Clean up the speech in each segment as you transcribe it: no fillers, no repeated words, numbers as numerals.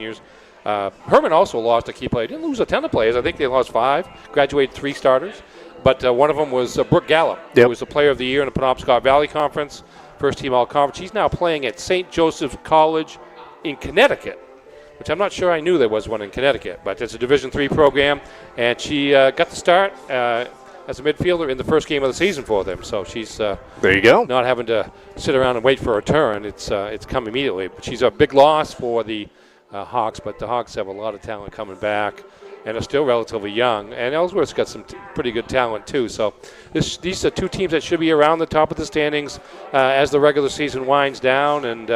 years. Hermon also lost a key player. Didn't lose a ton of players. I think they lost 5, graduated 3 starters. But one of them was Brooke Gallup, who was the player of the year in the Penobscot Valley Conference, first team all-conference. He's now playing at St. Joseph's College in Connecticut, which I'm not sure I knew there was one in Connecticut, but it's a Division III program, and she got the start as a midfielder in the first game of the season for them. So she's there you go, not having to sit around and wait for her turn. It's come immediately. But she's a big loss for the Hawks, but the Hawks have a lot of talent coming back and are still relatively young. And Ellsworth's got some pretty good talent too. So these are 2 teams that should be around the top of the standings as the regular season winds down, and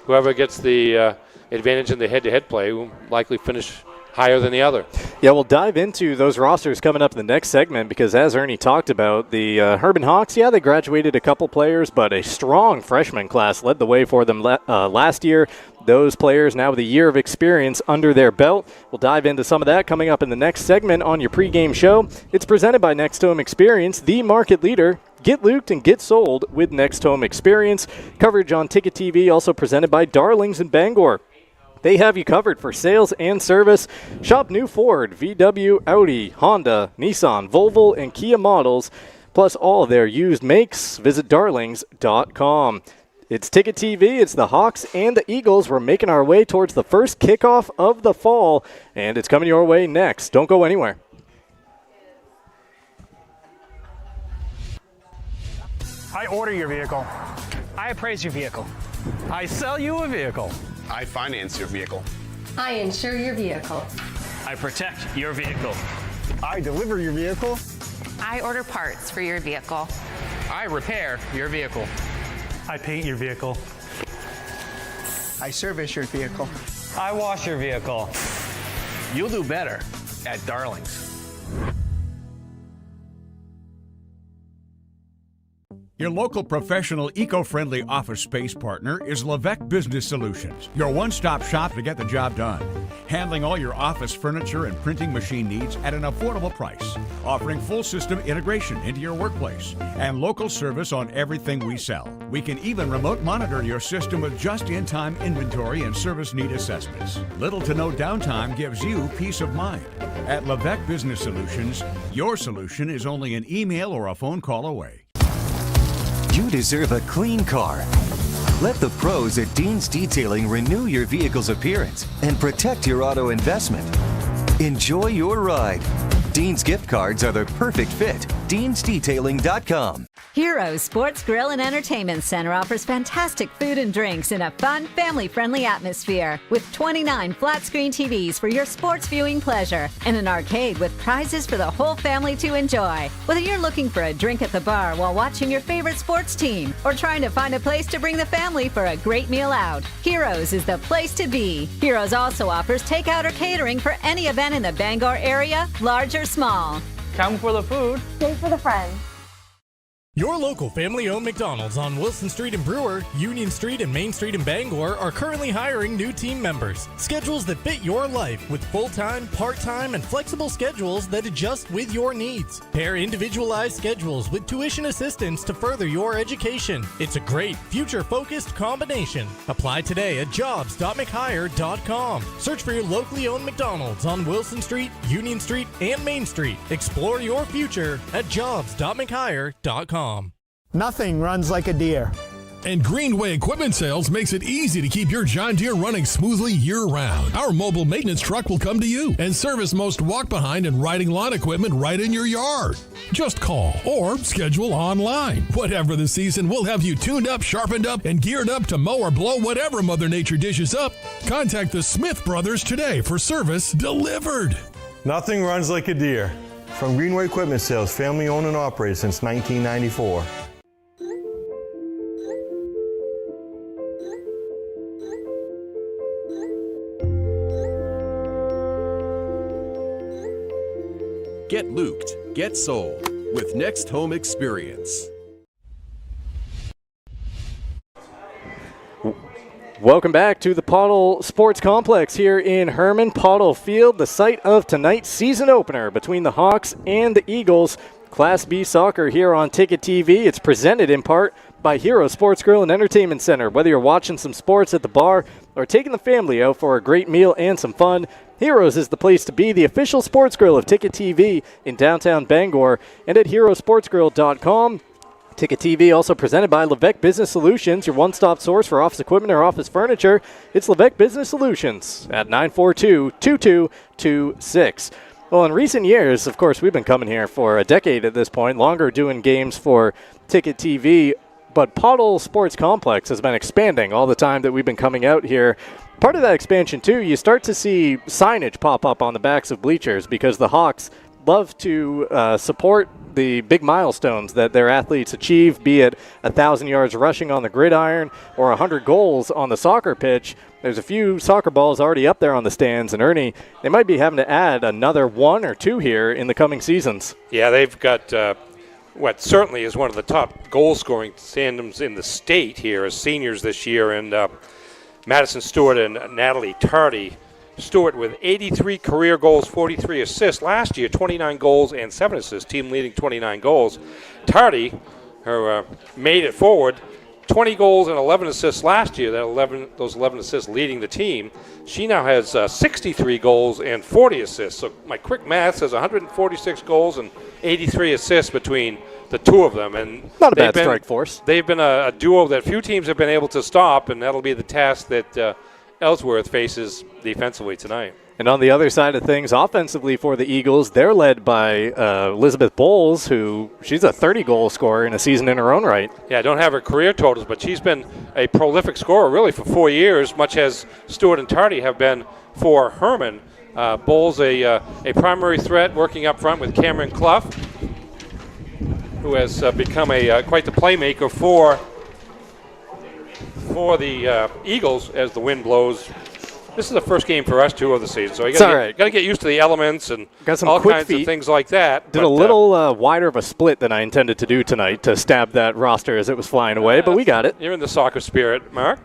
whoever gets the advantage in the head-to-head play will likely finish higher than the other. Yeah, we'll dive into those rosters coming up in the next segment because, as Ernie talked about, the Hermon Hawks, they graduated a couple players, but a strong freshman class led the way for them last year. Those players now with a year of experience under their belt. We'll dive into some of that coming up in the next segment on your pregame show. It's presented by Next Home Experience, the market leader. Get looped and get sold with Next Home Experience. Coverage on Ticket TV also presented by Darlings in Bangor. They have you covered for sales and service. Shop new Ford, VW, Audi, Honda, Nissan, Volvo, and Kia models, plus all of their used makes. Visit darlings.com. It's Ticket TV. It's the Hawks and the Eagles. We're making our way towards the first kickoff of the fall, and it's coming your way next. Don't go anywhere. I order your vehicle. I appraise your vehicle. I sell you a vehicle. I finance your vehicle. I insure your vehicle. I protect your vehicle. I deliver your vehicle. I order parts for your vehicle. I repair your vehicle. I paint your vehicle. I service your vehicle. I wash your vehicle. You'll do better at Darlings. Your local professional eco-friendly office space partner is Levesque Business Solutions, your one-stop shop to get the job done. Handling all your office furniture and printing machine needs at an affordable price. Offering full system integration into your workplace and local service on everything we sell. We can even remote monitor your system with just-in-time inventory and service need assessments. Little to no downtime gives you peace of mind. At Levesque Business Solutions, your solution is only an email or a phone call away. You deserve a clean car. Let the pros at Dean's Detailing renew your vehicle's appearance and protect your auto investment. Enjoy your ride. Dean's gift cards are the perfect fit. Dean'sDetailing.com. Heroes Sports Grill and Entertainment Center offers fantastic food and drinks in a fun, family-friendly atmosphere with 29 flat-screen TVs for your sports viewing pleasure and an arcade with prizes for the whole family to enjoy. Whether you're looking for a drink at the bar while watching your favorite sports team or trying to find a place to bring the family for a great meal out, Heroes is the place to be. Heroes also offers takeout or catering for any event in the Bangor area, large or small. Come for the food. Stay for the friends. Your local family-owned McDonald's on Wilson Street in Brewer, Union Street and Main Street in Bangor are currently hiring new team members. Schedules that fit your life with full-time, part-time, and flexible schedules that adjust with your needs. Pair individualized schedules with tuition assistance to further your education. It's a great, future-focused combination. Apply today at jobs.mchire.com. Search for your locally owned McDonald's on Wilson Street, Union Street, and Main Street. Explore your future at jobs.mchire.com. Nothing runs like a deer. And Greenway Equipment Sales makes it easy to keep your John Deere running smoothly year-round. Our mobile maintenance truck will come to you and service most walk-behind and riding lawn equipment right in your yard. Just call or schedule online. Whatever the season, we'll have you tuned up, sharpened up, and geared up to mow or blow whatever Mother Nature dishes up. Contact the Smith Brothers today for service delivered. Nothing runs like a deer. From Greenway Equipment Sales, family owned and operated since 1994. Get looped, get sold with Next Home Experience. Welcome back to the Pottle Sports Complex here in Hermon. Pottle Field, the site of tonight's season opener between the Hawks and the Eagles. Class B soccer here on Ticket TV. It's presented in part by Hero Sports Grill and Entertainment Center. Whether you're watching some sports at the bar or taking the family out for a great meal and some fun, Heroes is the place to be, the official sports grill of Ticket TV in downtown Bangor and at herosportsgrill.com. Ticket TV also presented by Levesque Business Solutions, your one-stop source for office equipment or office furniture. It's Levesque Business Solutions at 942-2226. Well, in recent years, of course, we've been coming here for a decade at this point, longer doing games for Ticket TV, but Pottle Sports Complex has been expanding all the time that we've been coming out here. Part of that expansion, too, you start to see signage pop up on the backs of bleachers because the Hawks love to support the big milestones that their athletes achieve, be it 1,000 yards rushing on the gridiron or 100 goals on the soccer pitch. There's a few soccer balls already up there on the stands, and Ernie, they might be having to add another 1 or 2 here in the coming seasons. Yeah, they've got what certainly is one of the top goal-scoring tandems in the state here as seniors this year, and Madison Stewart and Natalie Tardy. Stewart with 83 career goals, 43 assists. Last year, 29 goals and 7 assists, team leading 29 goals. Tardy, her made it forward, 20 goals and 11 assists last year. Those 11 assists leading the team. She now has 63 goals and 40 assists. So my quick math says 146 goals and 83 assists between the two of them. And not a bad strike force. They've been a duo that few teams have been able to stop, and that'll be the task that Ellsworth faces defensively tonight. And on the other side of things, offensively for the Eagles, they're led by Elizabeth Bowles, who she's a 30-goal scorer in a season in her own right. Yeah, I don't have her career totals, but she's been a prolific scorer really for 4 years, much as Stewart and Tardy have been for Hermon. Bowles a primary threat working up front with Cameron Clough, who has become quite the playmaker for the Eagles as the wind blows. This is the first game for us, too, of the season, so you got to get used to the elements and all kinds of things like that. Did a little wider of a split than I intended to do tonight to stab that roster as it was flying away, but we got it. You're in the soccer spirit, Mark.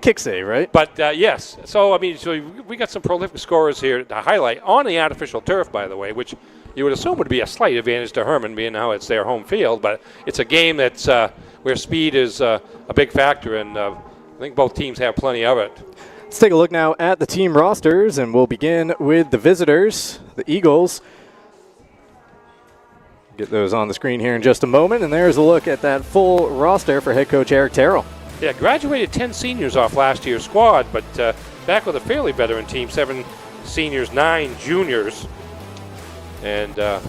Kick save, right? But, yes. So, we got some prolific scorers here to highlight on the artificial turf, by the way, which you would assume would be a slight advantage to Hermon, being how it's their home field. But it's a game that's where speed is a big factor, and I think both teams have plenty of it. Let's take a look now at the team rosters, and we'll begin with the visitors, the Eagles. Get those on the screen here in just a moment, and there's a look at that full roster for head coach Eric Terrell. Yeah, graduated 10 seniors off last year's squad, but back with a fairly veteran team, 7 seniors, 9 juniors, and a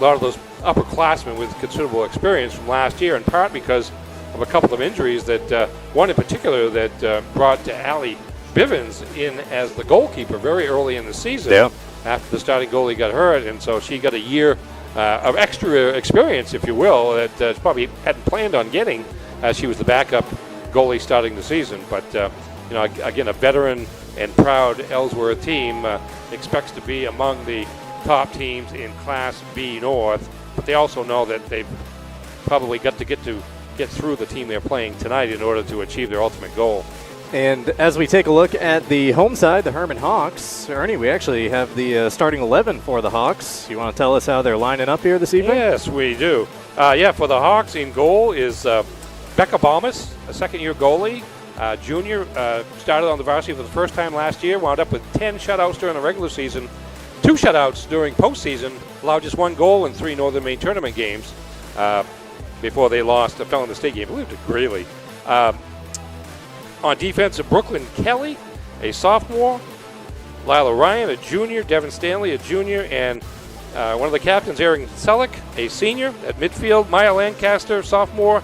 lot of those upperclassmen with considerable experience from last year, in part because of a couple of injuries that one in particular that brought Allie Bivens in as the goalkeeper very early in the season after the starting goalie got hurt, and so she got a year of extra experience, if you will, that probably hadn't planned on getting as she was the backup goalie starting the season. But again, a veteran and proud Ellsworth team expects to be among the top teams in Class B North, but they also know that they've probably got to get through the team they're playing tonight in order to achieve their ultimate goal. And as we take a look at the home side, the Hermon Hawks, Ernie, we actually have the starting 11 for the Hawks. You want to tell us how they're lining up here this evening? Yes, we do. For the Hawks in goal is Becca Balmas, a second-year goalie. Junior, started on the varsity for the first time last year, wound up with 10 shutouts during the regular season, 2 shutouts during postseason, allowed just 1 goal in 3 Northern Maine tournament games before they fell in the state game, I believe, to Greeley. On defense, Brooklyn Kelly, a sophomore, Lila Ryan, a junior, Devin Stanley, a junior, and one of the captains, Aaron Selleck, a senior. At midfield, Maya Lancaster, sophomore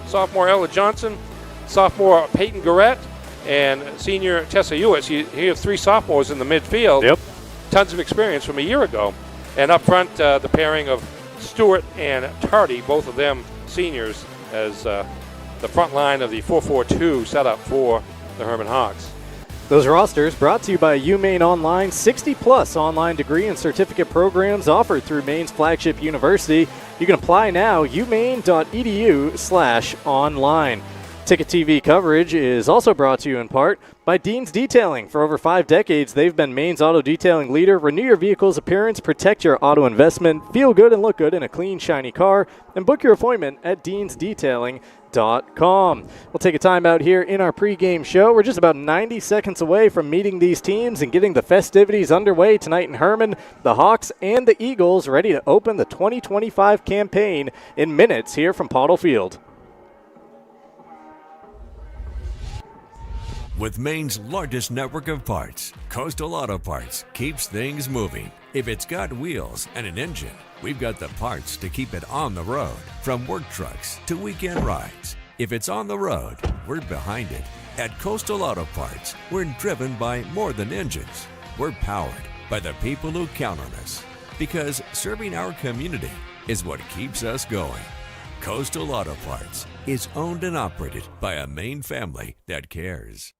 Ella Johnson, sophomore Peyton Garrett, and senior Tessa Ewis. You have 3 sophomores in the midfield. Yep. Tons of experience from a year ago. And up front, the pairing of Stewart and Tardy, both of them seniors, as the front line of the 4-4-2 setup for the Hermon Hawks. Those rosters brought to you by UMaine Online, 60-plus online degree and certificate programs offered through Maine's flagship university. You can apply now, umaine.edu/online. Ticket TV coverage is also brought to you in part by Dean's Detailing. For over 5 decades, they've been Maine's auto detailing leader. Renew your vehicle's appearance, protect your auto investment, feel good and look good in a clean, shiny car, and book your appointment at deansdetailing.com. We'll take a time out here in our pregame show. We're just about 90 seconds away from meeting these teams and getting the festivities underway tonight in Hermon. The Hawks and the Eagles ready to open the 2025 campaign in minutes here from Pottle Field. With Maine's largest network of parts, Coastal Auto Parts keeps things moving. If it's got wheels and an engine, we've got the parts to keep it on the road. From work trucks to weekend rides. If it's on the road, we're behind it. At Coastal Auto Parts, we're driven by more than engines. We're powered by the people who count on us. Because serving our community is what keeps us going. Coastal Auto Parts is owned and operated by a Maine family that cares.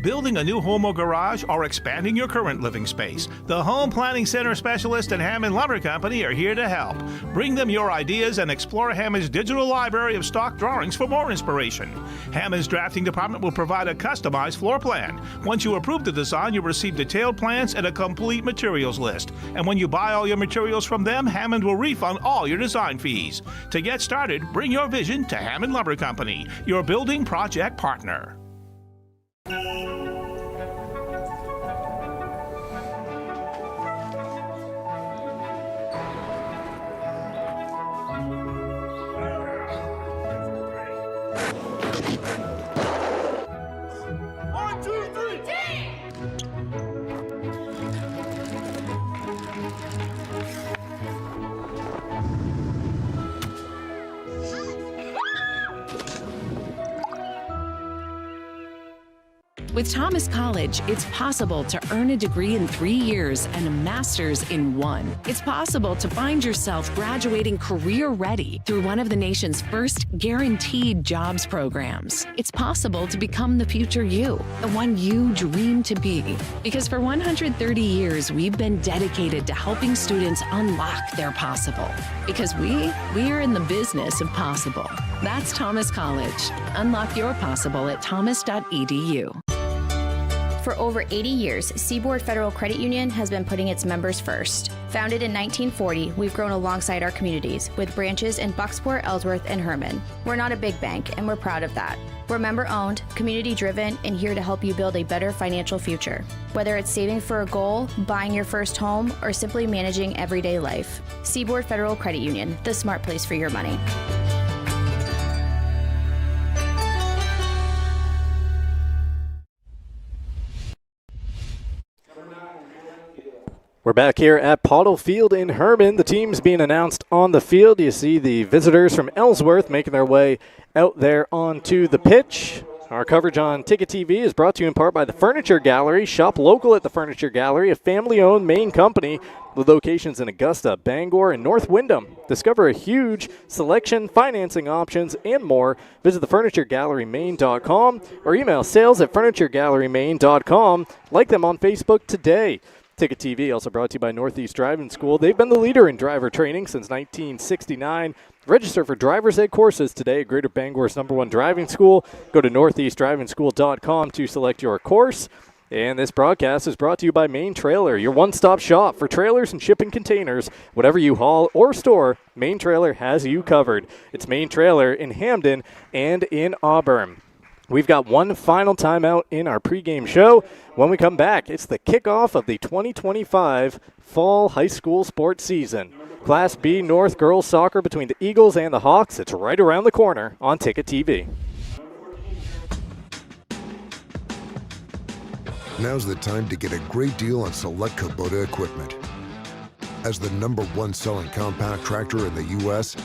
Building a new home or garage or expanding your current living space, the Home Planning Center specialist and Hammond Lumber Company are here to help. Bring them your ideas and explore Hammond's digital library of stock drawings for more inspiration. Hammond's drafting department will provide a customized floor plan. Once you approve the design, you'll receive detailed plans and a complete materials list. And when you buy all your materials from them, Hammond will refund all your design fees. To get started, bring your vision to Hammond Lumber Company, your building project partner. With Thomas College, it's possible to earn a degree in 3 years and a master's in 1. It's possible to find yourself graduating career-ready through one of the nation's first guaranteed jobs programs. It's possible to become the future you, the one you dream to be. Because for 130 years, we've been dedicated to helping students unlock their possible. Because we are in the business of possible. That's Thomas College. Unlock your possible at thomas.edu. For over 80 years, Seaboard Federal Credit Union has been putting its members first. Founded in 1940, we've grown alongside our communities with branches in Bucksport, Ellsworth, and Hermon. We're not a big bank, and we're proud of that. We're member-owned, community-driven, and here to help you build a better financial future. Whether it's saving for a goal, buying your first home, or simply managing everyday life. Seaboard Federal Credit Union, the smart place for your money. We're back here at Pottle Field in Hermon. The team's being announced on the field. You see the visitors from Ellsworth making their way out there onto the pitch. Our coverage on Ticket TV is brought to you in part by the Furniture Gallery. Shop local at the Furniture Gallery, a family-owned Maine company with locations in Augusta, Bangor, and North Windham. Discover a huge selection, financing options, and more. Visit thefurnituregallerymaine.com or email sales@furnituregallerymaine.com. Like them on Facebook today. Ticket TV also brought to you by Northeast Driving School. They've been the leader in driver training since 1969. Register for driver's ed courses today at Greater Bangor's #1 driving school. Go to northeastdrivingschool.com to select your course. And this broadcast is brought to you by Maine Trailer, your one-stop shop for trailers and shipping containers. Whatever you haul or store, Maine Trailer has you covered. It's Maine Trailer in Hamden and in Auburn. We've got one final timeout in our pregame show. When we come back, it's the kickoff of the 2025 fall high school sports season. Class B North girls soccer between the Eagles and the Hawks. It's right around the corner on Ticket TV. Now's the time to get a great deal on select Kubota equipment. As the #1 selling compact tractor in the U.S.,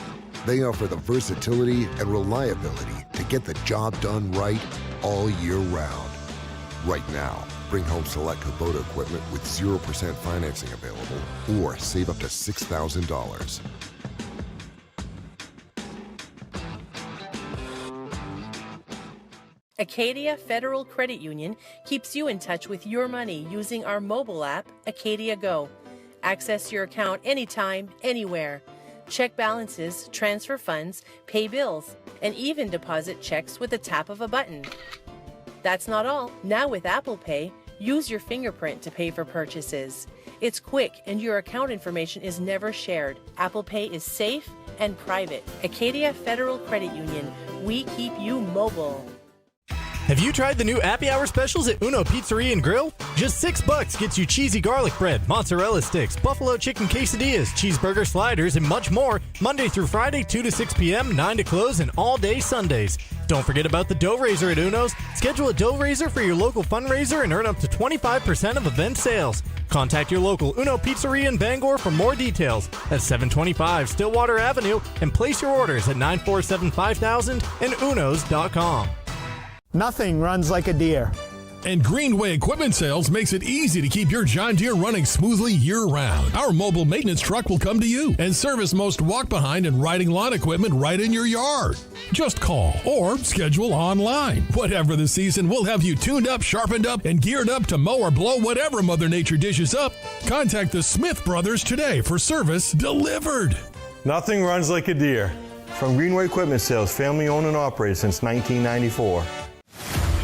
they offer the versatility and reliability to get the job done right all year round. Right now, bring home select Kubota equipment with 0% financing available or save up to $6,000. Acadia Federal Credit Union keeps you in touch with your money using our mobile app, Acadia Go. Access your account anytime, anywhere. check balances, transfer funds, pay bills, and even deposit checks with the tap of a button. That's not all. Now with Apple Pay, use your fingerprint to pay for purchases. It's quick and your account information is never shared. Apple Pay is safe and private. Acadia Federal Credit Union. We keep you mobile. Have you tried the new Happy Hour specials at Uno Pizzeria and Grill? Just $6 gets you cheesy garlic bread, mozzarella sticks, buffalo chicken quesadillas, cheeseburger sliders, and much more. Monday through Friday, 2 to 6 p.m., 9 to close, and all day Sundays. Don't forget about the dough raiser at Uno's. Schedule a dough raiser for your local fundraiser and earn up to 25% of event sales. Contact your local Uno Pizzeria in Bangor for more details at 725 Stillwater Avenue and place your orders at 947-5000 and unos.com. Nothing runs like a deer. And Greenway Equipment Sales makes it easy to keep your John Deere running smoothly year-round. Our mobile maintenance truck will come to you and service most walk-behind and riding lawn equipment right in your yard. Just call or schedule online. Whatever the season, we'll have you tuned up, sharpened up, and geared up to mow or blow whatever Mother Nature dishes up. Contact the Smith Brothers today for service delivered. Nothing runs like a deer. From Greenway Equipment Sales, family owned and operated since 1994.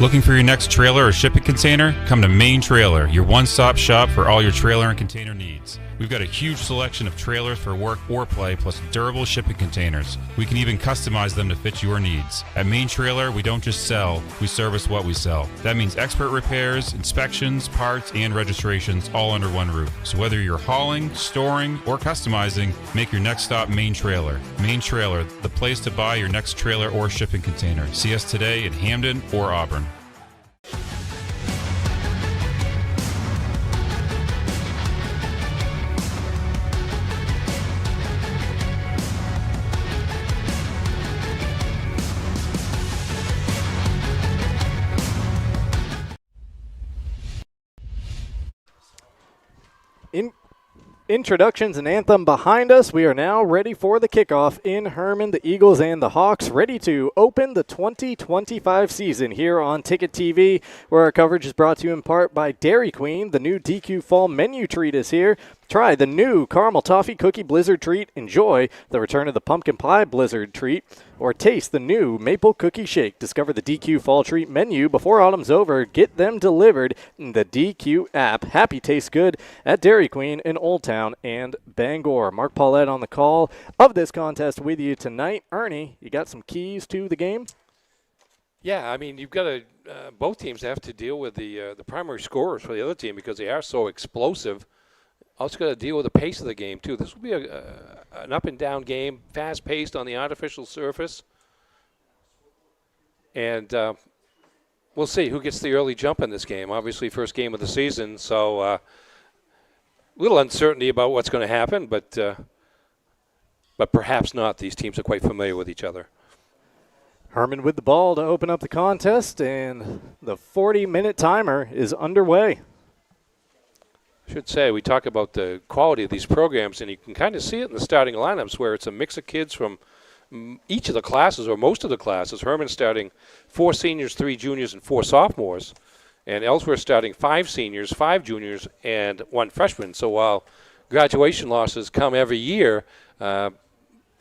Looking for your next trailer or shipping container? Come to Main Trailer, your one-stop shop for all your trailer and container needs. We've got a huge selection of trailers for work or play, plus durable shipping containers. We can even customize them to fit your needs. At Main Trailer, we don't just sell, we service what we sell. That means expert repairs, inspections, parts, and registrations all under one roof. So whether you're hauling, storing, or customizing, make your next stop Main Trailer. Main Trailer, the place to buy your next trailer or shipping container. See us today in Hamden or Auburn. Introductions and anthem behind us. We are now ready for the kickoff in Hermon. The Eagles and the Hawks ready to open the 2025 season here on Ticket TV, where our coverage is brought to you in part by Dairy Queen. The new DQ Fall menu treat is here. Try the new Caramel Toffee Cookie Blizzard treat. Enjoy the return of the Pumpkin Pie Blizzard treat. Or taste the new Maple Cookie Shake. Discover the DQ Fall treat menu before autumn's over. Get them delivered in the DQ app. Happy tastes good at Dairy Queen in Old Town and Bangor. Mark Paulette on the call of this contest with you tonight. Ernie, you got some keys to the game? Yeah, I mean, you've got to both teams have to deal with the primary scorers for the other team because they are so explosive. Also got to deal with the pace of the game, too. This will be an up-and-down game, fast-paced on the artificial surface. And we'll see who gets the early jump in this game. Obviously, first game of the season, so a little uncertainty about what's going to happen, but perhaps not. These teams are quite familiar with each other. Hermon with the ball to open up the contest, and the 40-minute timer is underway. I should say, we talk about the quality of these programs, and you can kind of see it in the starting lineups where it's a mix of kids from each of the classes or most of the classes. Hermon starting 4 seniors, 3 juniors, and 4 sophomores. And Ellsworth starting 5 seniors, 5 juniors, and 1 freshman. So while graduation losses come every year,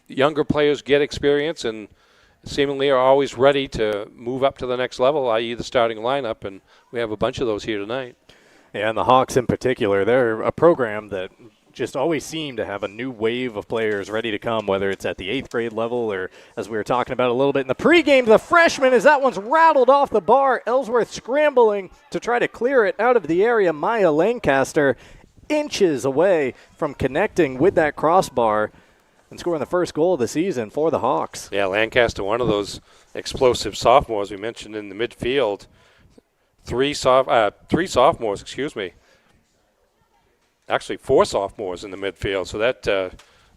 younger players get experience and seemingly are always ready to move up to the next level, i.e. the starting lineup, and we have a bunch of those here tonight. Yeah, and the Hawks in particular, they're a program that just always seem to have a new wave of players ready to come, whether it's at the 8th grade level or, as we were talking about a little bit in the pregame, the freshman, as that one's rattled off the bar. Ellsworth scrambling to try to clear it out of the area. Maya Lancaster inches away from connecting with that crossbar and scoring the first goal of the season for the Hawks. Yeah, Lancaster, one of those explosive sophomores we mentioned in the midfield. 3 sophomores, Actually, 4 sophomores in the midfield. So that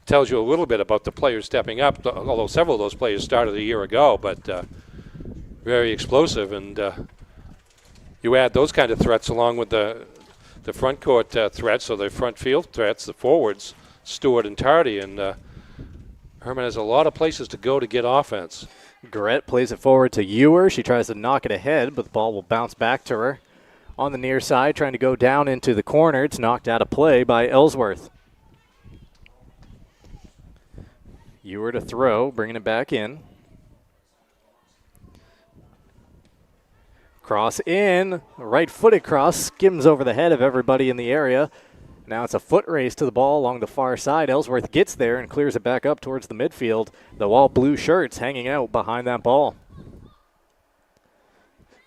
tells you a little bit about the players stepping up, although several of those players started a year ago, but very explosive. And you add those kind of threats along with the front court threats, or the front field threats, the forwards, Stewart and Tardy. And Hermon has a lot of places to go to get offense. Garrett plays it forward to Ewer. She tries to knock it ahead, but the ball will bounce back to her. On the near side, trying to go down into the corner. It's knocked out of play by Ellsworth. Ewer to throw, bringing it back in. Cross in, right-footed cross, skims over the head of everybody in the area. Now it's a foot race to the ball along the far side. Ellsworth gets there and clears it back up towards the midfield. The all blue shirts hanging out behind that ball.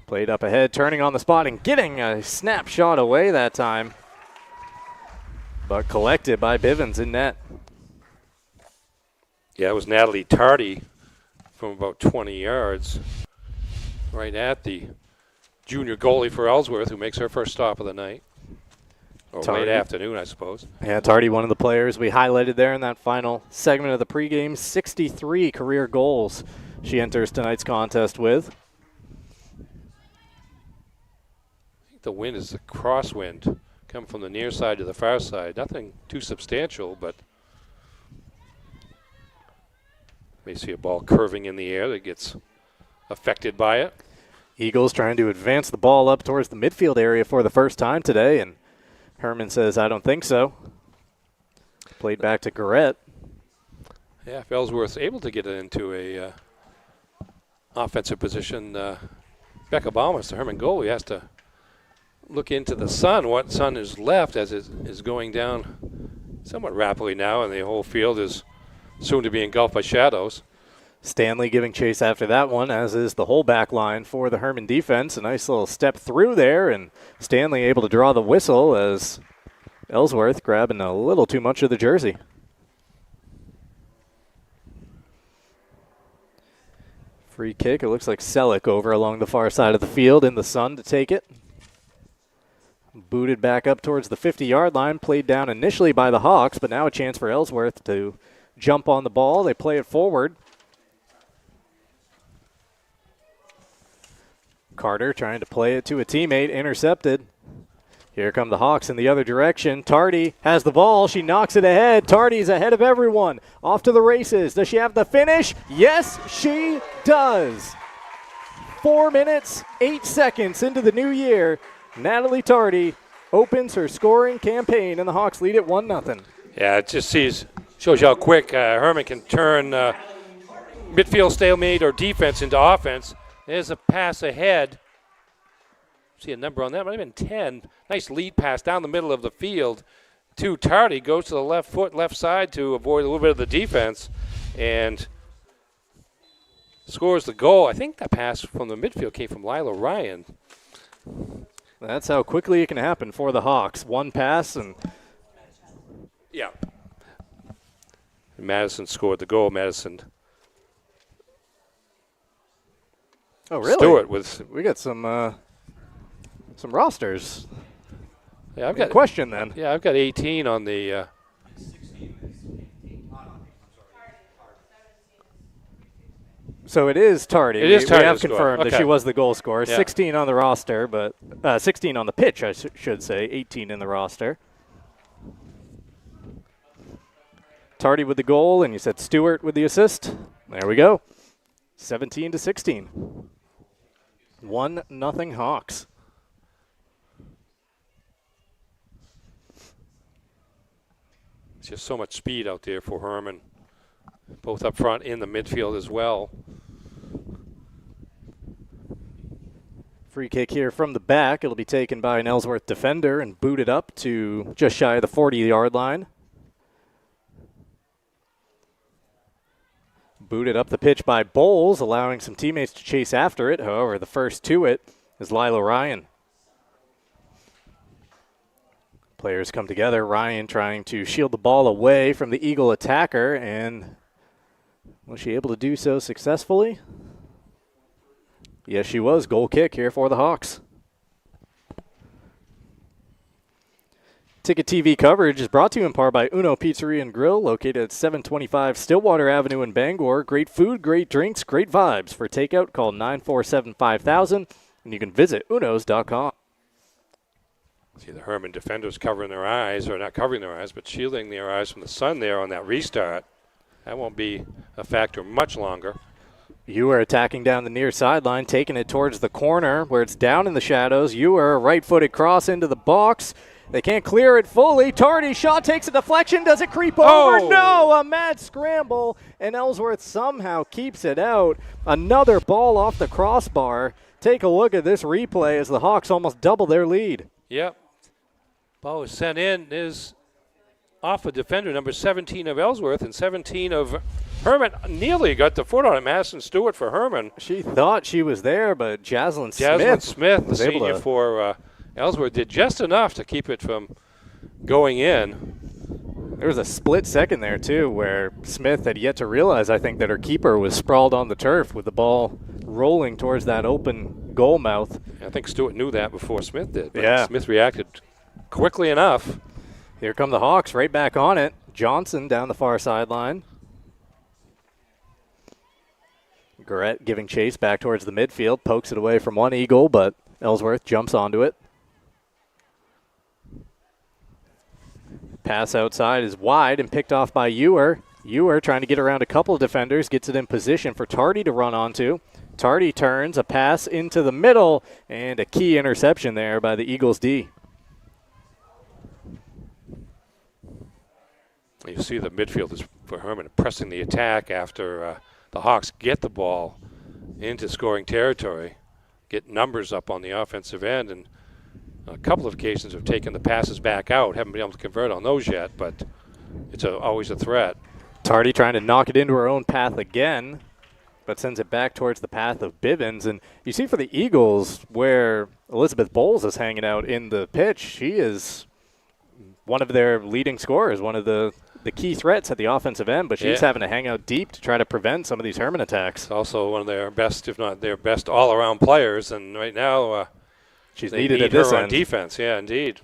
Played up ahead, turning on the spot and getting a snapshot away that time. But collected by Bivens in net. Yeah, it was Natalie Tardy from about 20 yards right at the junior goalie for Ellsworth, who makes her first stop of the night. Or Tardy. late afternoon, I suppose. Yeah, Tardy, one of the players we highlighted there in that final segment of the pregame. 63 career goals she enters tonight's contest with. I think the wind is a crosswind, coming from the near side to the far side. Nothing too substantial, but may see a ball curving in the air that gets affected by it. Eagles trying to advance the ball up towards the midfield area for the first time today, and Hermon says, I don't think so. Played back to Garrett. Yeah, if Ellsworth's able to get it into a offensive position, Becca Baumas, the Hermon goalie, has to look into the sun, what sun is left as it is going down somewhat rapidly now, and the whole field is soon to be engulfed by shadows. Stanley giving chase after that one, as is the whole back line for the Hermon defense. A nice little step through there, and Stanley able to draw the whistle as Ellsworth grabbing a little too much of the jersey. Free kick. It looks like Selleck over along the far side of the field in the sun to take it. Booted back up towards the 50-yard line, played down initially by the Hawks, but now a chance for Ellsworth to jump on the ball. They play it forward. Carter trying to play it to a teammate, intercepted. Here come the Hawks in the other direction. Tardy has the ball. She knocks it ahead. Tardy's ahead of everyone. Off to the races. Does she have the finish? Yes, she does. 4 minutes, 8 seconds into the new year. Natalie Tardy opens her scoring campaign, and the Hawks lead it 1-0. Yeah, it just shows you how quick Hermon can turn midfield stalemate or defense into offense. There's a pass ahead. See a number on that, might have been 10. Nice lead pass down the middle of the field to Tardy. Goes to the left foot, left side to avoid a little bit of the defense and scores the goal. I think that pass from the midfield came from Lila Ryan. That's how quickly it can happen for the Hawks. One pass and... Yeah. Madison scored the goal. Madison. Oh, really? Stewart we got some rosters. Yeah, I've got question then. Yeah, I've got 18 on the. So it is Tardy. It is Tardy. We have confirmed that she was the goal scorer. Yeah. 16 on the roster, but 16 on the pitch, I should say. 18 in the roster. Tardy with the goal, and you said Stewart with the assist. There we go. 17-16. 1-0 Hawks. It's just so much speed out there for Hermon, both up front in the midfield as well. Free kick here from the back. It'll be taken by an Ellsworth defender and booted up to just shy of the 40-yard line. Booted up the pitch by Bowles, allowing some teammates to chase after it. However, the first to it is Lila Ryan. Players come together. Ryan trying to shield the ball away from the Eagle attacker, and was she able to do so successfully? Yes, she was. Goal kick here for the Hawks. Ticket TV coverage is brought to you in part by Uno Pizzeria and Grill, located at 725 Stillwater Avenue in Bangor. Great food, great drinks, great vibes. For takeout, call 947-5000, and you can visit unos.com. See the Hermon defenders covering their eyes, or not covering their eyes, but shielding their eyes from the sun there on that restart. That won't be a factor much longer. You are attacking down the near sideline, taking it towards the corner where it's down in the shadows. You are a right-footed cross into the box. They can't clear it fully. Tardy shot takes a deflection. Does it creep over? No, a mad scramble, and Ellsworth somehow keeps it out. Another ball off the crossbar. Take a look at this replay as the Hawks almost double their lead. Yep. Ball was sent in, is off a defender, number 17 of Ellsworth and 17 of Hermon. Nearly got the foot on it. Madison Stewart for Hermon. She thought she was there, but Jaslyn Smith, the senior for Ellsworth, did just enough to keep it from going in. There was a split second there, too, where Smith had yet to realize, I think, that her keeper was sprawled on the turf with the ball rolling towards that open goal mouth. I think Stewart knew that before Smith did. But yeah. Smith reacted quickly enough. Here come the Hawks right back on it. Johnson down the far sideline. Garrett giving chase back towards the midfield. Pokes it away from one Eagle, but Ellsworth jumps onto it. Pass outside is wide and picked off by Ewer. Ewer trying to get around a couple of defenders. Gets it in position for Tardy to run onto. Tardy turns, a pass into the middle, and a key interception there by the Eagles D. You see the midfield is for Hermon pressing the attack after the Hawks get the ball into scoring territory, get numbers up on the offensive end, and a couple of occasions have taken the passes back out. Haven't been able to convert on those yet, but it's always a threat. Tardy trying to knock it into her own path again, but sends it back towards the path of Bivens. And you see for the Eagles where Elizabeth Bowles is hanging out in the pitch, she is one of their leading scorers, one of the key threats at the offensive end, but she's having to hang out deep to try to prevent some of these Hermon attacks. Also one of their best, if not their best, all-around players, and right now she's they needed need at this her end. On defense. Yeah, indeed.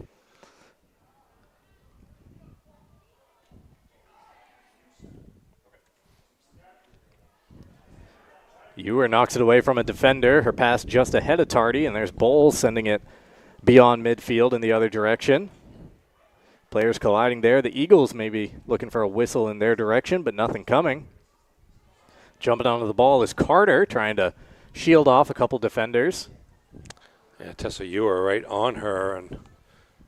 Ewer knocks it away from a defender. Her pass just ahead of Tardy, and there's Bowles sending it beyond midfield in the other direction. Players colliding there. The Eagles maybe looking for a whistle in their direction, but nothing coming. Jumping onto the ball is Carter, trying to shield off a couple defenders. Yeah, Tessa Ewer right on her and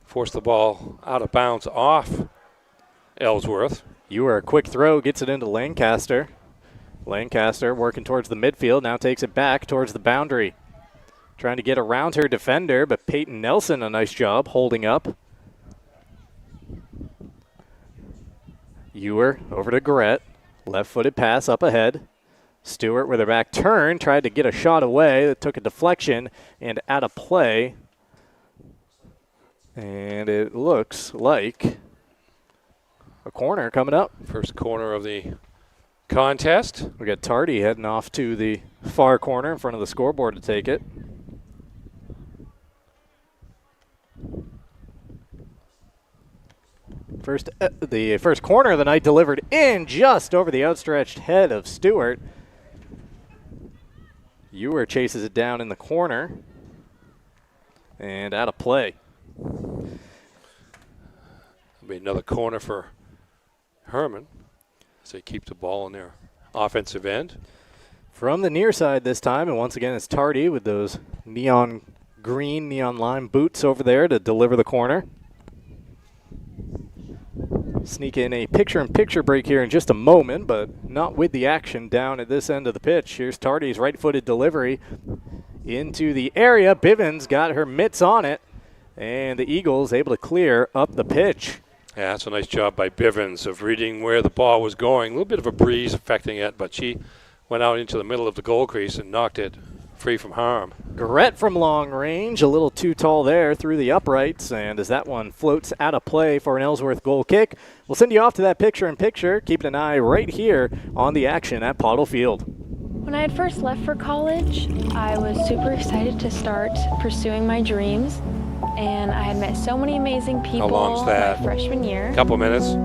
forced the ball out of bounds off Ellsworth. Ewer, a quick throw, gets it into Lancaster. Lancaster working towards the midfield, now takes it back towards the boundary. Trying to get around her defender, but Peyton Nelson, a nice job holding up. Ewer over to Garrett. Left-footed pass up ahead. Stewart with her back turn, tried to get a shot away. That took a deflection and out of play. And it looks like a corner coming up. First corner of the contest. We got Tardy heading off to the far corner in front of the scoreboard to take it. The first corner of the night delivered in just over the outstretched head of Stewart. Ewer chases it down in the corner and out of play. It'll be another corner for Hermon as they keep the ball in their offensive end. From the near side this time, and once again it's Tardy with those neon green, neon lime boots over there to deliver the corner. Sneak in a picture-in-picture break here in just a moment, but not with the action down at this end of the pitch. Here's Tardy's right-footed delivery into the area. Bivens got her mitts on it, and the Eagles able to clear up the pitch. Yeah, that's a nice job by Bivens of reading where the ball was going. A little bit of a breeze affecting it, but she went out into the middle of the goal crease and knocked it free from harm. Garrett from long range, a little too tall there through the uprights, and as that one floats out of play for an Ellsworth goal kick, we'll send you off to that picture-in-picture, keeping an eye right here on the action at Pottle Field. When I had first left for college, I was super excited to start pursuing my dreams, and I had met so many amazing people. How long's that? My freshman year. Couple minutes?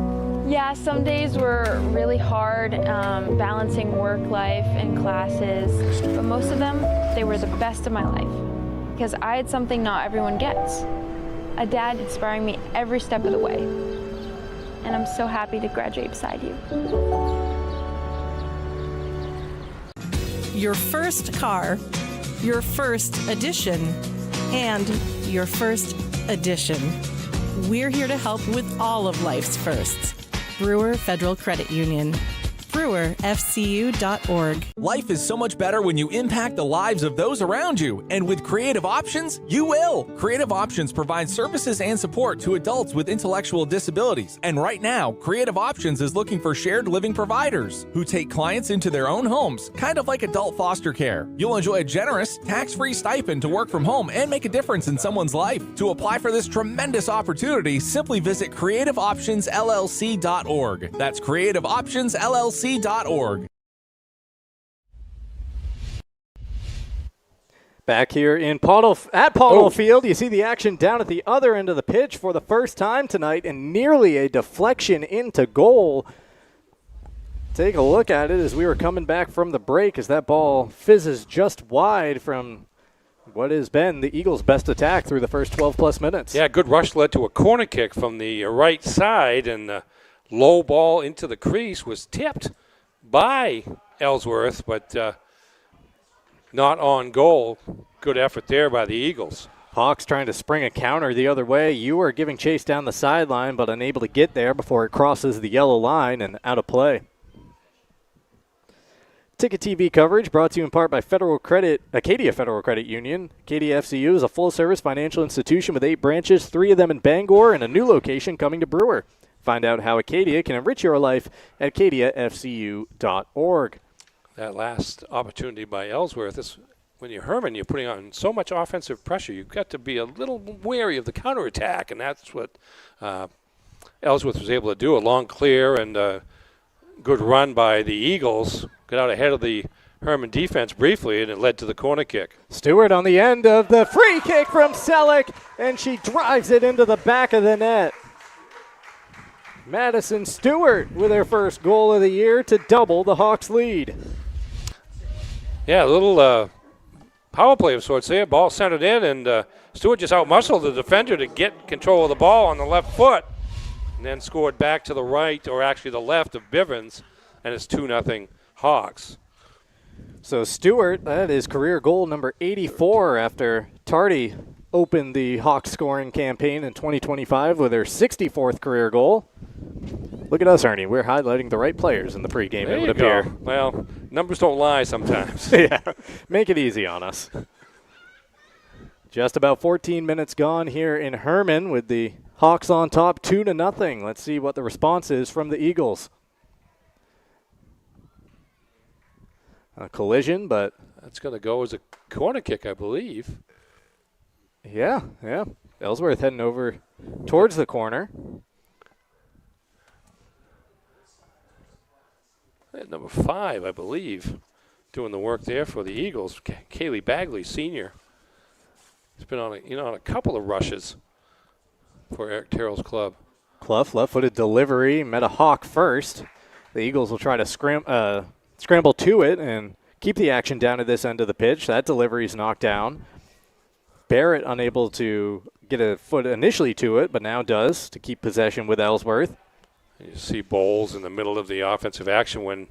Yeah, some days were really hard, balancing work life and classes, but most of them, they were the best of my life, because I had something not everyone gets. A dad inspiring me every step of the way, and I'm so happy to graduate beside you. Your first car, your first edition, and your first edition. We're here to help with all of life's firsts. Brewer Federal Credit Union. brewerfcu.org. Life is so much better when you impact the lives of those around you, and with Creative Options, you will. Creative Options provides services and support to adults with intellectual disabilities, and right now, Creative Options is looking for shared living providers who take clients into their own homes, kind of like adult foster care. You'll enjoy a generous, tax-free stipend to work from home and make a difference in someone's life. To apply for this tremendous opportunity, simply visit creativeoptionsllc.org. That's creativeoptionsllc.org. Back here in Paudle Field, you see the action down at the other end of the pitch for the first time tonight, and nearly a deflection into goal. Take a look at it as we were coming back from the break, as that ball fizzes just wide from what has been the Eagles' best attack through the first 12-plus minutes. Yeah, good rush led to a corner kick from the right side, and the low ball into the crease was tipped by Ellsworth, but not on goal. Good effort there by the Eagles. Hawks trying to spring a counter the other way. You are giving chase down the sideline, but unable to get there before it crosses the yellow line and out of play. Ticket TV coverage brought to you in part by Acadia Federal Credit Union. Acadia FCU is a full-service financial institution with 8 branches, 3 of them in Bangor, and a new location coming to Brewer. Find out how Acadia can enrich your life at acadiafcu.org. That last opportunity by Ellsworth is when you're Hermon, you're putting on so much offensive pressure. You've got to be a little wary of the counterattack, and that's what Ellsworth was able to do. A long clear and a good run by the Eagles. Got out ahead of the Hermon defense briefly, and it led to the corner kick. Stewart on the end of the free kick from Selleck, and she drives it into the back of the net. Madison Stewart with her first goal of the year to double the Hawks' lead. Yeah, a little power play of sorts there. Ball centered in, and Stewart just out-muscled the defender to get control of the ball on the left foot, and then scored back to the right, or actually the left of Bivens, and it's 2-0 Hawks. So Stewart, that is career goal number 84 after Tardy opened the Hawks scoring campaign in 2025 with her 64th career goal. Look at us, Ernie. We're highlighting the right players in the pregame, There it would you appear. go. Well, numbers don't lie sometimes. Yeah, make it easy on us. Just about 14 minutes gone here in Hermon with the Hawks on top 2-0. Let's see what the response is from the Eagles. A collision, but That's going to go as a corner kick, I believe. yeah. Ellsworth heading over towards the corner. Number 5, I believe, doing the work there for the Eagles. Kaylee Bagley, senior. He's been on a couple of rushes for Eric Terrell's club. Clough, left-footed delivery, met a Hawk first. The Eagles will try to scramble to it and keep the action down at this end of the pitch. That delivery's knocked down. Barrett unable to get a foot initially to it, but now does to keep possession with Ellsworth. You see Bowles in the middle of the offensive action when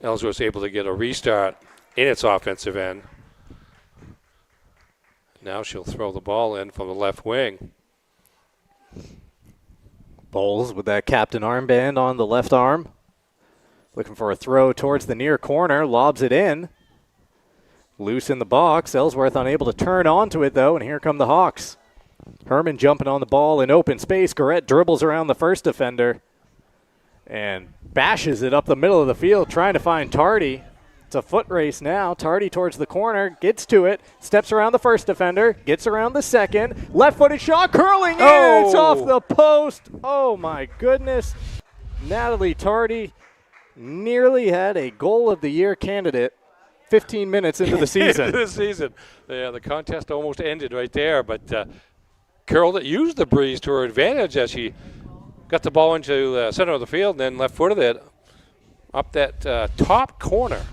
Ellsworth's able to get a restart in its offensive end. Now she'll throw the ball in from the left wing. Bowles with that captain armband on the left arm. Looking for a throw towards the near corner, lobs it in. Loose in the box. Ellsworth unable to turn onto it, though, and here come the Hawks. Hermon jumping on the ball in open space. Garrett dribbles around the first defender and bashes it up the middle of the field, trying to find Tardy. It's a foot race now. Tardy towards the corner, gets to it, steps around the first defender, gets around the second. Left-footed shot, curling in. It's off the post. Oh, my goodness. Natalie Tardy nearly had a goal of the year candidate 15 minutes into the season. Yeah, the contest almost ended right there, but Carol used the breeze to her advantage as she got the ball into the center of the field and then left-footed it up that top corner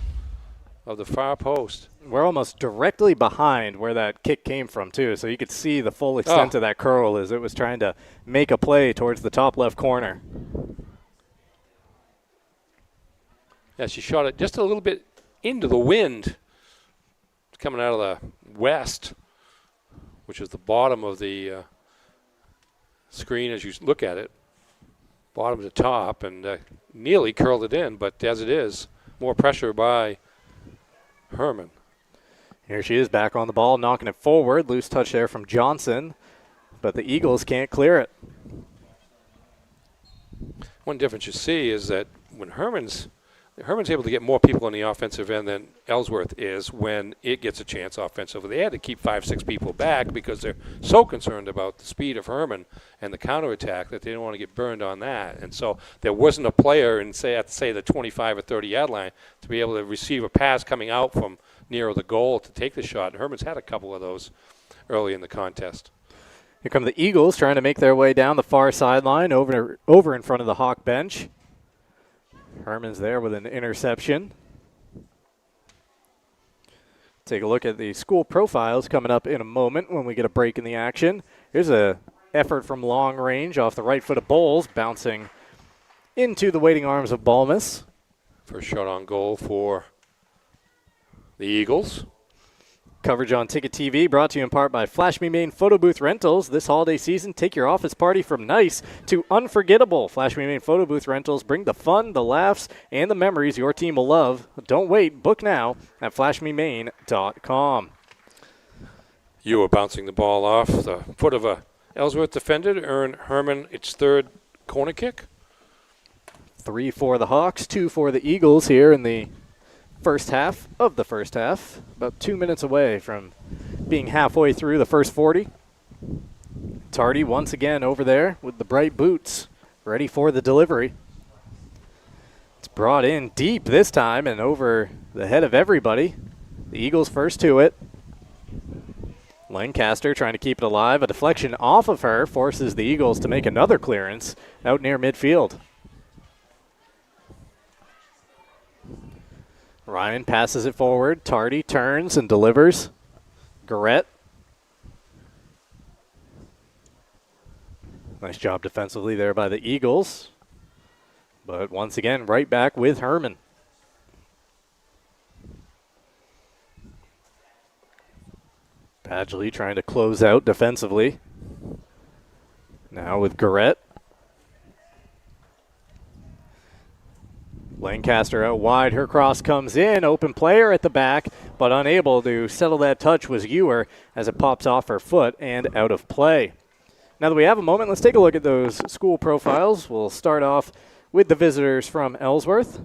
of the far post. We're almost directly behind where that kick came from, too, so you could see the full extent of that curl as it was trying to make a play towards the top left corner. Yeah, she shot it just a little bit into the wind. It's coming out of the west, which is the bottom of the screen as you look at it, bottom to top, and nearly curled it in, but as it is, more pressure by Hermon. Here she is back on the ball, knocking it forward. Loose touch there from Johnson, but the Eagles can't clear it. One difference you see is that when Hermon's able to get more people on the offensive end than Ellsworth is when it gets a chance offensively. They had to keep 5-6 people back because they're so concerned about the speed of Hermon and the counterattack that they didn't want to get burned on that. And so there wasn't a player at the 25 or 30 yard line to be able to receive a pass coming out from near the goal to take the shot. And Hermon's had a couple of those early in the contest. Here come the Eagles trying to make their way down the far sideline over in front of the Hawk bench. Hermon's there with an interception. Take a look at the school profiles coming up in a moment when we get a break in the action. Here's a effort from long range off the right foot of Bowles, bouncing into the waiting arms of Balmus. First shot on goal for the Eagles. Coverage on Ticket TV brought to you in part by Flash Me Maine Photo Booth Rentals. This holiday season, take your office party from nice to unforgettable. Flash Me Maine Photo Booth Rentals bring the fun, the laughs, and the memories your team will love. Don't wait. Book now at flashmemaine.com. You were bouncing the ball off the foot of a Ellsworth defender to earn Hermon its third corner kick. 3 for the Hawks, 2 for the Eagles here in the first half of the first half. About 2 minutes away from being halfway through the first 40. Tardy once again over there with the bright boots, ready for the delivery. It's brought in deep this time and over the head of everybody. The Eagles first to it. Lancaster trying to keep it alive. A deflection off of her forces the Eagles to make another clearance out near midfield. Ryan passes it forward. Tardy turns and delivers. Garrett. Nice job defensively there by the Eagles. But once again, right back with Hermon. Badgley trying to close out defensively. Now with Garrett. Lancaster out wide. Her cross comes in. Open player at the back, but unable to settle that touch was Ewer as it pops off her foot and out of play. Now that we have a moment, let's take a look at those school profiles. We'll start off with the visitors from Ellsworth.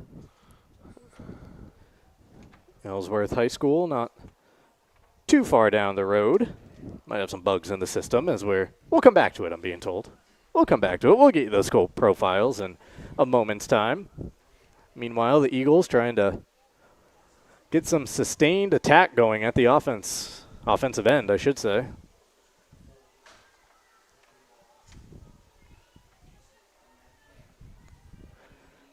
Ellsworth High School, not too far down the road. Might have some bugs in the system as we'll come back to it, I'm being told. We'll come back to it. We'll get you those school profiles in a moment's time. Meanwhile, the Eagles trying to get some sustained attack going at the offensive end, I should say.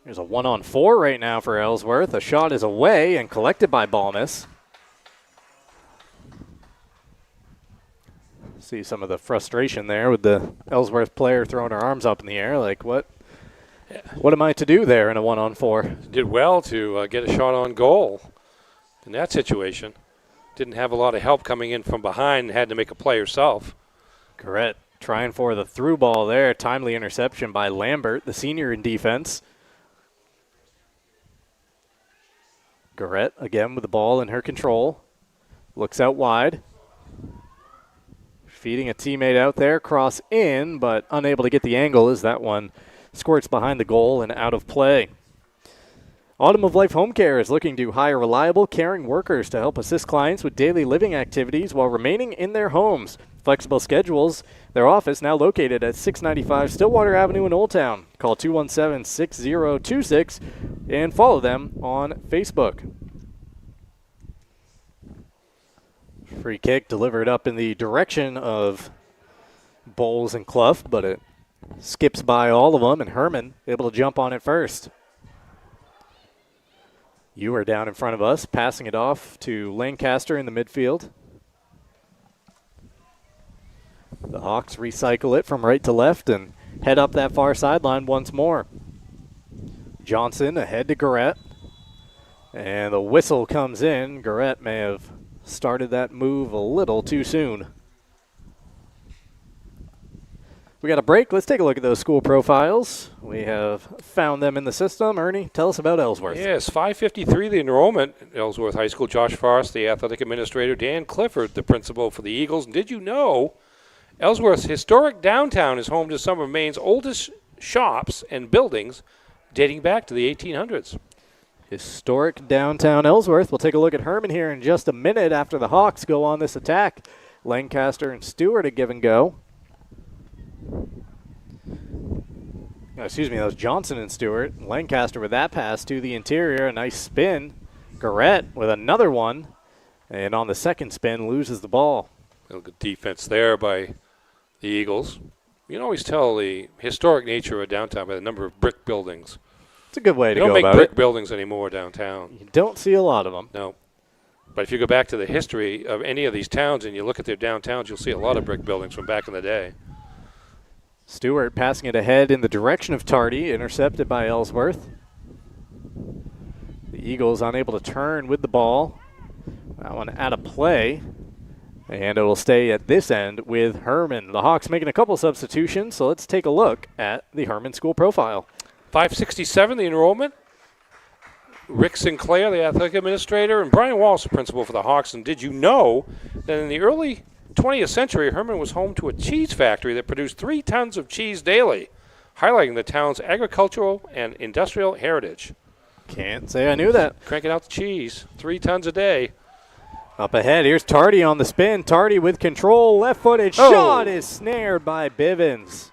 There's a 1-on-4 right now for Ellsworth. A shot is away and collected by Balmus. See some of the frustration there with the Ellsworth player throwing her arms up in the air like, what am I to do there in a 1-on-4? Did well to get a shot on goal in that situation. Didn't have a lot of help coming in from behind. Had to make a play herself. Correct. Trying for the through ball there. Timely interception by Lambert, the senior in defense. Garrett again with the ball in her control. Looks out wide. Feeding a teammate out there. Cross in, but unable to get the angle as that one squirts behind the goal and out of play. Autumn of Life Home Care is looking to hire reliable, caring workers to help assist clients with daily living activities while remaining in their homes. Flexible schedules. Their office now located at 695 Stillwater Avenue in Old Town. Call 217-6026 and follow them on Facebook. Free kick delivered up in the direction of Bowles and Clough, but it skips by all of them, and Hermon able to jump on it first. You are down in front of us, passing it off to Lancaster in the midfield. The Hawks recycle it from right to left and head up that far sideline once more. Johnson ahead to Garrett. And the whistle comes in. Garrett may have started that move a little too soon. We got a break. Let's take a look at those school profiles. We have found them in the system. Ernie, tell us about Ellsworth. Yes, 553 the enrollment at Ellsworth High School. Josh Forrest, the athletic administrator. Dan Clifford, the principal for the Eagles. And did you know Ellsworth's historic downtown is home to some of Maine's oldest shops and buildings dating back to the 1800s. Historic downtown Ellsworth. We'll take a look at Hermon here in just a minute after the Hawks go on this attack. Lancaster and Stewart a give and go. Excuse me, that was Johnson and Stewart. Lancaster with that pass to the interior. A nice spin. Garrett with another one. And on the second spin, loses the ball. Good defense there by the Eagles. You can always tell the historic nature of downtown by the number of brick buildings. It's a good way to go about it. They don't make brick buildings anymore downtown. You don't see a lot of them. No. But if you go back to the history of any of these towns and you look at their downtowns, you'll see a lot of brick buildings from back in the day. Stewart passing it ahead in the direction of Tardy, intercepted by Ellsworth. The Eagles unable to turn with the ball. That one out of play. And it will stay at this end with Hermon. The Hawks making a couple substitutions, so let's take a look at the Hermon school profile. 567, the enrollment. Rick Sinclair, the athletic administrator, and Brian Walsh, the principal for the Hawks. And did you know that in the early 20th century, Hermon was home to a cheese factory that produced 3 tons of cheese daily, highlighting the town's agricultural and industrial heritage. Can't say I knew that. Cranking out the cheese, 3 tons a day. Up ahead, here's Tardy on the spin. Tardy with control, left-footed shot is snared by Bivens.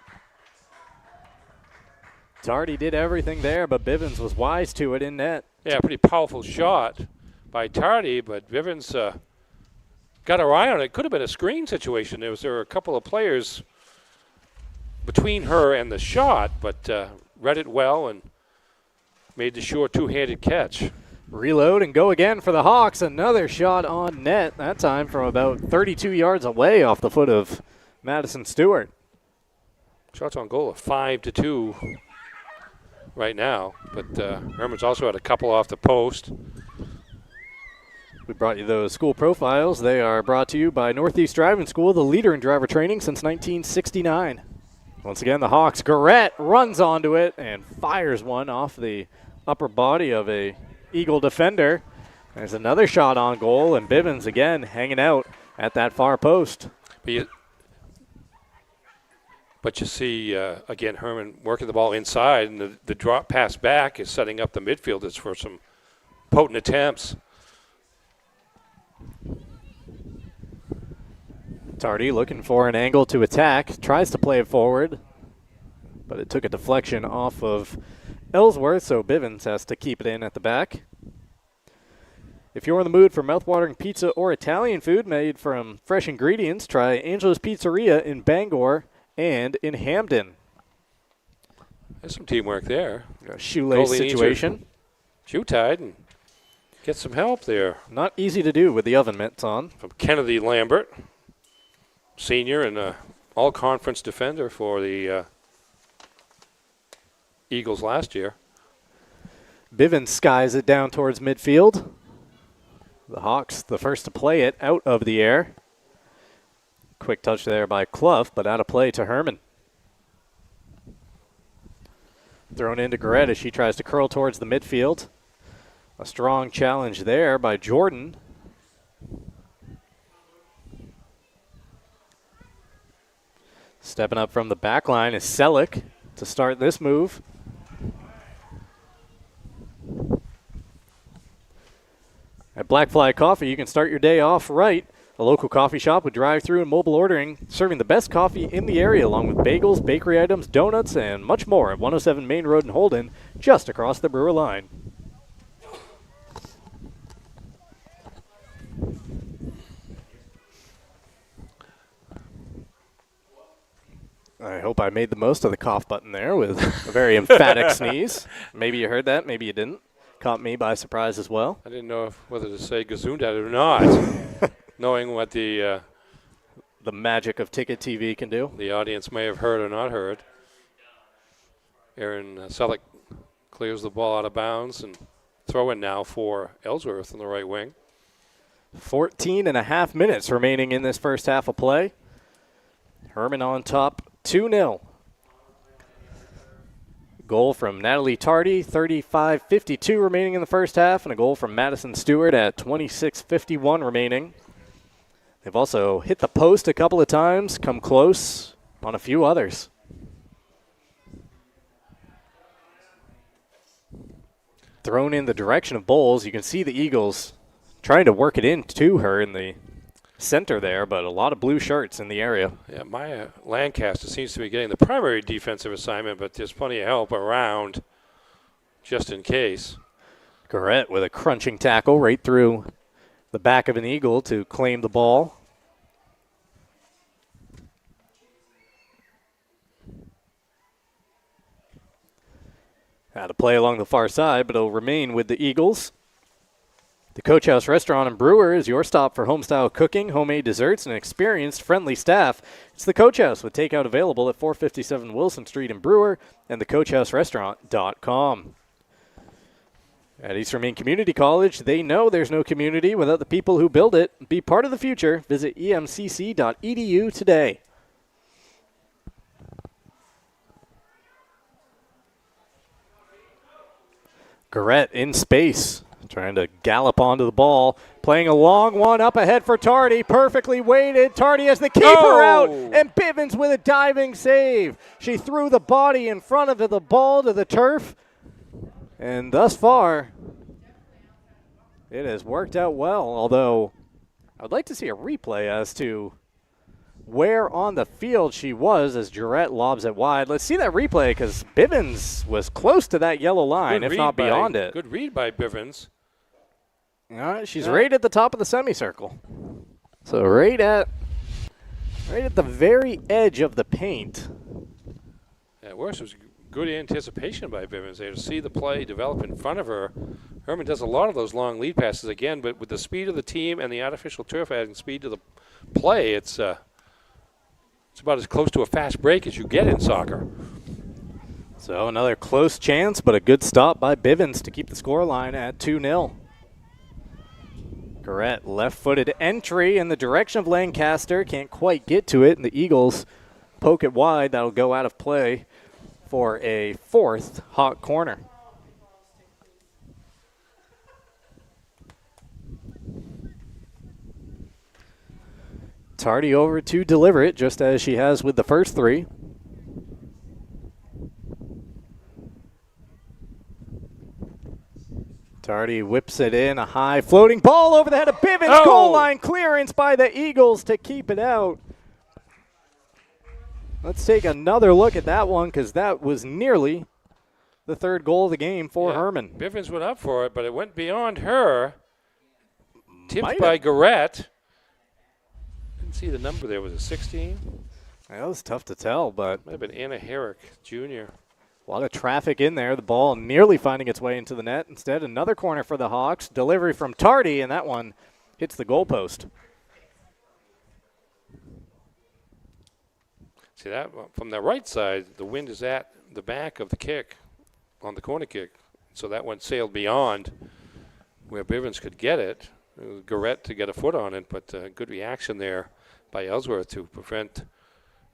Tardy did everything there, but Bivens was wise to it in net. Yeah, pretty powerful shot by Tardy, but Bivens got her eye on it. Could have been a screen situation. There were a couple of players between her and the shot, but read it well and made the sure two-handed catch. Reload and go again for the Hawks. Another shot on net, that time from about 32 yards away off the foot of Madison Stewart. Shots on goal of 5-2 right now, but Hermon's also had a couple off the post. We brought you those school profiles. They are brought to you by Northeast Driving School, the leader in driver training since 1969. Once again, the Hawks. Garrett runs onto it and fires one off the upper body of a Eagle defender. There's another shot on goal, and Bivens again hanging out at that far post. But you see, again, Hermon working the ball inside, and the drop pass back is setting up the midfielders for some potent attempts. Tardy looking for an angle to attack, tries to play it forward, but it took a deflection off of Ellsworth, so Bivens has to keep it in at the back. If you're in the mood for mouthwatering pizza or Italian food made from fresh ingredients, try Angela's Pizzeria in Bangor and in Hamden. There's some teamwork there. A shoelace situation. Shoe tied and get some help there. Not easy to do with the oven mitts on. From Kennedy Lambert, senior and all-conference defender for the Eagles last year. Bivens skies it down towards midfield. The Hawks, the first to play it out of the air. Quick touch there by Clough, but out of play to Hermon. Thrown into Garrett as she tries to curl towards the midfield. A strong challenge there by Jordan. Stepping up from the back line is Selleck to start this move. At Black Fly Coffee, you can start your day off right. A local coffee shop with drive-thru and mobile ordering, serving the best coffee in the area, along with bagels, bakery items, donuts, and much more at 107 Main Road in Holden, just across the Brewer line. I hope I made the most of the cough button there with a very emphatic sneeze. Maybe you heard that, maybe you didn't. Caught me by surprise as well. I didn't know whether to say Gesundheit or not, knowing what the magic of Ticket TV can do. The audience may have heard or not heard. Aaron Selleck clears the ball out of bounds and throw in now for Ellsworth on the right wing. 14 and a half minutes remaining in this first half of play. Hermon on top 2-0. Goal from Natalie Tardy, 35:52 remaining in the first half, and a goal from Madison Stewart at 26:51 remaining. They've also hit the post a couple of times, come close on a few others. Thrown in the direction of Bowles. You can see the Eagles trying to work it in to her in the center there, but a lot of blue shirts in the area. Yeah, Maya Lancaster seems to be getting the primary defensive assignment, but there's plenty of help around just in case. Garrett with a crunching tackle right through the back of an Eagle to claim the ball. Had to play along the far side, but it'll remain with the Eagles. The Coach House Restaurant and Brewer is your stop for home-style cooking, homemade desserts, and experienced, friendly staff. It's the Coach House with takeout available at 457 Wilson Street in Brewer and thecoachhouserestaurant.com. At Eastern Maine Community College, they know there's no community without the people who build it. Be part of the future. Visit emcc.edu today. Garrett in space, trying to gallop onto the ball, playing a long one up ahead for Tardy, perfectly weighted. Tardy has the keeper out, and Bivens with a diving save. She threw the body in front of the ball to the turf, and thus far, it has worked out well, although I'd like to see a replay as to where on the field she was as Jarrett lobs it wide. Let's see that replay because Bivens was close to that yellow line, if not beyond it. Good read by Bivens. All right, she's right at the top of the semicircle. So right at the very edge of the paint. At worst, it was good anticipation by Bivens there to see the play develop in front of her. Hermon does a lot of those long lead passes again, but with the speed of the team and the artificial turf adding speed to the play, it's about as close to a fast break as you get in soccer. So another close chance, but a good stop by Bivens to keep the scoreline at 2-0. Garrett, left-footed entry in the direction of Lancaster. Can't quite get to it, and the Eagles poke it wide. That'll go out of play for a fourth hot corner. Tardy over to deliver it, just as she has with the first three. Tardy whips it in, a high floating ball over the head of Bivens. Goal line clearance by the Eagles to keep it out. Let's take another look at that one because that was nearly the third goal of the game for Hermon. Bivens went up for it, but it went beyond her. Tipped by Garrett. Didn't see the number there. Was it 16? That was tough to tell, but might have been Anna Herrick, Jr. A lot of traffic in there. The ball nearly finding its way into the net. Instead, another corner for the Hawks. Delivery from Tardy, and that one hits the goalpost. See that from the right side, the wind is at the back of the kick on the corner kick. So that one sailed beyond where Bivens could get it. It was Garrett to get a foot on it, but good reaction there by Ellsworth to prevent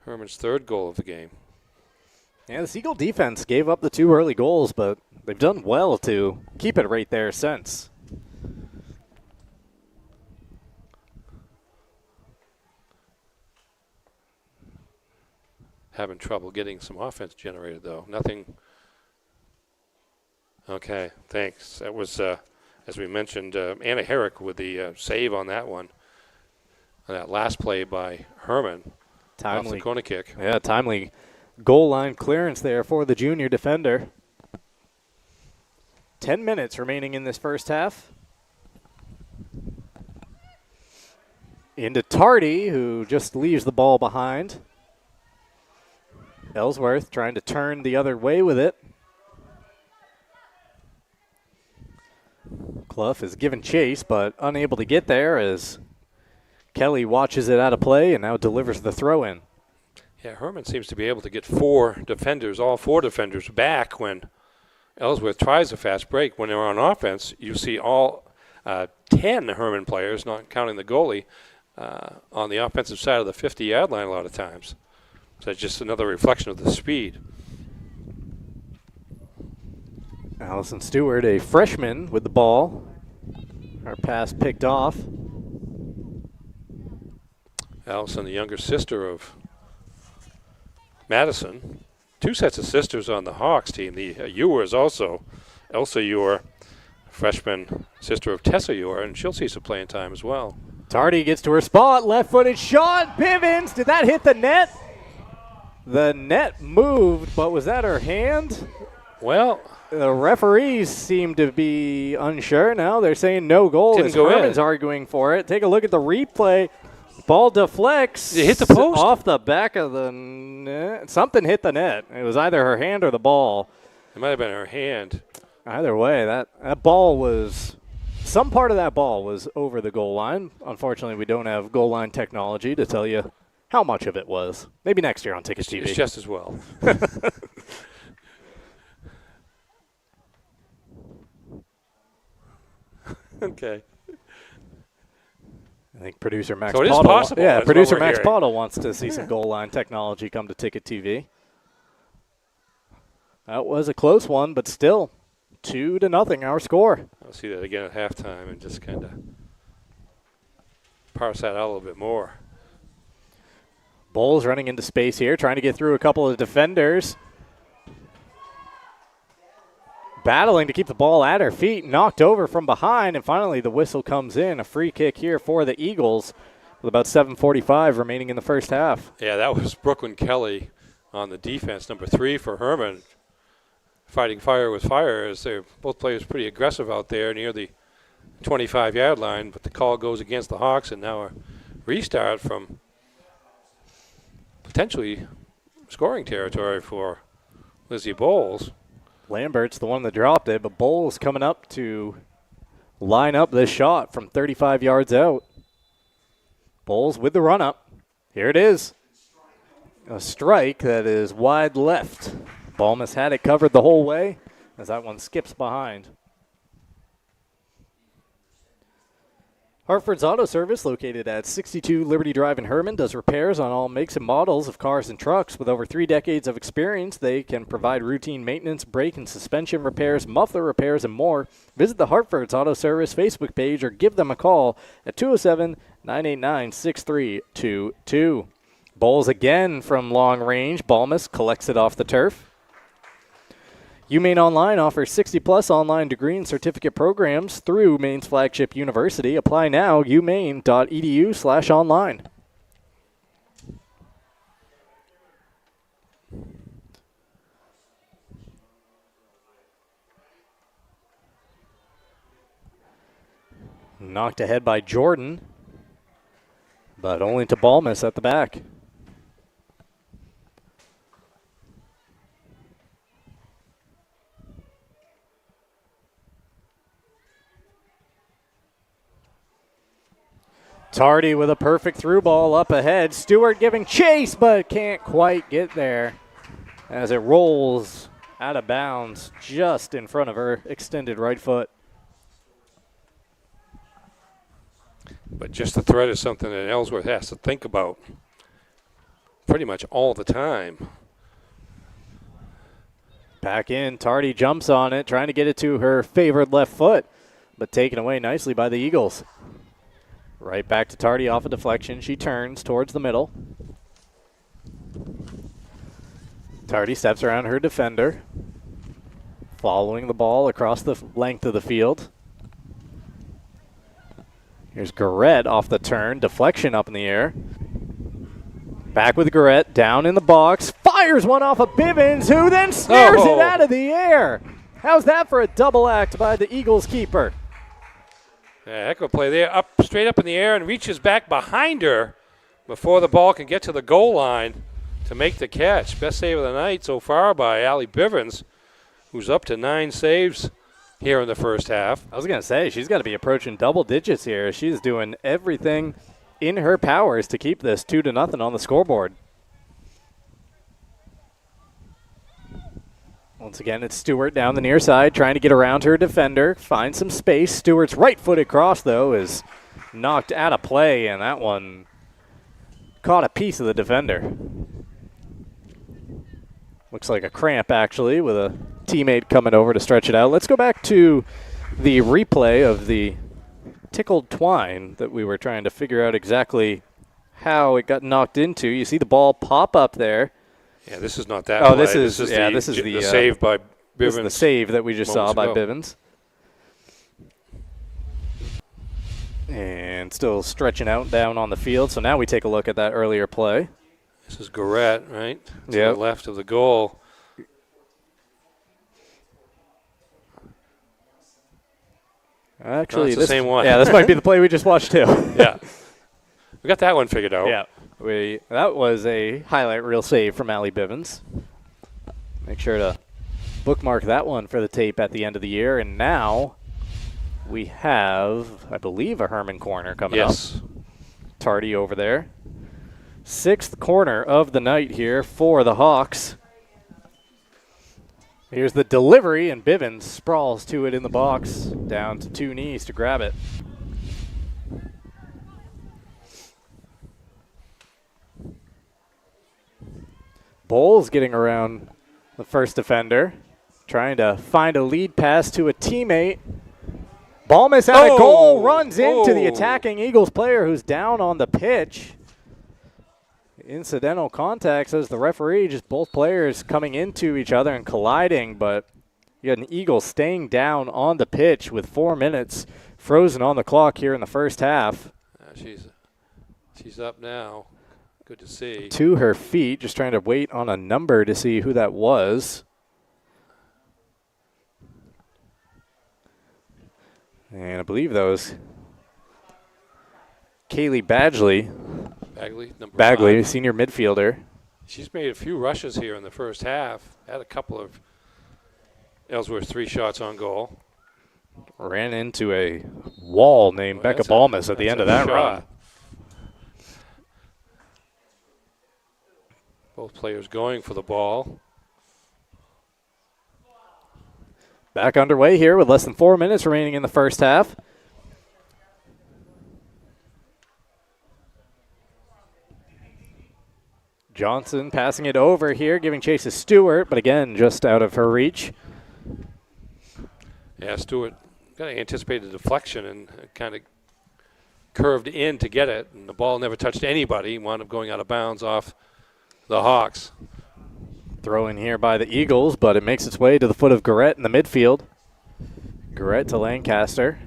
Hermon's third goal of the game. Yeah, the Seagull defense gave up the two early goals, but they've done well to keep it right there since. Having trouble getting some offense generated, though. Nothing. Okay, thanks. That was, as we mentioned, Anna Herrick with the save on that one. On that last play by Hermon. Timely. Off the corner kick. Yeah, timely goal line clearance there for the junior defender. 10 minutes remaining in this first half. Into Tardy, who just leaves the ball behind. Ellsworth trying to turn the other way with it. Clough is given chase, but unable to get there as Kelly watches it out of play and now delivers the throw in. Yeah, Hermon seems to be able to get all four defenders back when Ellsworth tries a fast break. When they're on offense, you see all 10 Hermon players, not counting the goalie, on the offensive side of the 50-yard line a lot of times. So just another reflection of the speed. Allison Stewart, a freshman with the ball. Her pass picked off. Allison, the younger sister of Madison. 2 sets of sisters on the Hawks team. The Ewers also. Elsa Ewer, freshman sister of Tessa Ewer, and she'll see some playing time as well. Tardy gets to her spot. Left-footed shot. Bivens. Did that hit the net? The net moved, but was that her hand? Well, the referees seem to be unsure now. They're saying no goal. Didn't go Hermon's in. arguing for it. Take a look at the replay. Ball deflects. It hit the post? Off the back of the net. Something hit the net. It was either her hand or the ball. It might have been her hand. Either way, that ball was, some part of that ball was over the goal line. Unfortunately, we don't have goal line technology to tell you how much of it was. Maybe next year on Ticket TV. It's just as well. Okay. I think producer Max So it is Pottle, possible. yeah, That's producer what we're Max hearing. Pottle wants to see some goal line technology come to Ticket TV. That was a close one, but still 2-0 our score. I'll see that again at halftime and just kind of parse that out a little bit more. Bowles running into space here, trying to get through a couple of defenders. Battling to keep the ball at her feet, knocked over from behind, and finally the whistle comes in. A free kick here for the Eagles with about 7:45 remaining in the first half. Yeah, that was Brooklyn Kelly on the defense, number 3 for Hermon, fighting fire with fire as they're both players pretty aggressive out there near the 25-yard line, but the call goes against the Hawks, and now a restart from potentially scoring territory for Lizzie Bowles. Lambert's the one that dropped it, but Bowles coming up to line up this shot from 35 yards out. Bowles with the run-up. Here it is. A strike that is wide left. Balmus had it covered the whole way as that one skips behind. Hartford's Auto Service, located at 62 Liberty Drive in Hermon, does repairs on all makes and models of cars and trucks. With over 3 decades of experience, they can provide routine maintenance, brake and suspension repairs, muffler repairs, and more. Visit the Hartford's Auto Service Facebook page or give them a call at 207-989-6322. Bowles again from long range. Balmus collects it off the turf. UMaine Online offers 60-plus online degree and certificate programs through Maine's flagship university. Apply now, umaine.edu/online. Knocked ahead by Jordan, but only to Balmus at the back. Tardy with a perfect through ball up ahead. Stewart giving chase, but can't quite get there as it rolls out of bounds just in front of her extended right foot. But just the threat is something that Ellsworth has to think about pretty much all the time. Back in, Tardy jumps on it, trying to get it to her favored left foot, but taken away nicely by the Eagles. Right back to Tardy off a deflection. She turns towards the middle. Tardy steps around her defender, following the ball across the length of the field. Here's Garrett off the turn, deflection up in the air. Back with Garrett, down in the box, fires one off of Bivens, who then snares it out of the air. How's that for a double act by the Eagles keeper? Yeah, heck of a play there, up straight up in the air and reaches back behind her before the ball can get to the goal line to make the catch. Best save of the night so far by Allie Bivens, who's up to 9 saves here in the first half. I was going to say, she's got to be approaching double digits here. She's doing everything in her powers to keep this 2-0 on the scoreboard. Once again, it's Stewart down the near side, trying to get around her defender, find some space. Stewart's right-footed cross, though, is knocked out of play, and that one caught a piece of the defender. Looks like a cramp, actually, with a teammate coming over to stretch it out. Let's go back to the replay of the tickled twine that we were trying to figure out exactly how it got knocked into. You see the ball pop up there. Yeah, this is not that. Oh, play. this is the save by Bivens. This is the save that we just saw by Bivens. And still stretching out down on the field. So now we take a look at that earlier play. This is Garrett, right? To Yep. the left of the goal. Actually, it's the same one. Yeah, this might be the play we just watched too. Yeah. We got that one figured out. Yeah. That was a highlight reel save from Allie Bivens. Make sure to bookmark that one for the tape at the end of the year. And now we have, I believe, a Hermon corner coming up. Yes. Tardy over there. 6th corner of the night here for the Hawks. Here's the delivery, and Bivens sprawls to it in the box, down to 2 knees to grab it. Bowles getting around the first defender, trying to find a lead pass to a teammate. Ball miss out of goal, runs into the attacking Eagles player who's down on the pitch. Incidental contact, says the referee, just both players coming into each other and colliding, but you got an Eagle staying down on the pitch with 4 minutes frozen on the clock here in the first half. She's up now. Good to see. To her feet, just trying to wait on a number to see who that was. And I believe that was Kaylee Badgley. Bagley, senior midfielder. She's made a few rushes here in the first half. Had a couple of Ellsworth 3 shots on goal. Ran into a wall named Becca Balmas at the end of that run. Both players going for the ball. Back underway here with less than 4 minutes remaining in the first half. Johnson passing it over here, giving chase to Stewart, but again, just out of her reach. Yeah, Stewart kind of anticipated the deflection and kind of curved in to get it, and the ball never touched anybody. Wound up going out of bounds off the Hawks. Throw in here by the Eagles, but it makes its way to the foot of Garrett in the midfield. Garrett to Lancaster.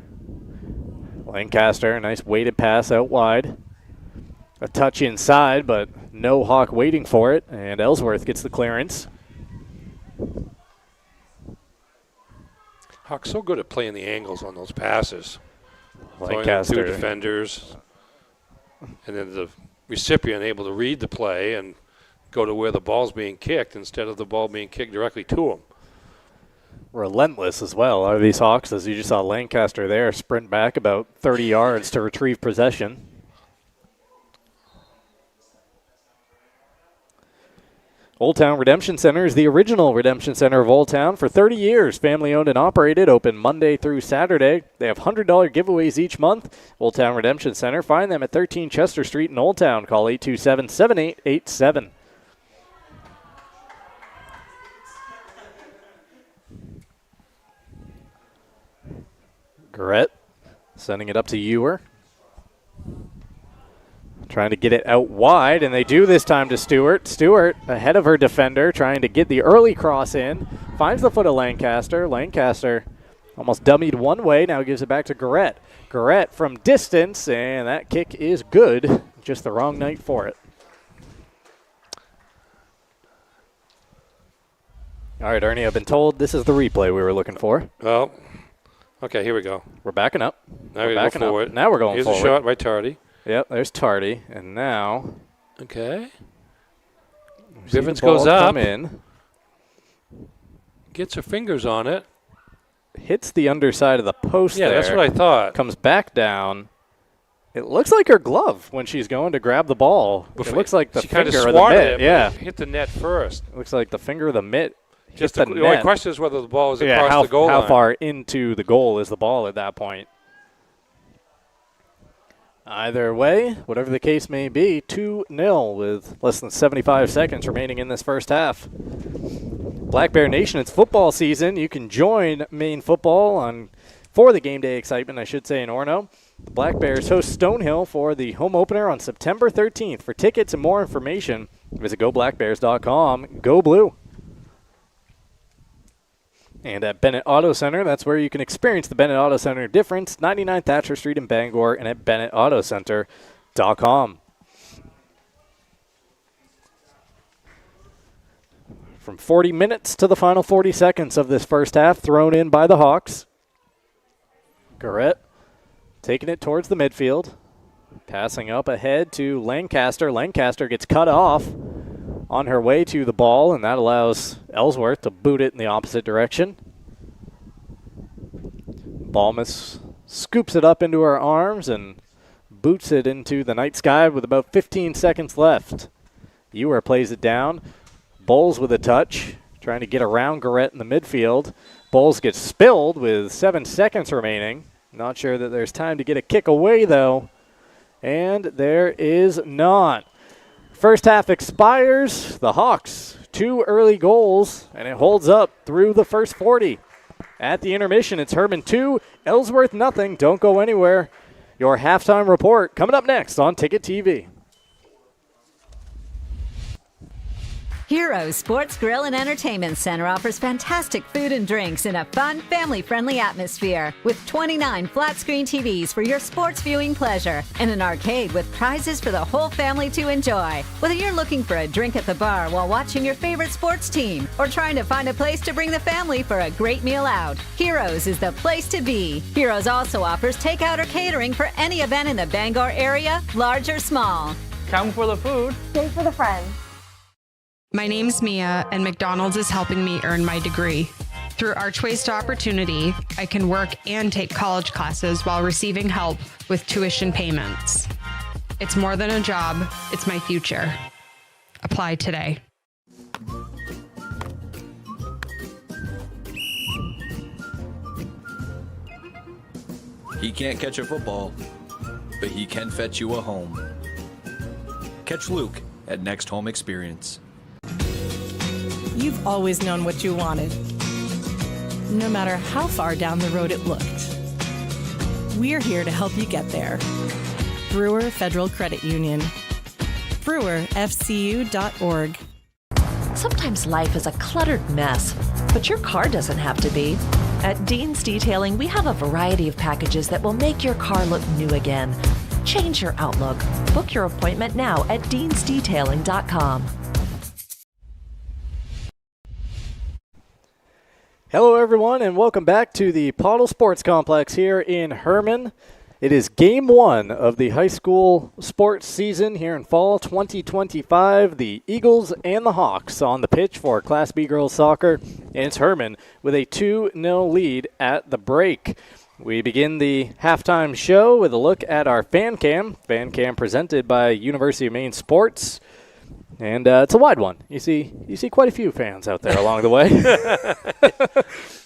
Lancaster, a nice weighted pass out wide. A touch inside, but no Hawk waiting for it, and Ellsworth gets the clearance. Hawk's so good at playing the angles on those passes. Lancaster. 2 defenders, and then the recipient able to read the play and go to where the ball's being kicked instead of the ball being kicked directly to him. Relentless as well are these Hawks, as you just saw Lancaster there sprint back about 30 yards to retrieve possession. Old Town Redemption Center is the original redemption center of Old Town. For 30 years, family owned and operated, open Monday through Saturday. They have $100 giveaways each month. Old Town Redemption Center. Find them at 13 Chester Street in Old Town. Call 827-7887. Garrett sending it up to Ewer. Trying to get it out wide, and they do this time to Stewart. Stewart ahead of her defender, trying to get the early cross in. Finds the foot of Lancaster. Lancaster almost dummied one way, now gives it back to Garrett. Garrett from distance, and that kick is good. Just the wrong night for it. All right, Ernie, I've been told this is the replay we were looking for. Well, okay, here we go. We're backing up. Now we're going forward. Now we're going Here's forward. Here's a shot by Tardy. Yep, there's Tardy, and now. Okay. Bivens goes up. Come in. Gets her fingers on it. Hits the underside of the post there. Yeah, that's what I thought. Comes back down. It looks like her glove when she's going to grab the ball. It looks like the finger of the mitt. Yeah. Hit the net first. It looks like the finger of the mitt. Just the only question is whether the ball is across the goal line. How far into the goal is the ball at that point? Either way, whatever the case may be, 2-0 with less than 75 seconds remaining in this first half. Black Bear Nation, it's football season. You can join Maine football for the game day excitement, I should say, in Orono. The Black Bears host Stonehill for the home opener on September 13th. For tickets and more information, visit goblackbears.com. Go Blue. And at Bennett Auto Center, that's where you can experience the Bennett Auto Center difference, 99 Thatcher Street in Bangor, and at BennettAutoCenter.com. From 40 minutes to the final 40 seconds of this first half, thrown in by the Hawks. Garrett taking it towards the midfield. Passing up ahead to Lancaster. Lancaster gets cut off on her way to the ball, and that allows Ellsworth to boot it in the opposite direction. Balmus scoops it up into her arms and boots it into the night sky with about 15 seconds left. Ewer plays it down. Bowles with a touch, trying to get around Garrett in the midfield. Bowles gets spilled with 7 seconds remaining. Not sure that there's time to get a kick away, though. And there is not. First half expires. The Hawks, 2 early goals, and it holds up through the first 40. At the intermission, it's Hermon 2, Ellsworth nothing. Don't go anywhere. Your halftime report coming up next on Ticket TV. Heroes Sports Grill and Entertainment Center offers fantastic food and drinks in a fun, family-friendly atmosphere with 29 flat-screen TVs for your sports viewing pleasure and an arcade with prizes for the whole family to enjoy. Whether you're looking for a drink at the bar while watching your favorite sports team or trying to find a place to bring the family for a great meal out, Heroes is the place to be. Heroes also offers takeout or catering for any event in the Bangor area, large or small. Come for the food. Stay for the friends. My name's Mia, and McDonald's is helping me earn my degree. Through Archways to Opportunity, I can work and take college classes while receiving help with tuition payments. It's more than a job, it's my future. Apply today. He can't catch a football, but he can fetch you a home. Catch Luke at Next Home Experience. You've always known what you wanted, no matter how far down the road it looked. We're here to help you get there. Brewer Federal Credit Union. BrewerFCU.org. Sometimes life is a cluttered mess, but your car doesn't have to be. At Dean's Detailing, we have a variety of packages that will make your car look new again. Change your outlook. Book your appointment now at deansdetailing.com. Hello, everyone, and welcome back to the Pottle Sports Complex here in Hermon. It is Game 1 of the high school sports season here in fall 2025. The Eagles and the Hawks on the pitch for Class B girls soccer, and it's Hermon with a 2-0 lead at the break. We begin the halftime show with a look at our fan cam presented by University of Maine Sports. And it's a wide one. You see quite a few fans out there along the way.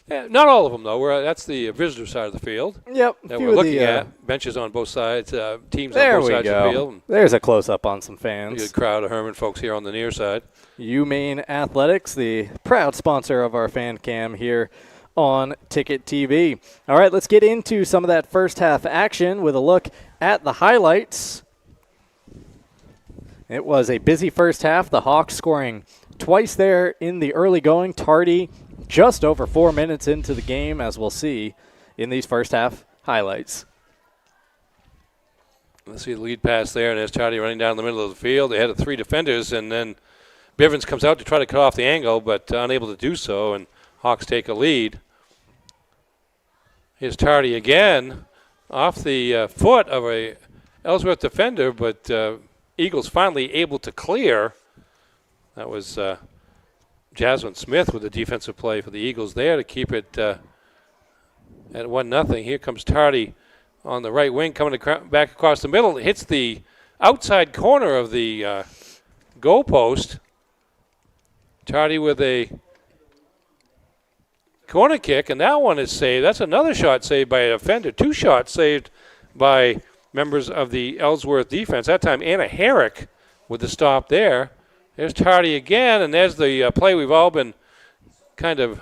Yeah, not all of them, though. That's the visitor side of the field. Yep. That we're looking at. Benches on both sides, teams on both sides of the field. There's a close-up on some fans. A good crowd of Hermon folks here on the near side. UMaine Athletics, the proud sponsor of our fan cam here on Ticket TV. All right, let's get into some of that first half action with a look at the highlights. It was a busy first half. The Hawks scoring twice there in the early going. Tardy just over 4 minutes into the game, as we'll see in these first half highlights. Let's see the lead pass there, and there's Tardy running down the middle of the field. They had 3 defenders, and then Bivens comes out to try to cut off the angle, but unable to do so, and Hawks take a lead. Here's Tardy again off the foot of a Ellsworth defender, but Eagles finally able to clear. That was Jasmine Smith with the defensive play for the Eagles there to keep it at 1-0. Here comes Tardy on the right wing coming back across the middle. It hits the outside corner of the goal post. Tardy with a corner kick, and that one is saved. That's another shot saved by a defender. 2 shots saved by members of the Ellsworth defense. That time Anna Herrick with the stop there. There's Tardy again, and there's the play we've all been kind of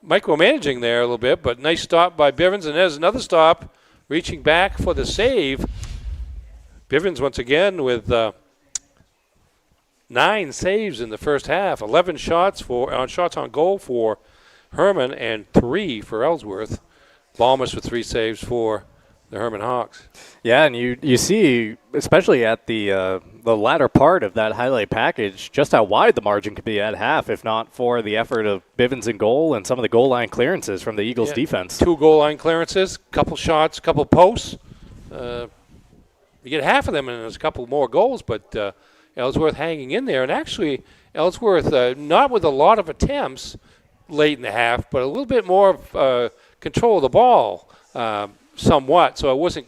micromanaging there a little bit, but nice stop by Bivens, and there's another stop reaching back for the save. Bivens once again with 9 saves in the first half, 11 shots on goal for Hermon and 3 for Ellsworth. Balmas with 3 saves for the Hermon Hawks. Yeah, and you see, especially at the latter part of that highlight package, just how wide the margin could be at half, if not for the effort of Bivens in goal and some of the goal line clearances from the Eagles defense. 2 goal line clearances, couple shots, couple posts. You get half of them, and there's a couple more goals, but Ellsworth hanging in there. And actually, Ellsworth, not with a lot of attempts late in the half, but a little bit more control of the ball somewhat. So it wasn't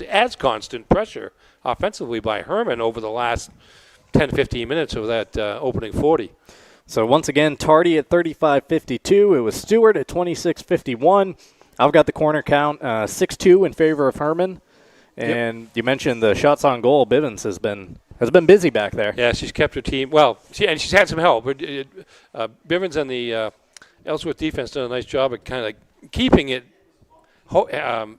as constant pressure offensively by Hermon over the last 10, 15 minutes of that opening 40. So once again, Tardy at 35-52. It was Stewart at 26-51. I've got the corner count 6-2 in favor of Hermon. And You mentioned the shots on goal. Bivens has been busy back there. Yeah, she's kept her team. Well, and she's had some help. Bivens and the Ellsworth defense done a nice job at kind of keeping it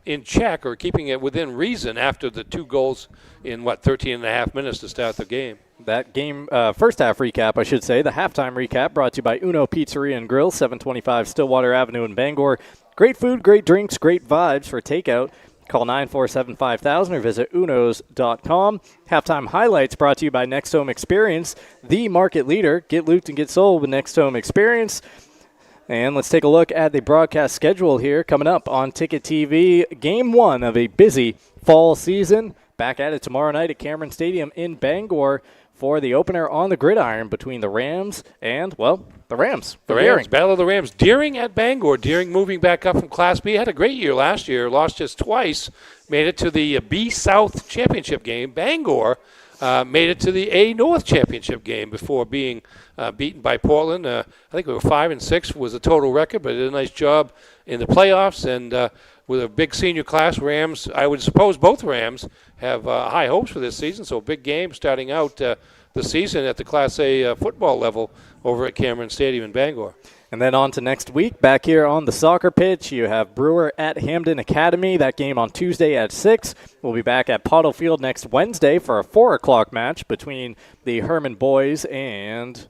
in check, or keeping it within reason after the 2 goals in, 13 and a half minutes to start the game. That game, first half recap, I should say, the halftime recap brought to you by Uno Pizzeria and Grill, 725 Stillwater Avenue in Bangor. Great food, great drinks, great vibes for takeout. Call 947-5000 or visit unos.com. Halftime highlights brought to you by Next Home Experience, the market leader. Get looped and get sold with Next Home Experience. And let's take a look at the broadcast schedule here coming up on Ticket TV. Game 1 of a busy fall season. Back at it tomorrow night at Cameron Stadium in Bangor for the opener on the gridiron between the Rams and, the Rams. The Rams, Battle of the Rams. Deering at Bangor. Deering moving back up from Class B. Had a great year last year. Lost just twice. Made it to the B South Championship game. Bangor made it to the A North Championship game before being beaten by Portland. I think we were 5-6 was the total record, but did a nice job in the playoffs. And with a big senior class, Rams, I would suppose both Rams have high hopes for this season. So a big game starting out the season at the Class A football level over at Cameron Stadium in Bangor. And then on to next week. Back here on the soccer pitch, you have Brewer at Hamden Academy. That game on Tuesday at 6. We'll be back at Pottle Field next Wednesday for a 4 o'clock match between the Hermon boys and...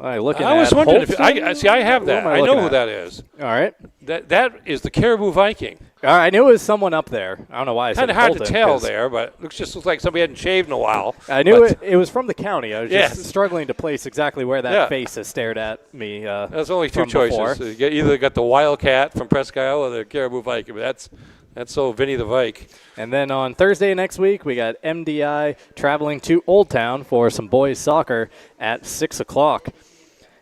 I was wondering if I have that. I know who that is. All right. That is the Caribou Viking. I knew it was someone up there. I don't know why I said kind of hard Holton, to tell there, but it looks like somebody hadn't shaved in a while. I knew it was from the county. I was just struggling to place exactly where that face has stared at me. There's only 2 choices. You either got the Wildcat from Presque Isle or the Caribou Viking. But that's so Vinny the Vike. And then on Thursday next week, we got MDI traveling to Old Town for some boys soccer at 6 o'clock.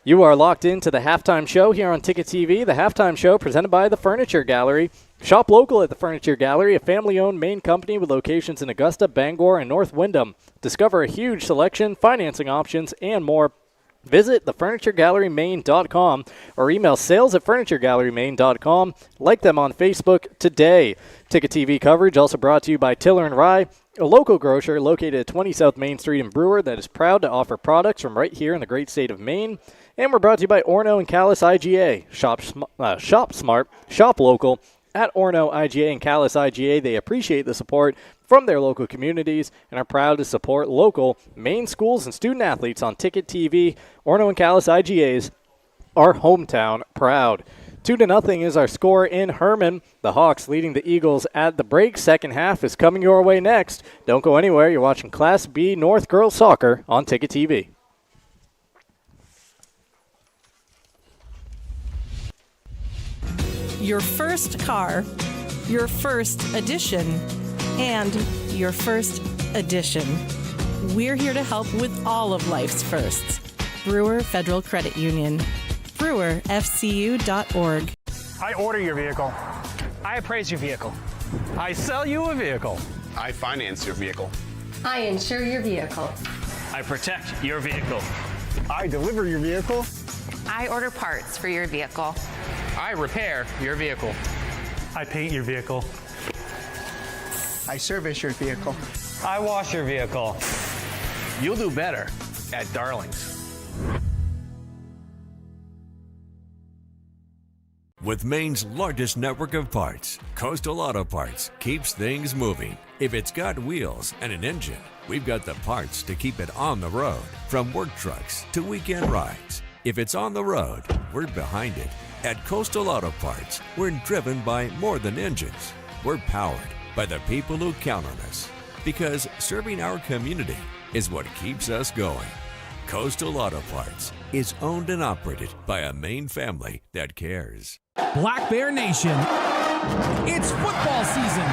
You are locked into the halftime show here on Ticket TV. The halftime show presented by the Furniture Gallery. Shop local at the Furniture Gallery, a family-owned Maine company with locations in Augusta, Bangor, and North Windham. Discover a huge selection, financing options, and more. Visit thefurnituregallerymaine.com or email sales@furnituregallerymaine.com. Like them on Facebook today. Ticket TV coverage also brought to you by Tiller & Rye, a local grocer located at 20 South Main Street in Brewer that is proud to offer products from right here in the great state of Maine. And we're brought to you by Orno and Callis IGA. Shop smart, shop local. At Orno, IGA, and Callis IGA, they appreciate the support from their local communities and are proud to support local Maine schools and student athletes on Ticket TV. Orno and Callis IGAs are hometown proud. 2-0 is our score in Hermon. The Hawks leading the Eagles at the break. Second half is coming your way next. Don't go anywhere. You're watching Class B North Girls Soccer on Ticket TV. Your first car, your first edition, and your first edition. We're here to help with all of life's firsts. Brewer Federal Credit Union. BrewerFCU.org. I order your vehicle. I appraise your vehicle. I sell you a vehicle. I finance your vehicle. I insure your vehicle. I protect your vehicle. I deliver your vehicle. I order parts for your vehicle. I repair your vehicle. I paint your vehicle. I service your vehicle. I wash your vehicle. You'll do better at Darling's. With Maine's largest network of parts, Coastal Auto Parts keeps things moving. If it's got wheels and an engine, we've got the parts to keep it on the road. From work trucks to weekend rides. If it's on the road, we're behind it. At Coastal Auto Parts, we're driven by more than engines. We're powered by the people who count on us. Because serving our community is what keeps us going. Coastal Auto Parts is owned and operated by a Maine family that cares. Black Bear Nation, it's football season.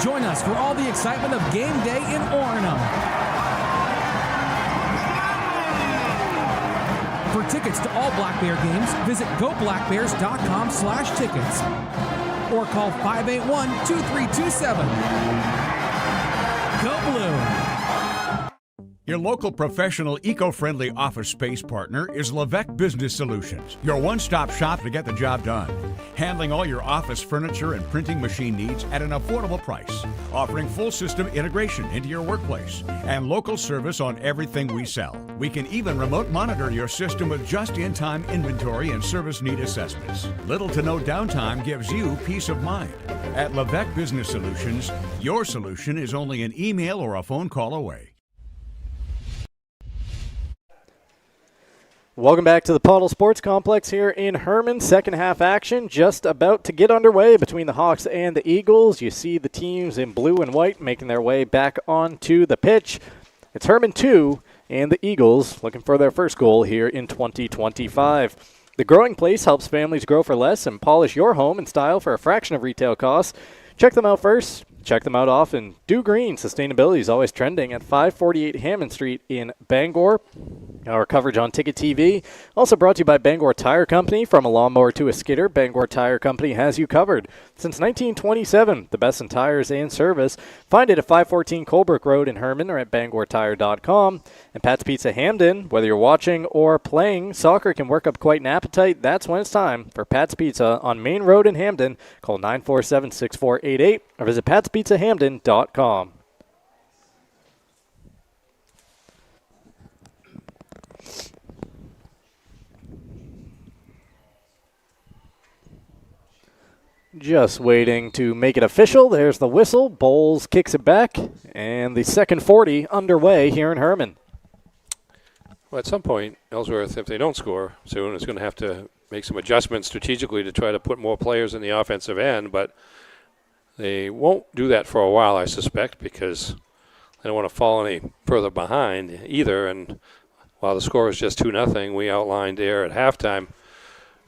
Join us for all the excitement of game day in Orono. For tickets to all Black Bear games, visit goblackbears.com/tickets or call 581-2327. Go Blue! Your local professional eco-friendly office space partner is Levesque Business Solutions, your one-stop shop to get the job done. Handling all your office furniture and printing machine needs at an affordable price. Offering full system integration into your workplace and local service on everything we sell. We can even remote monitor your system with just-in-time inventory and service need assessments. Little to no downtime gives you peace of mind. At Levesque Business Solutions, your solution is only an email or a phone call away. Welcome back to the Pownell Sports Complex here in Hermon. Second half action just about to get underway between the Hawks and the Eagles. You see the teams in blue and white making their way back onto the pitch. It's Hermon 2 and the Eagles looking for their first goal here in 2025. The Growing Place helps families grow for less and polish your home in style for a fraction of retail costs. Check them out first. Check them out often. Do Green Sustainability is always trending at 548 Hammond Street in Bangor. Our coverage on Ticket TV. Also brought to you by Bangor Tire Company. From a lawnmower to a skidder, Bangor Tire Company has you covered. Since 1927, the best in tires and service. Find it at 514 Colebrook Road in Hermon or at bangortire.com. And Pat's Pizza Hamden. Whether you're watching or playing, soccer can work up quite an appetite. That's when it's time for Pat's Pizza on Main Road in Hamden. Call 947-6488 or visit patspizzahamden.com. Just waiting to make it official. There's the whistle. Bowles kicks it back, and the second 40 underway here in Hermon. Well, at some point, Ellsworth, if they don't score soon, is going to have to make some adjustments strategically to try to put more players in the offensive end, but they won't do that for a while, I suspect, because they don't want to fall any further behind either. And while the score is just 2-0, we outlined there at halftime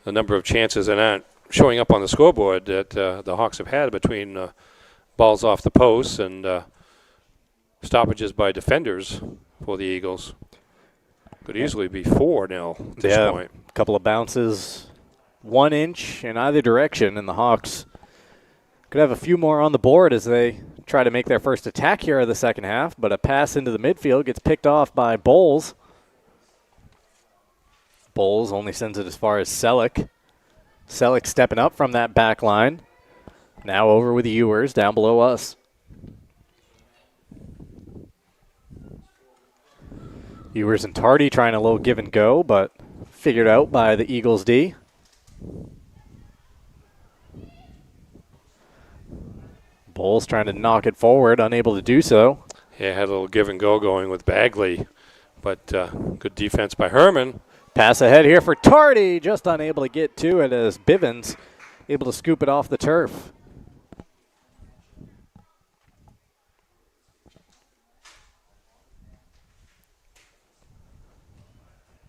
the number of chances that aren't showing up on the scoreboard that the Hawks have had between balls off the posts and stoppages by defenders for the Eagles. Could easily be 4-0 at this point. A couple of bounces, 1 inch in either direction, and the Hawks could have a few more on the board as they try to make their first attack here of the second half, but a pass into the midfield gets picked off by Bowles. Bowles only sends it as far as Selleck. Selleck stepping up from that back line. Now over with the Ewers down below us. Ewers and Tardy trying a little give and go, but figured out by the Eagles D. Bowles trying to knock it forward, unable to do so. Yeah, had a little give and go going with Bagley, but good defense by Hermon. Pass ahead here for Tardy, just unable to get to it as Bivens able to scoop it off the turf.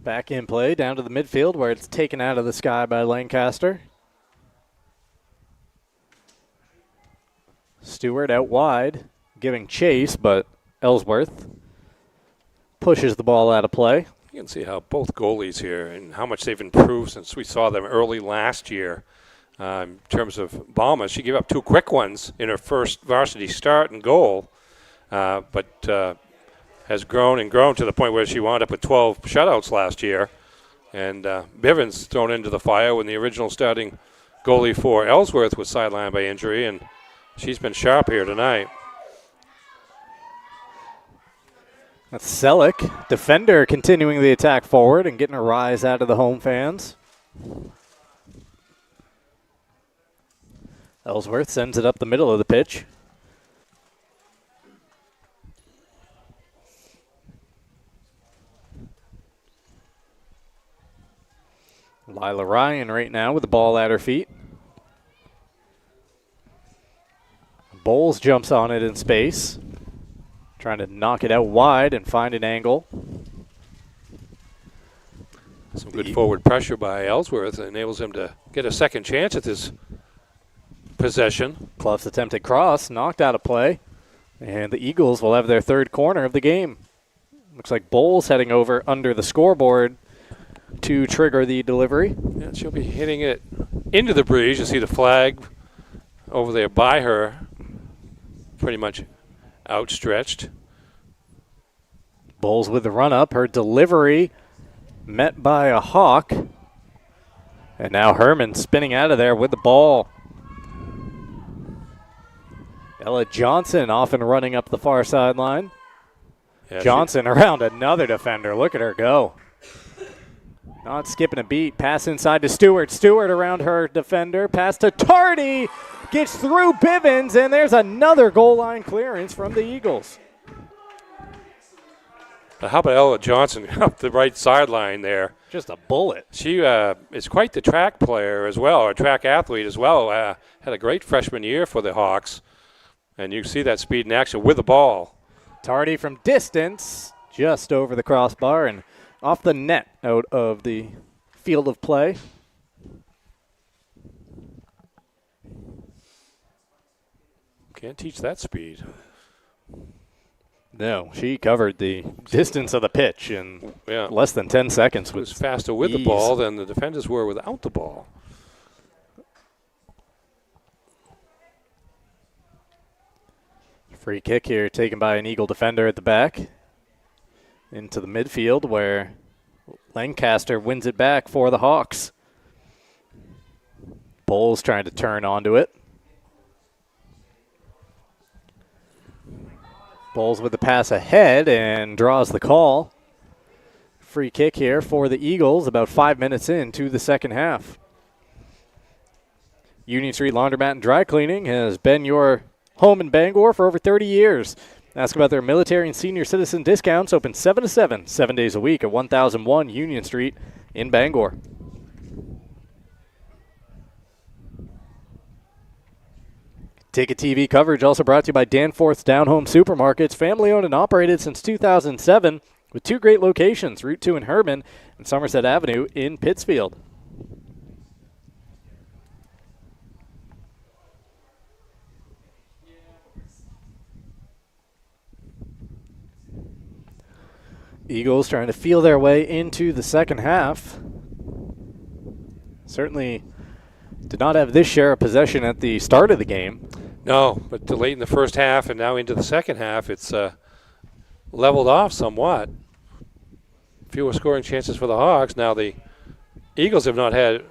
Back in play, down to the midfield where it's taken out of the sky by Lancaster. Stewart out wide, giving chase, but Ellsworth pushes the ball out of play. You can see how both goalies here and how much they've improved since we saw them early last year. In terms of Balma, she gave up 2 quick ones in her first varsity start and goal, but has grown and grown to the point where she wound up with 12 shutouts last year. And Bivens thrown into the fire when the original starting goalie for Ellsworth was sidelined by injury, and she's been sharp here tonight. That's Selleck, defender, continuing the attack forward and getting a rise out of the home fans. Ellsworth sends it up the middle of the pitch. Lila Ryan right now with the ball at her feet. Bowles jumps on it in space, trying to knock it out wide and find an angle. Some good forward pressure by Ellsworth enables him to get a second chance at this possession. Clough's attempted cross, knocked out of play, and the Eagles will have their third corner of the game. Looks like Bowles heading over under the scoreboard to trigger the delivery. Yeah, she'll be hitting it into the breeze. You see the flag over there by her, pretty much outstretched. Bowles with the run up. Her delivery met by a hawk. And now Hermon spinning out of there with the ball. Ella Johnson off and running up the far sideline. Yeah, Johnson around another defender. Look at her go. Not skipping a beat. Pass inside to Stewart. Stewart around her defender. Pass to Tardy. Gets through Bivens, and there's another goal line clearance from the Eagles. How about Ella Johnson up the right sideline there? Just a bullet. She is quite the track player as well, or track athlete as well. Had a great freshman year for the Hawks. And you see that speed in action with the ball. Tardy from distance, just over the crossbar and off the net out of the field of play. Can't teach that speed. No, she covered the distance of the pitch in less than 10 seconds. She was faster with the ball than the defenders were without the ball. Free kick here taken by an Eagle defender at the back into the midfield where Lancaster wins it back for the Hawks. Bowles trying to turn onto it. Bowles with the pass ahead and draws the call. Free kick here for the Eagles about 5 minutes into the second half. Union Street Laundromat and Dry Cleaning has been your home in Bangor for over 30 years. Ask about their military and senior citizen discounts. Open 7 to 7, 7 days a week at 1001 Union Street in Bangor. Ticket TV coverage also brought to you by Danforth's Down Home Supermarkets, family owned and operated since 2007 with two great locations, Route 2 in Hermon and Somerset Avenue in Pittsfield. Eagles trying to feel their way into the second half. Certainly did not have this share of possession at the start of the game. No, but late in the first half and now into the second half, it's leveled off somewhat. Fewer scoring chances for the Hawks. Now the Eagles have not had a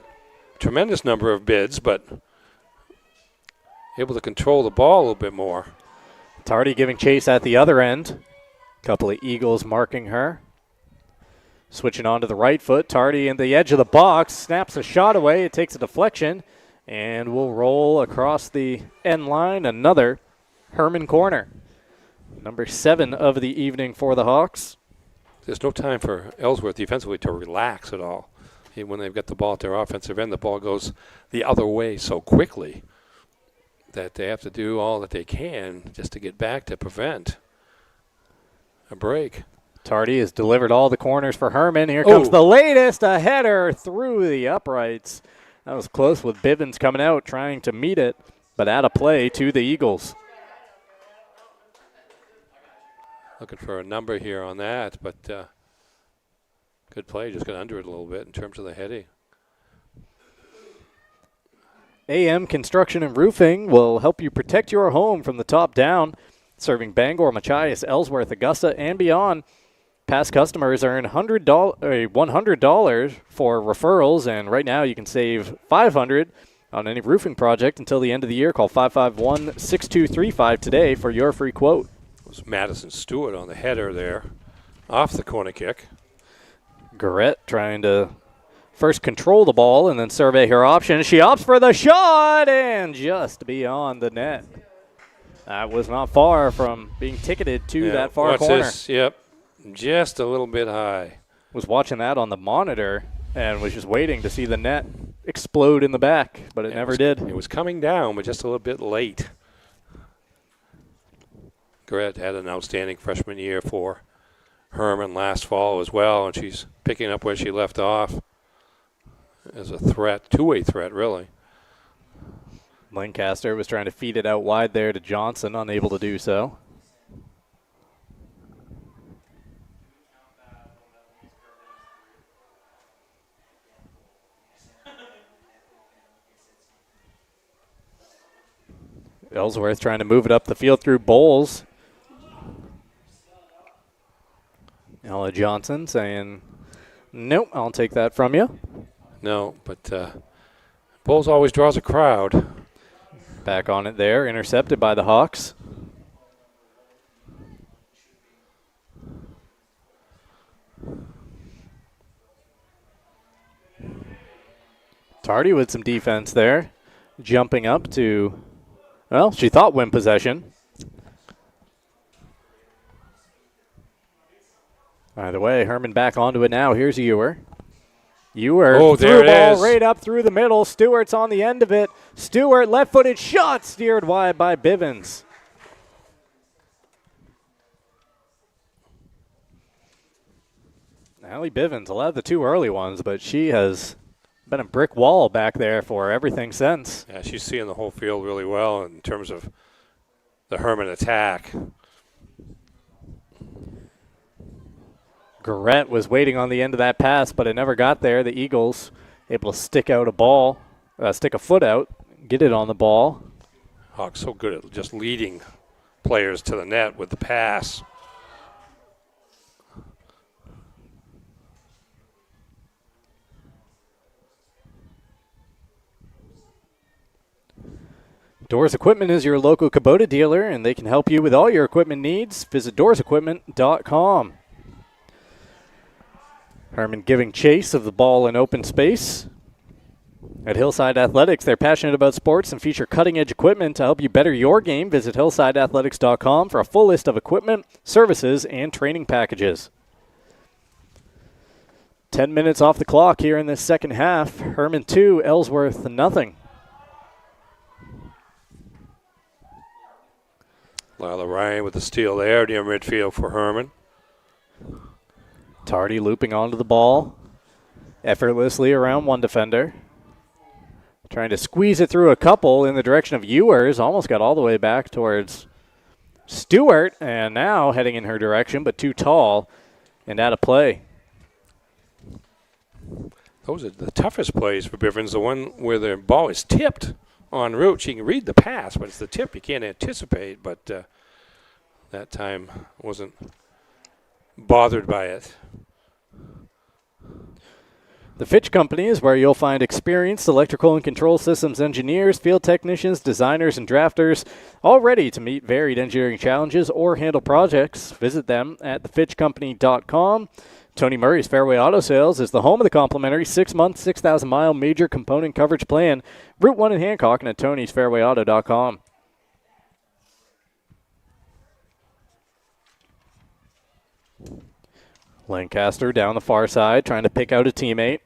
tremendous number of bids, but able to control the ball a little bit more. Tardy giving chase at the other end. Couple of Eagles marking her. Switching on to the right foot. Tardy in the edge of the box. Snaps a shot away. It takes a deflection and will roll across the end line. Another Hermon corner. Number 7 of the evening for the Hawks. There's no time for Ellsworth defensively to relax at all. When they've got the ball at their offensive end, the ball goes the other way so quickly that they have to do all that they can just to get back to prevent a break. Tardy has delivered all the corners for Hermon. Here comes the latest, a header through the uprights. That was close with Bivens coming out trying to meet it, but out of play to the Eagles. Looking for a number here on that, but good play. Just got under it a little bit in terms of the heading. AM Construction and Roofing will help you protect your home from the top down. Serving Bangor, Machias, Ellsworth, Augusta, and beyond. Past customers earn $100 for referrals, and right now you can save $500 on any roofing project until the end of the year. Call 551-6235 today for your free quote. It was Madison Stewart on the header there. off the corner kick. Garrett trying to first control the ball and then survey her options. She opts for the shot and just beyond the net. That was not far from being ticketed to that far corner. This? Yep, just a little bit high. Was watching that on the monitor and was just waiting to see the net explode in the back, but it never did. It was coming down, but just a little bit late. Garrett had an outstanding freshman year for Hermon last fall as well, and she's picking up where she left off as a threat, two-way threat, really. Lancaster was trying to feed it out wide there to Johnson, unable to do so. Ellsworth trying to move it up the field through Bowles. Ella Johnson saying, nope, I'll take that from you. No, but Bowles always draws a crowd. Back on it there, intercepted by the Hawks. Tardy with some defense there. Jumping up to, well, she thought win possession. Either way, Hermon back onto it now. Here's Ewer. Ewer threw ball right up through the middle. Stewart's on the end of it. Stewart, left-footed shot, steered wide by Bivens. Allie Bivens allowed the two early ones, but she has been a brick wall back there for everything since. Yeah, she's seeing the whole field really well in terms of the Hermon attack. Garrett was waiting on the end of that pass, but it never got there. The Eagles able to stick a foot out, get it on the ball. Hawks so good at just leading players to the net with the pass. Doors Equipment is your local Kubota dealer, and they can help you with all your equipment needs. Visit doorsequipment.com. Hermon giving chase of the ball in open space. At Hillside Athletics, they're passionate about sports and feature cutting-edge equipment to help you better your game. Visit hillsideathletics.com for a full list of equipment, services, and training packages. 10 minutes off the clock here in this second half. Hermon 2, Ellsworth nothing. Lila Ryan with the steal there near midfield for Hermon. Tardy looping onto the ball effortlessly around one defender. Trying to squeeze it through a couple in the direction of Ewers. Almost got all the way back towards Stewart, and now heading in her direction, but too tall and out of play. Those are the toughest plays for Bivens, the one where the ball is tipped en route. She can read the pass, but it's the tip you can't anticipate, but that time wasn't bothered by it. The Fitch Company is where you'll find experienced electrical and control systems engineers, field technicians, designers, and drafters, all ready to meet varied engineering challenges or handle projects. Visit them at thefitchcompany.com. Tony Murray's Fairway Auto Sales is the home of the complimentary 6-month, 6,000-mile major component coverage plan. Route 1 in Hancock and at tonysfairwayauto.com. Lancaster down the far side, trying to pick out a teammate.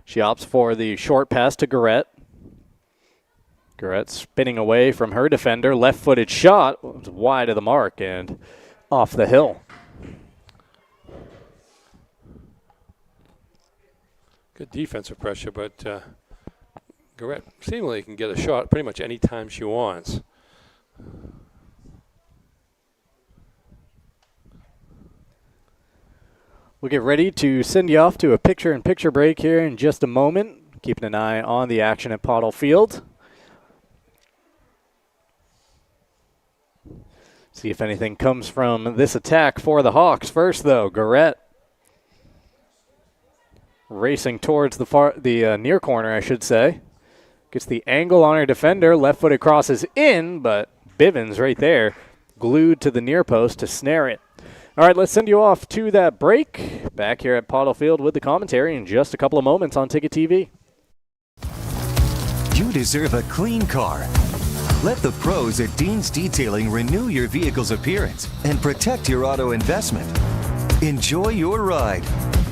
She opts for the short pass to Garrett. Garrett spinning away from her defender. Left-footed shot was wide of the mark and off the hill. Good defensive pressure, but Garrett seemingly can get a shot pretty much any time she wants. We'll get ready to send you off to a picture-in-picture break here in just a moment. Keeping an eye on the action at Pottle Field. See if anything comes from this attack for the Hawks. First, though, Garrett racing towards the near corner, I should say. Gets the angle on her defender. Left-footed crosses in, but Bivens right there glued to the near post to snare it. All right, let's send you off to that break. Back here at Pottle Field with the commentary in just a couple of moments on Ticket TV. You deserve a clean car. Let the pros at Dean's Detailing renew your vehicle's appearance and protect your auto investment. Enjoy your ride.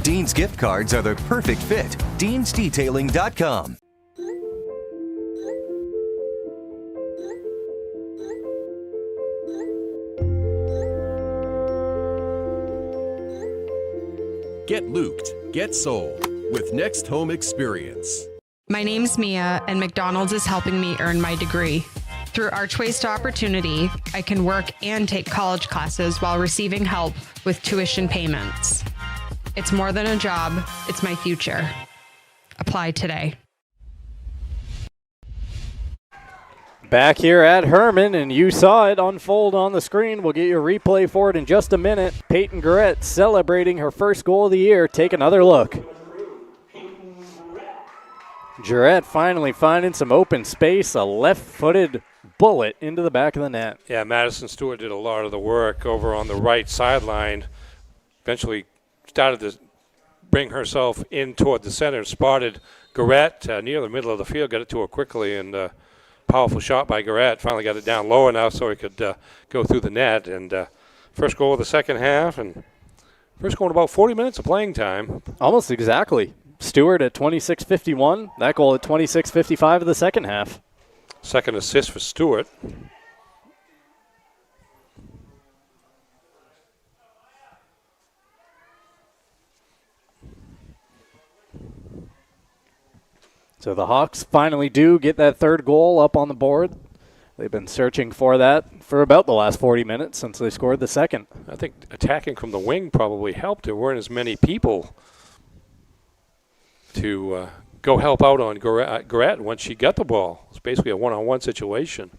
Dean's gift cards are the perfect fit. Dean'sDetailing.com. Get looped, get sold with Next Home Experience. My name's Mia, and McDonald's is helping me earn my degree. Through Archways to Opportunity, I can work and take college classes while receiving help with tuition payments. It's more than a job, it's my future. Apply today. Back here at Hermon, and you saw it unfold on the screen. We'll get you a replay for it in just a minute. Peyton Garrett celebrating her first goal of the year. Take another look. Jarrett finally finding some open space, a left-footed bullet into the back of the net. Yeah, Madison Stewart did a lot of the work over on the right sideline. Eventually started to bring herself in toward the center, spotted Garrett near the middle of the field, got it to her quickly, and powerful shot by Garrett. Finally got it down low enough so he could go through the net. And first goal of the second half, and first goal in about 40 minutes of playing time. Almost exactly. Stewart at 26:51. That goal at 26:55 of the second half. Second assist for Stewart. So the Hawks finally do get that third goal up on the board. They've been searching for that for about the last 40 minutes since they scored the second. I think attacking from the wing probably helped. There weren't as many people to go help out on Garrett once she got the ball. It's basically a one-on-one situation.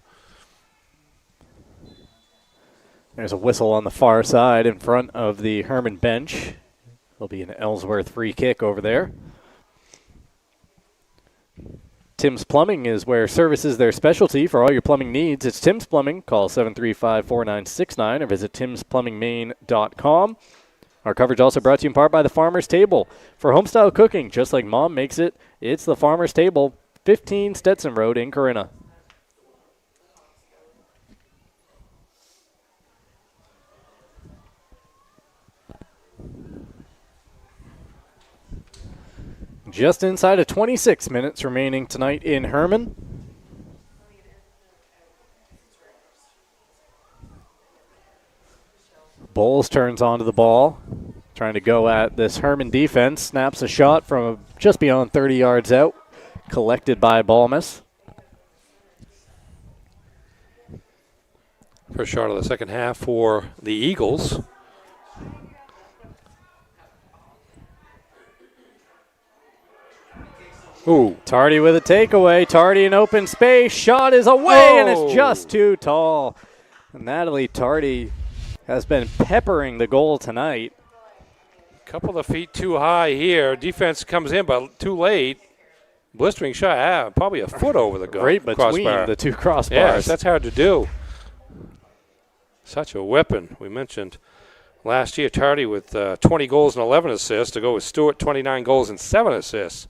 There's a whistle on the far side in front of the Hermon bench. There'll be an Ellsworth free kick over there. Tim's Plumbing is where service is their specialty for all your plumbing needs. It's Tim's Plumbing. Call 735-4969 or visit timsplumbingmaine.com. Our coverage also brought to you in part by the Farmer's Table. For homestyle cooking, just like Mom makes it, it's the Farmer's Table, 15 Stetson Road in Corinna. Just inside of 26 minutes remaining tonight in Hermon. Bowles turns onto the ball, trying to go at this Hermon defense. Snaps a shot from just beyond 30 yards out, collected by Balmus. First shot of the second half for the Eagles. Ooh, Tardy with a takeaway. Tardy in open space. Shot is away, and it's just too tall. Natalie Tardy has been peppering the goal tonight. Couple of feet too high here. Defense comes in, but too late. Blistering shot, probably a foot over the goal. Right between the two crossbars. Yes, that's hard to do. Such a weapon. We mentioned last year Tardy with 20 goals and 11 assists to go with Stewart, 29 goals and 7 assists.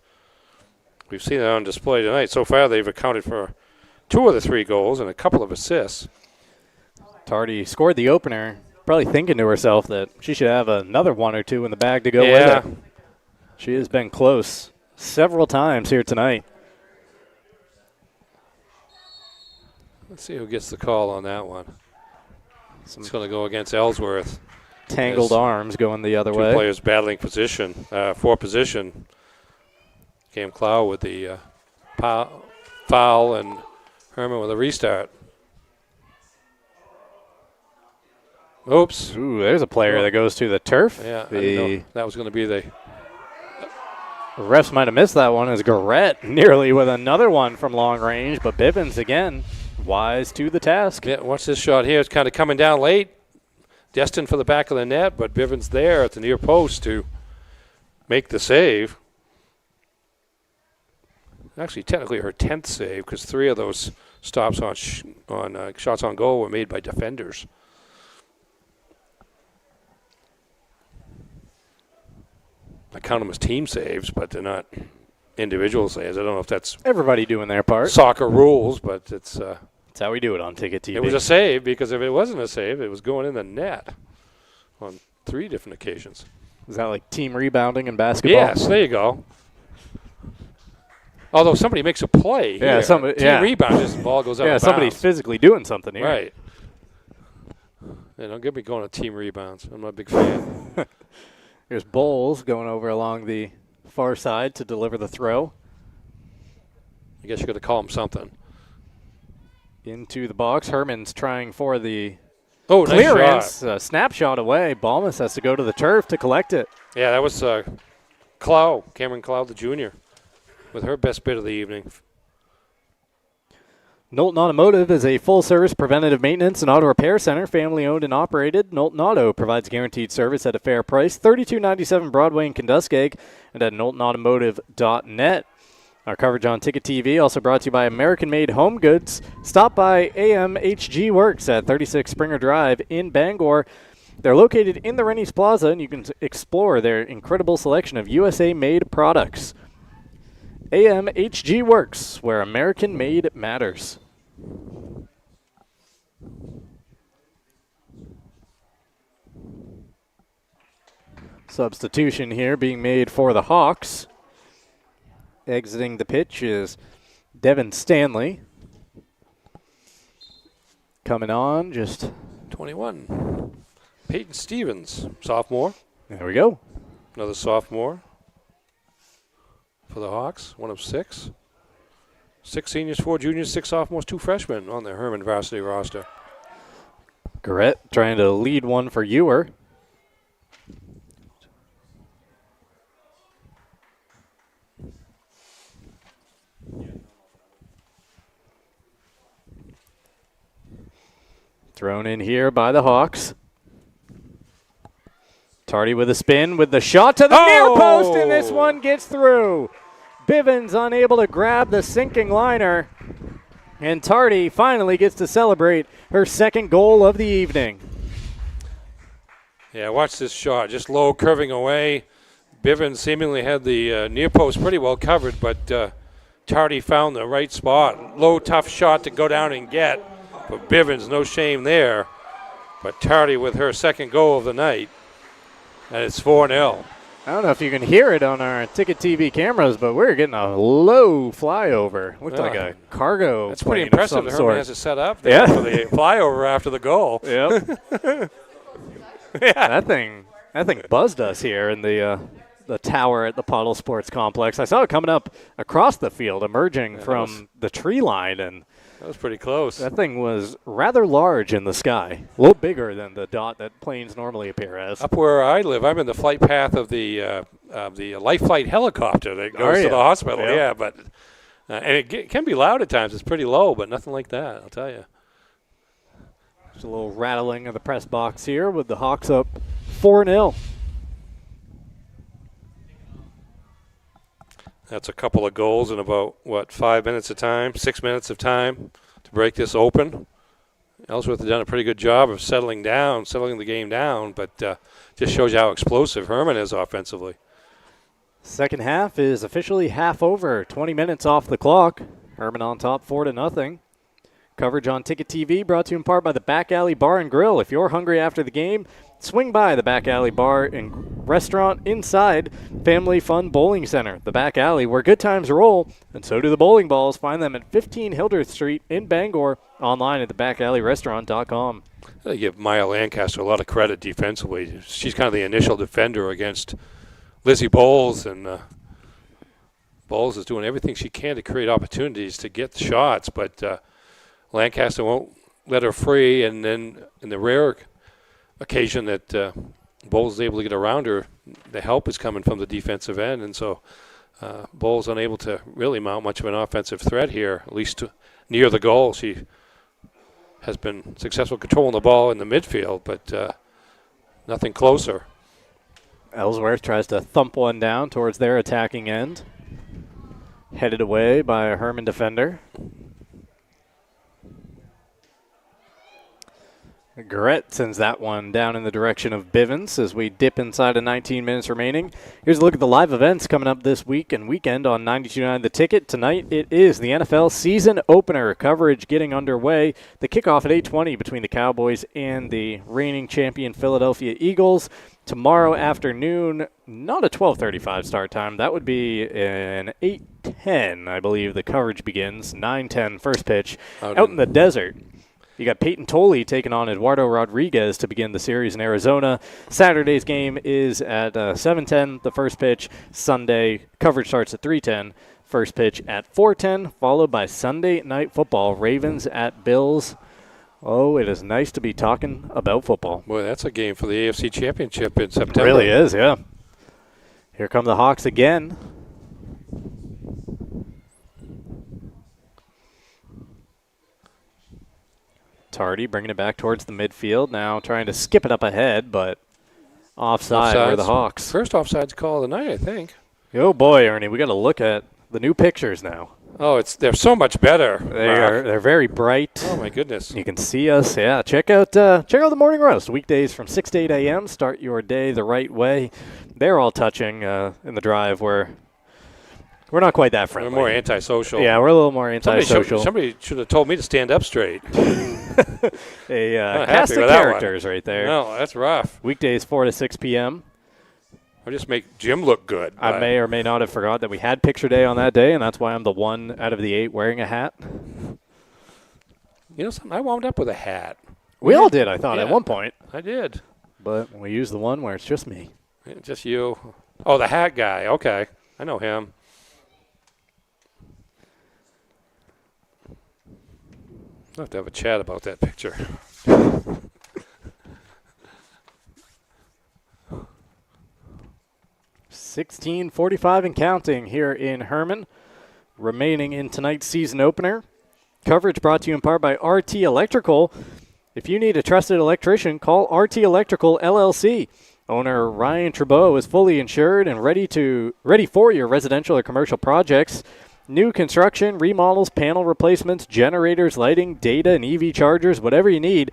We've seen it on display tonight. So far, they've accounted for 2 of the 3 goals and a couple of assists. Tardy scored the opener, probably thinking to herself that she should have another 1 or 2 in the bag to go with it. She has been close several times here tonight. Let's see who gets the call on that one. It's going to go against Ellsworth. Tangled arms going the other way. 2 players battling position, for position. Cam Clow with the foul and Hermon with a restart. Oops. Ooh, there's a player that goes to the turf. Yeah, I didn't know that was going to be the refs might have missed that one as Garrett nearly with another one from long range, but Bivens again wise to the task. Yeah, watch this shot here. It's kind of coming down late, destined for the back of the net, but Bivens there at the near post to make the save. Actually, technically her 10th save because 3 of those stops on shots on goal were made by defenders. I count them as team saves, but they're not individual saves. I don't know if that's everybody doing their part. Soccer rules, but it's that's how we do it on Ticket TV. It was a save because if it wasn't a save, it was going in the net on 3 different occasions. Is that like team rebounding in basketball? Yes, there you go. Although somebody makes a play here. Team rebound, just the ball goes out of bounds. Somebody's physically doing something here. Right. Yeah, don't get me going on team rebounds. I'm not a big fan. Here's Bowles going over along the far side to deliver the throw. I guess you're going to call him something. Into the box. Hermon's trying for the clearance. Nice snapshot away. Balmas has to go to the turf to collect it. Yeah, that was Cameron Clow, the junior, with her best bit of the evening. Knowlton Automotive is a full-service preventative maintenance and auto repair center, family-owned and operated. Knowlton Auto provides guaranteed service at a fair price. 3297 Broadway in Kentuskeg and at knowltonautomotive.net. Our coverage on Ticket TV also brought to you by American-Made Home Goods. Stop by AMHG Works at 36 Springer Drive in Bangor. They're located in the Rennie's Plaza, and you can explore their incredible selection of USA-made products. AMHG Works, where American-made matters. Substitution here being made for the Hawks. Exiting the pitch is Devin Stanley. Coming on, just 21. Peyton Stevens, sophomore. There we go. Another sophomore for the Hawks, one of 6. 6 seniors, 4 juniors, 6 sophomores, 2 freshmen on the Hermon varsity roster. Garrett trying to lead one for Ewer. Thrown in here by the Hawks. Tardy with a spin with the shot to the near post, and this one gets through. Bivens unable to grab the sinking liner, and Tardy finally gets to celebrate her second goal of the evening. Yeah, watch this shot. Just low, curving away. Bivens seemingly had the near post pretty well covered, but Tardy found the right spot. Low, tough shot to go down and get. But Bivens, no shame there. But Tardy with her second goal of the night. And it's 4-0. I don't know if you can hear it on our Ticket TV cameras, but we're getting a low flyover. Looked like a cargo That's plane pretty impressive. of some Hermon sort. has it set up there for the flyover after the goal. Yep. Yeah. That thing buzzed us here in the tower at the Puddle Sports Complex. I saw it coming up across the field, emerging from the tree line, and that was pretty close. That thing was rather large in the sky, a little bigger than the dot that planes normally appear as. Up where I live, I'm in the flight path of the life flight helicopter that goes to the hospital. Yep. Yeah, but and it can be loud at times. It's pretty low, but nothing like that, I'll tell you. Just a little rattling of the press box here with the Hawks up 4-0. That's a couple of goals in about, 5 minutes of time, 6 minutes of time to break this open. Ellsworth has done a pretty good job of settling the game down, but just shows you how explosive Hermon is offensively. Second half is officially half over, 20 minutes off the clock. Hermon on top 4-0. Coverage on Ticket TV brought to you in part by the Back Alley Bar and Grill. If you're hungry after the game, swing by the Back Alley Bar and Restaurant inside Family Fun Bowling Center. The Back Alley, where good times roll, and so do the bowling balls. Find them at 15 Hildreth Street in Bangor, online at thebackalley.restaurant.com. I give Maya Lancaster a lot of credit defensively. She's kind of the initial defender against Lizzie Bowles, and Bowles is doing everything she can to create opportunities to get the shots, but Lancaster won't let her free, and then in the rare occasion that Bowles is able to get around her, the help is coming from the defensive end, and so Bowles unable to really mount much of an offensive threat here, at least near the goal. She has been successful controlling the ball in the midfield, but nothing closer. Ellsworth tries to thump one down towards their attacking end. Headed away by a Hermon defender. Garrett sends that one down in the direction of Bivens as we dip inside of 19 minutes remaining. Here's a look at the live events coming up this week and weekend on 92.9 The Ticket. Tonight it is the NFL season opener coverage getting underway. The kickoff at 8:20 between the Cowboys and the reigning champion Philadelphia Eagles. Tomorrow afternoon, not a 12:35 start time. That would be an 8:10, I believe, the coverage begins. 9:10 first pitch out in the desert. You got Peyton Tolley taking on Eduardo Rodriguez to begin the series in Arizona. Saturday's game is at 7:10, the first pitch. Sunday, coverage starts at 3:10, first pitch at 4:10, followed by Sunday Night Football, Ravens at Bills. Oh, it is nice to be talking about football. Boy, that's a game for the AFC Championship in September. It really is, yeah. Here come the Hawks again. Tardy bringing it back towards the midfield. Now trying to skip it up ahead, but offside were the Hawks. First offsides call of the night, I think. Oh, boy, Ernie, we got to look at the new pictures now. Oh, they're so much better. They're very bright. Oh, my goodness. You can see us. Yeah, check out the Morning Roast. Weekdays from 6 to 8 a.m. Start your day the right way. They're all touching in the drive where we're not quite that friendly. We're more antisocial. Yeah, we're a little more antisocial. Somebody should have told me to stand up straight. A cast of characters right there. No, that's rough. Weekdays 4 to 6 p.m. I'll just make Jim look good. I may or may not have forgot that we had picture day on that day, and that's why I'm the one out of the 8 wearing a hat. You know something? I wound up with a hat. We all did, I thought, at one point. I did. But we used the one where it's just me. Just you. Oh, the hat guy. Okay. I know him. I'll have to have a chat about that picture. 16:45 and counting here in Hermon. Remaining in tonight's season opener. Coverage brought to you in part by RT Electrical. If you need a trusted electrician, call RT Electrical LLC. Owner Ryan Trudeau is fully insured and ready for your residential or commercial projects. New construction, remodels, panel replacements, generators, lighting, data, and EV chargers, whatever you need,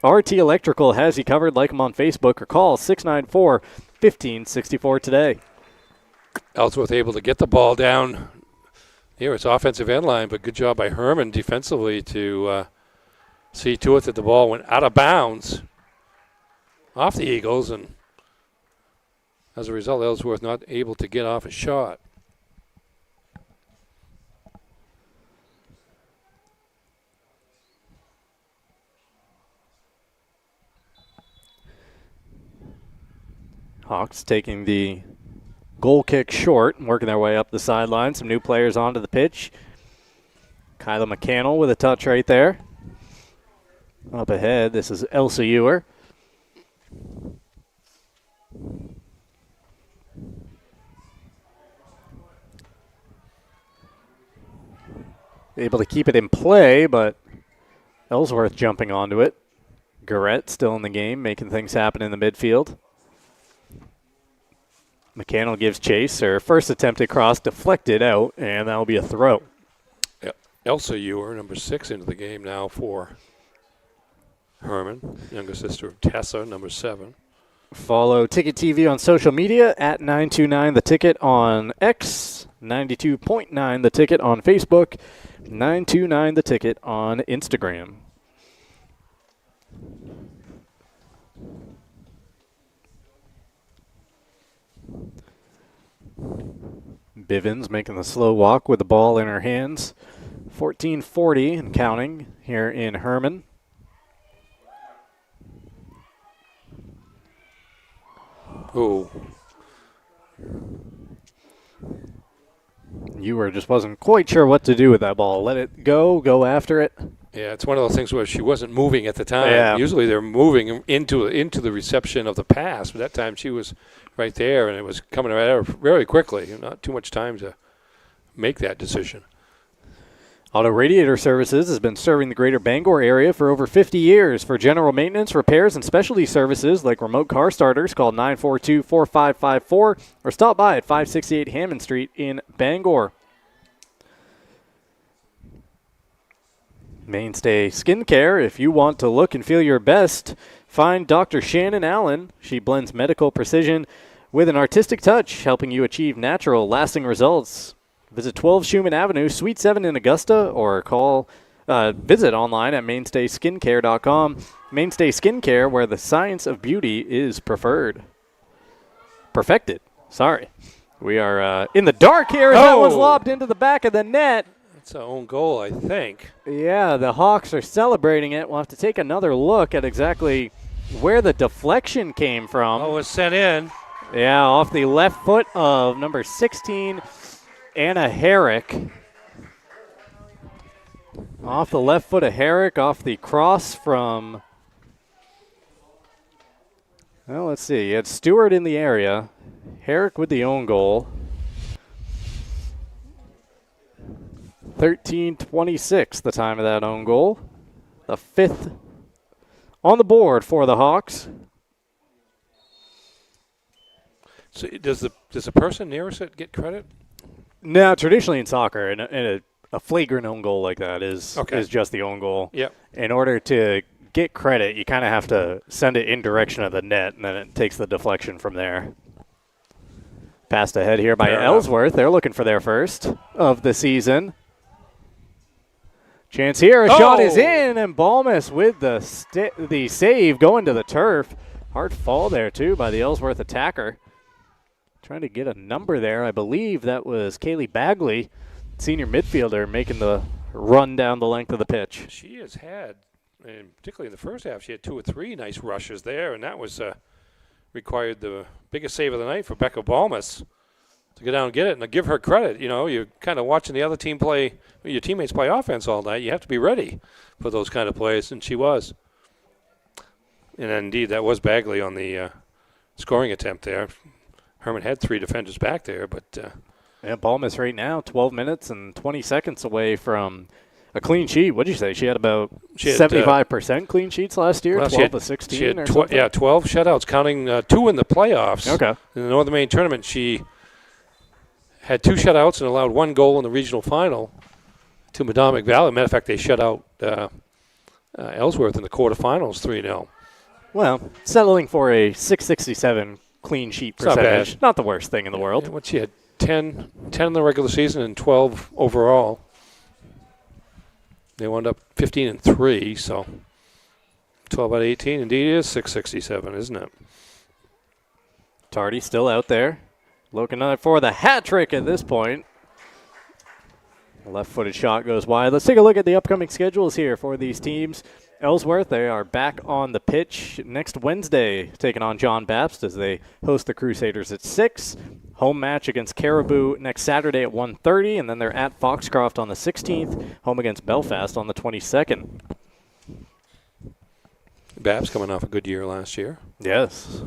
RT Electrical has you covered. Like them on Facebook or call 694-1564 today. Ellsworth able to get the ball down here. It's offensive end line, but good job by Hermon defensively to see to it that the ball went out of bounds off the Eagles, and as a result, Ellsworth not able to get off a shot. Hawks taking the goal kick short and working their way up the sideline. Some new players onto the pitch. Kyla McCannell with a touch right there. Up ahead, this is Elsa Ewer. Able to keep it in play, but Ellsworth jumping onto it. Garrett still in the game, making things happen in the midfield. McCannell gives chase. Her first attempted cross deflected out, and that'll be a throw. Yep. Elsa Ewer, number 6, into the game now for Hermon, younger sister of Tessa, number 7. Follow Ticket TV on social media at 929 The Ticket on X, 92.9 The Ticket on Facebook, 929 The Ticket on Instagram. Bivens making the slow walk with the ball in her hands. 14:40 and counting here in Hermon. Ooh. Ewer just wasn't quite sure what to do with that ball. Let it go after it. Yeah, it's one of those things where she wasn't moving at the time. Yeah. Usually they're moving into the reception of the pass, but that time she was right there, and it was coming at her very quickly. Not too much time to make that decision. Auto Radiator Services has been serving the greater Bangor area for over 50 years. For general maintenance, repairs, and specialty services like remote car starters, call 942-4554 or stop by at 568 Hammond Street in Bangor. Mainstay Skincare. If you want to look and feel your best, find Dr. Shannon Allen. She blends medical precision with an artistic touch, helping you achieve natural, lasting results. Visit 12 Schumann Avenue, Suite 7 in Augusta, or visit online at mainstayskincare.com. Mainstay Skincare, where the science of beauty is perfected. Sorry. We are in the dark here as that one's lobbed into the back of the net. It's our own goal, I think. Yeah, the Hawks are celebrating it. We'll have to take another look at exactly where the deflection came from. Oh, it was sent in. Yeah, off the left foot of number 16, Anna Herrick. Off the left foot of Herrick, off the cross from, well, let's see. You had Stewart in the area. Herrick with the own goal. 13:26, the time of that own goal. The 5th on the board for the Hawks. So does the person nearest it get credit? No, traditionally in soccer, and a flagrant own goal like that is just the own goal. Yep. In order to get credit, you kind of have to send it in direction of the net, and then it takes the deflection from there. Passed ahead here by Ellsworth. They're looking for their first of the season. Chance here. A shot is in, and Balmus with the save going to the turf. Hard fall there, too, by the Ellsworth attacker. Trying to get a number there. I believe that was Kaylee Bagley, senior midfielder, making the run down the length of the pitch. She has had, and particularly in the first half, she had 2 or 3 nice rushes there, and that was required the biggest save of the night for Becca Balmus to go down and get it. And to give her credit, you know, you're kind of watching the other team play, your teammates play offense all night. You have to be ready for those kind of plays, and she was. And indeed, that was Bagley on the scoring attempt there. Hermon had 3 defenders back there, but yeah, Balmus right now 12 minutes and 20 seconds away from a clean sheet. What did you say? She had about 75% clean sheets last year, 12 to 16 or something? Yeah, 12 shutouts, counting 2 in the playoffs. Okay. In the Northern Maine tournament, she had 2 shutouts and allowed 1 goal in the regional final to Madomic Valley. Matter of fact, they shut out Ellsworth in the quarterfinals 3-0. Well, settling for a .667 clean sheet percentage. Not the worst thing in the world. What she had 10 in the regular season and 12 overall. They wound up 15-3, so 12 out of 18 indeed is .667, isn't it? Tardy still out there, looking for the hat trick at this point. Left-footed shot goes wide. Let's take a look at the upcoming schedules here for these teams. Ellsworth, they are back on the pitch next Wednesday, taking on John Baptist as they host the Crusaders at 6. Home match against Caribou next Saturday at 1:30, and then they're at Foxcroft on the 16th, home against Belfast on the 22nd. Babs coming off a good year last year. Yes.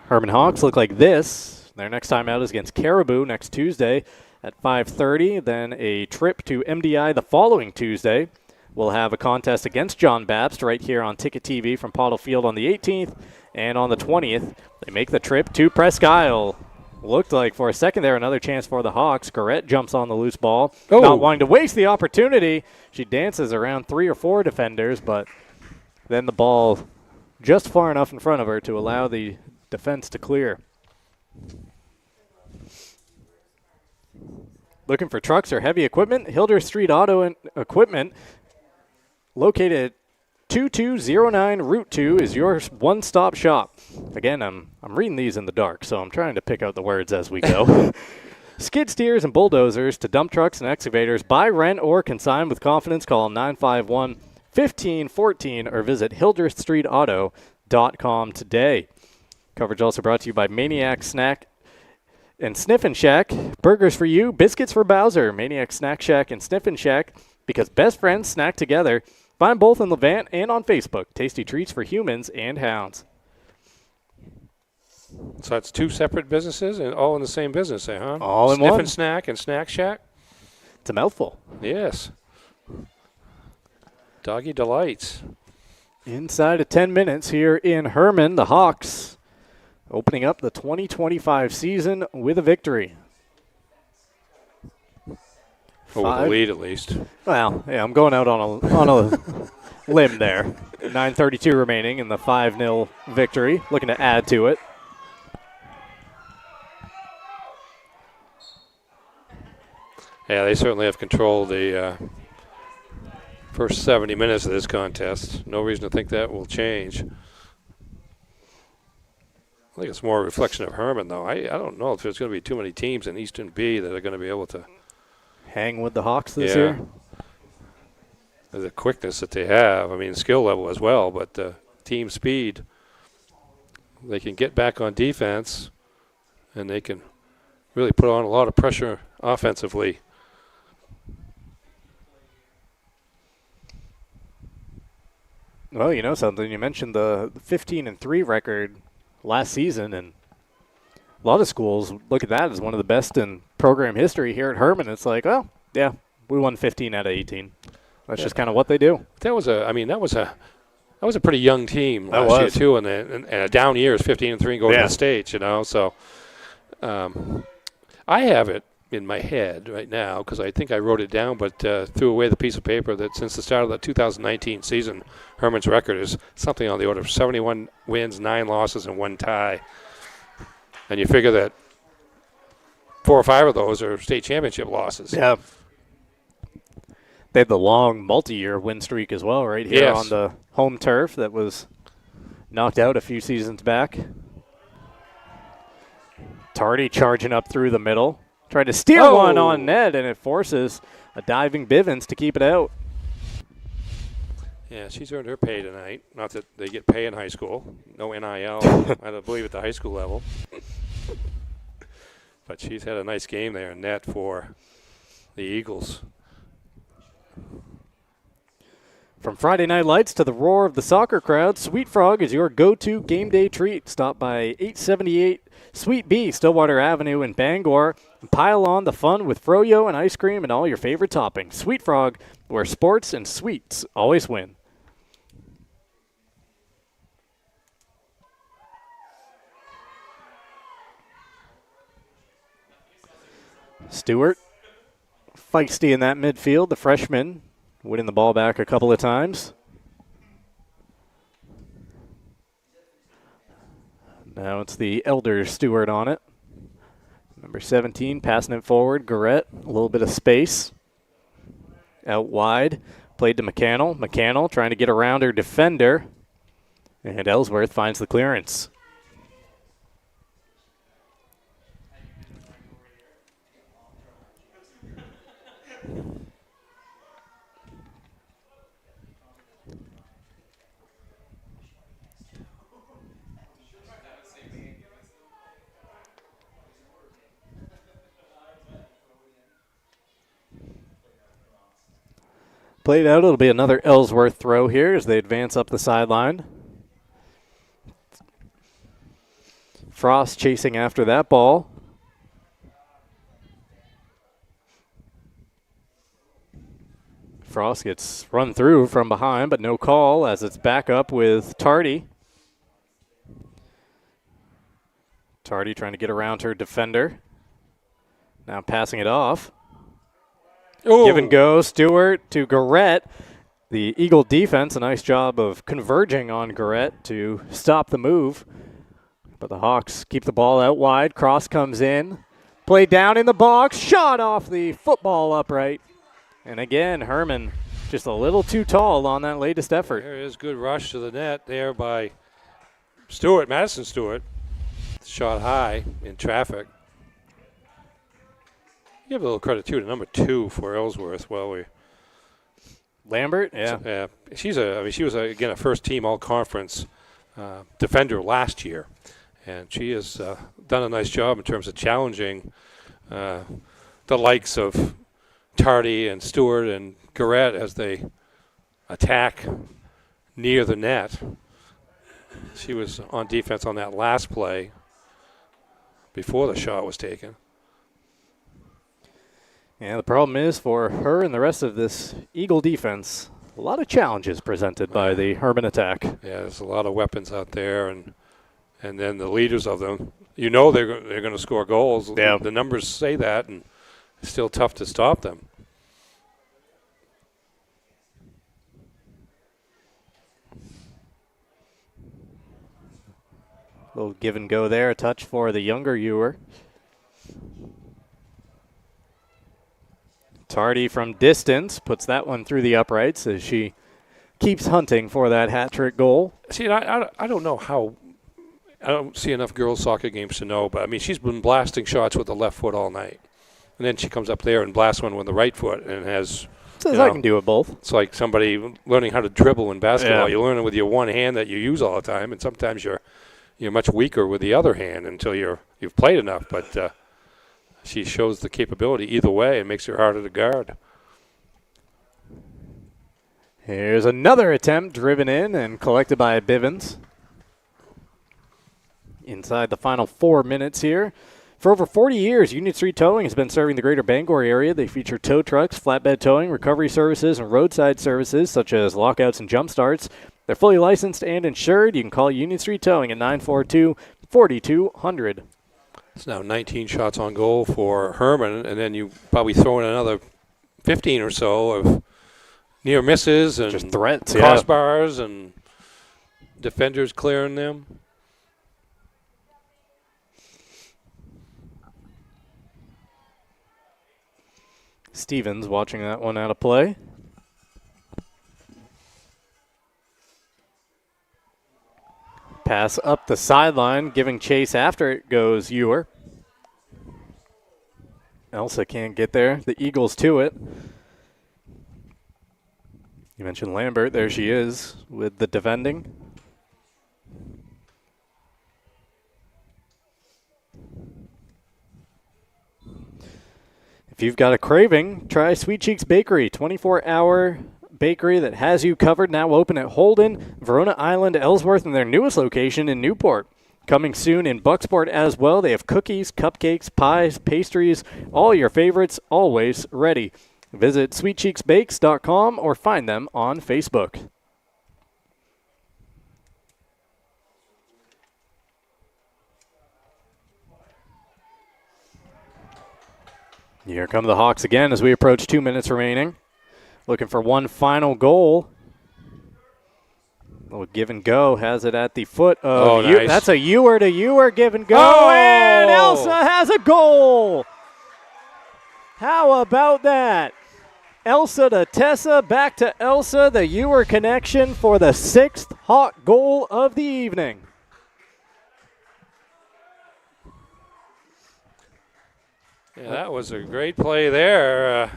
Hermon Hawks look like this. Their next time out is against Caribou next Tuesday at 5:30. Then a trip to MDI the following Tuesday. We'll have a contest against John Baptist right here on Ticket TV from Pottle Field on the 18th. And on the 20th, they make the trip to Presque Isle. Looked like for a second there another chance for the Hawks. Garrett jumps on the loose ball, not wanting to waste the opportunity. She dances around 3 or 4 defenders, but then the ball just far enough in front of her to allow the defense to clear. Looking for trucks or heavy equipment? Hildreth Street Auto and Equipment, located at 2209 Route 2, is your one-stop shop. Again, I'm reading these in the dark, so I'm trying to pick out the words as we go. Skid steers and bulldozers to dump trucks and excavators. Buy, rent, or consign with confidence. Call 951-1514 or visit hildrethstreetauto.com today. Coverage also brought to you by Maniac Snack and Sniffin' Shack. Burgers for you, biscuits for Bowser. Maniac Snack Shack and Sniffin' Shack, because best friends snack together. Find both in Levant and on Facebook. Tasty treats for humans and hounds. So that's 2 separate businesses and all in the same business, huh? All in one. Sniffin' Snack and Snack Shack. It's a mouthful. Yes. Doggy Delights. Inside of 10 minutes here in Hermon, the Hawks opening up the 2025 season with a victory. Over the lead, at least. Well, yeah, I'm going out on a limb there. 9:32 remaining in the 5-0 victory. Looking to add to it. Yeah, they certainly have controlled the first 70 minutes of this contest. No reason to think that will change. I think it's more a reflection of Hermon, though. I don't know if there's going to be too many teams in Eastern B that are going to be able to hang with the Hawks this year. The quickness that they have, I mean, skill level as well, but team speed. They can get back on defense, and they can really put on a lot of pressure offensively. Well, you know something. You mentioned the 15-3 record last season, and a lot of schools look at that as one of the best in program history. Here at Hermon, it's like, oh, yeah, we won 15 out of 18. That's just kind of what they do. That was a pretty young team last year too, and a down year is 15-3 and going to the States. You know, so I have it in my head right now because I think I wrote it down, but threw away the piece of paper that since the start of the 2019 season, Hermon's record is something on the order of 71 wins, 9 losses, and 1 tie. And you figure that 4 or 5 of those are state championship losses. Yeah. They had the long multi-year win streak as well, right here on the home turf that was knocked out a few seasons back. Tardy charging up through the middle. Tried to steal one on net, and it forces a diving Bivens to keep it out. Yeah, she's earned her pay tonight. Not that they get pay in high school. No NIL, I don't believe, at the high school level. But she's had a nice game there in net for the Eagles. From Friday Night Lights to the roar of the soccer crowd, Sweet Frog is your go-to game day treat. Stop by 878 Sweet Bee, Stillwater Avenue in Bangor, and pile on the fun with froyo and ice cream and all your favorite toppings. Sweet Frog, where sports and sweets always win. Stewart, feisty in that midfield, the freshman, winning the ball back a couple of times. Now it's the elder Stewart on it. Number 17 passing it forward. Garrett, a little bit of space. Out wide. Played to McCannell. McCannell trying to get around her defender. And Ellsworth finds the clearance. Played out. It'll be another Ellsworth throw here as they advance up the sideline. Frost chasing after that ball. Frost gets run through from behind, but no call as it's back up with Tardy. Tardy trying to get around her defender. Now passing it off. Ooh. Give and go, Stewart to Garrett. The Eagle defense, a nice job of converging on Garrett to stop the move. But the Hawks keep the ball out wide. Cross comes in. Play down in the box. Shot off the football upright. And again, Hermon just a little too tall on that latest effort. There is good rush to the net there by Stewart, Madison Stewart. Shot high in traffic. Give a little credit, too, to number 2 for Ellsworth. Lambert, yeah. Yeah, she was, again, a first-team all-conference defender last year. And she has done a nice job in terms of challenging the likes of Tardy and Stewart and Garrett as they attack near the net. She was on defense on that last play before the shot was taken. Yeah, the problem is for her and the rest of this Eagle defense, a lot of challenges presented by the Hermon attack. Yeah, there's a lot of weapons out there, and then the leaders of them, you know they're going to score goals. Yeah. The numbers say that, and it's still tough to stop them. Little give and go there. A touch for the younger Ewer. Tardy from distance puts that one through the uprights as she keeps hunting for that hat trick goal. See, I don't know how. I don't see enough girls' soccer games to know, but I mean, she's been blasting shots with the left foot all night. And then she comes up there and blasts one with the right foot and has. Says I can do it both. It's like somebody learning how to dribble in basketball. Yeah. You learn it with your one hand that you use all the time, and sometimes you're much weaker with the other hand until you've played enough. But she shows the capability either way and makes her harder to guard. Here's another attempt driven in and collected by Bivens. Inside the final 4 minutes here. For over 40 years, Union Street Towing has been serving the greater Bangor area. They feature tow trucks, flatbed towing, recovery services, and roadside services such as lockouts and jump starts. They're fully licensed and insured. You can call Union Street Towing at 942-4200. It's now 19 shots on goal for Hermon, and then you probably throw in another 15 or so of near misses and just threats, crossbars and defenders clearing them. Stevens watching that one out of play. Pass up the sideline, giving chase after it goes Ewer. Elsa can't get there. The Eagles to it. You mentioned Lambert. There she is with the defending. If you've got a craving, try Sweet Cheeks Bakery, 24-hour bakery that has you covered. Now open at Holden, Verona Island, Ellsworth, and their newest location in Newport. Coming soon in Bucksport as well. They have cookies, cupcakes, pies, pastries, all your favorites, always ready. Visit sweetcheeksbakes.com or find them on Facebook. Here come the Hawks again as we approach 2 minutes remaining. Looking for one final goal. Little give and go. Has it at the foot of nice. That's a Ewer to Ewer give and go. And Elsa has a goal. How about that? Elsa to Tessa, back to Elsa. The Ewer connection for the 6th Hawk goal of the evening. Yeah, that was a great play there.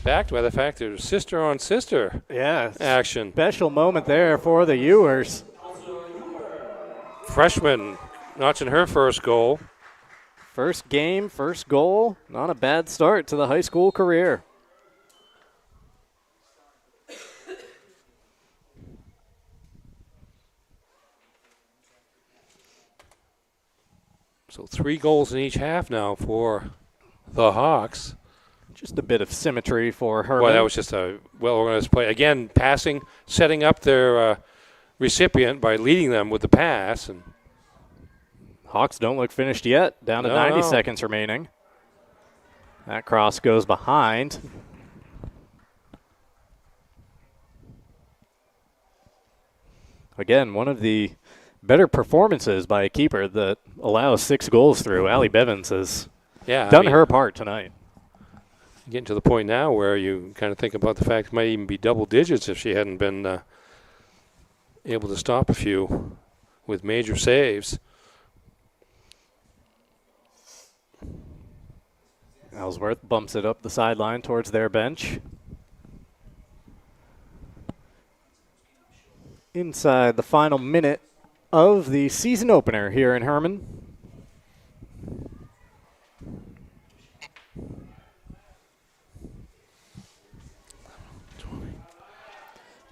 Backed by the fact there's sister on sister action. Special moment there for the Ewers. Freshman notching her first goal. First game, first goal. Not a bad start to the high school career. So 3 goals in each half now for the Hawks. Just a bit of symmetry for Hermon. Well, that was just a well-organized play. Again, passing, setting up their recipient by leading them with the pass. And Hawks don't look finished yet. Down to 90 seconds remaining. That cross goes behind. Again, one of the better performances by a keeper that allows 6 goals through. Allie Bevins has done her part tonight. Getting to the point now where you kind of think about the fact it might even be double digits if she hadn't been able to stop a few with major saves. Ellsworth bumps it up the sideline towards their bench. Inside the final minute of the season opener here in Hermon.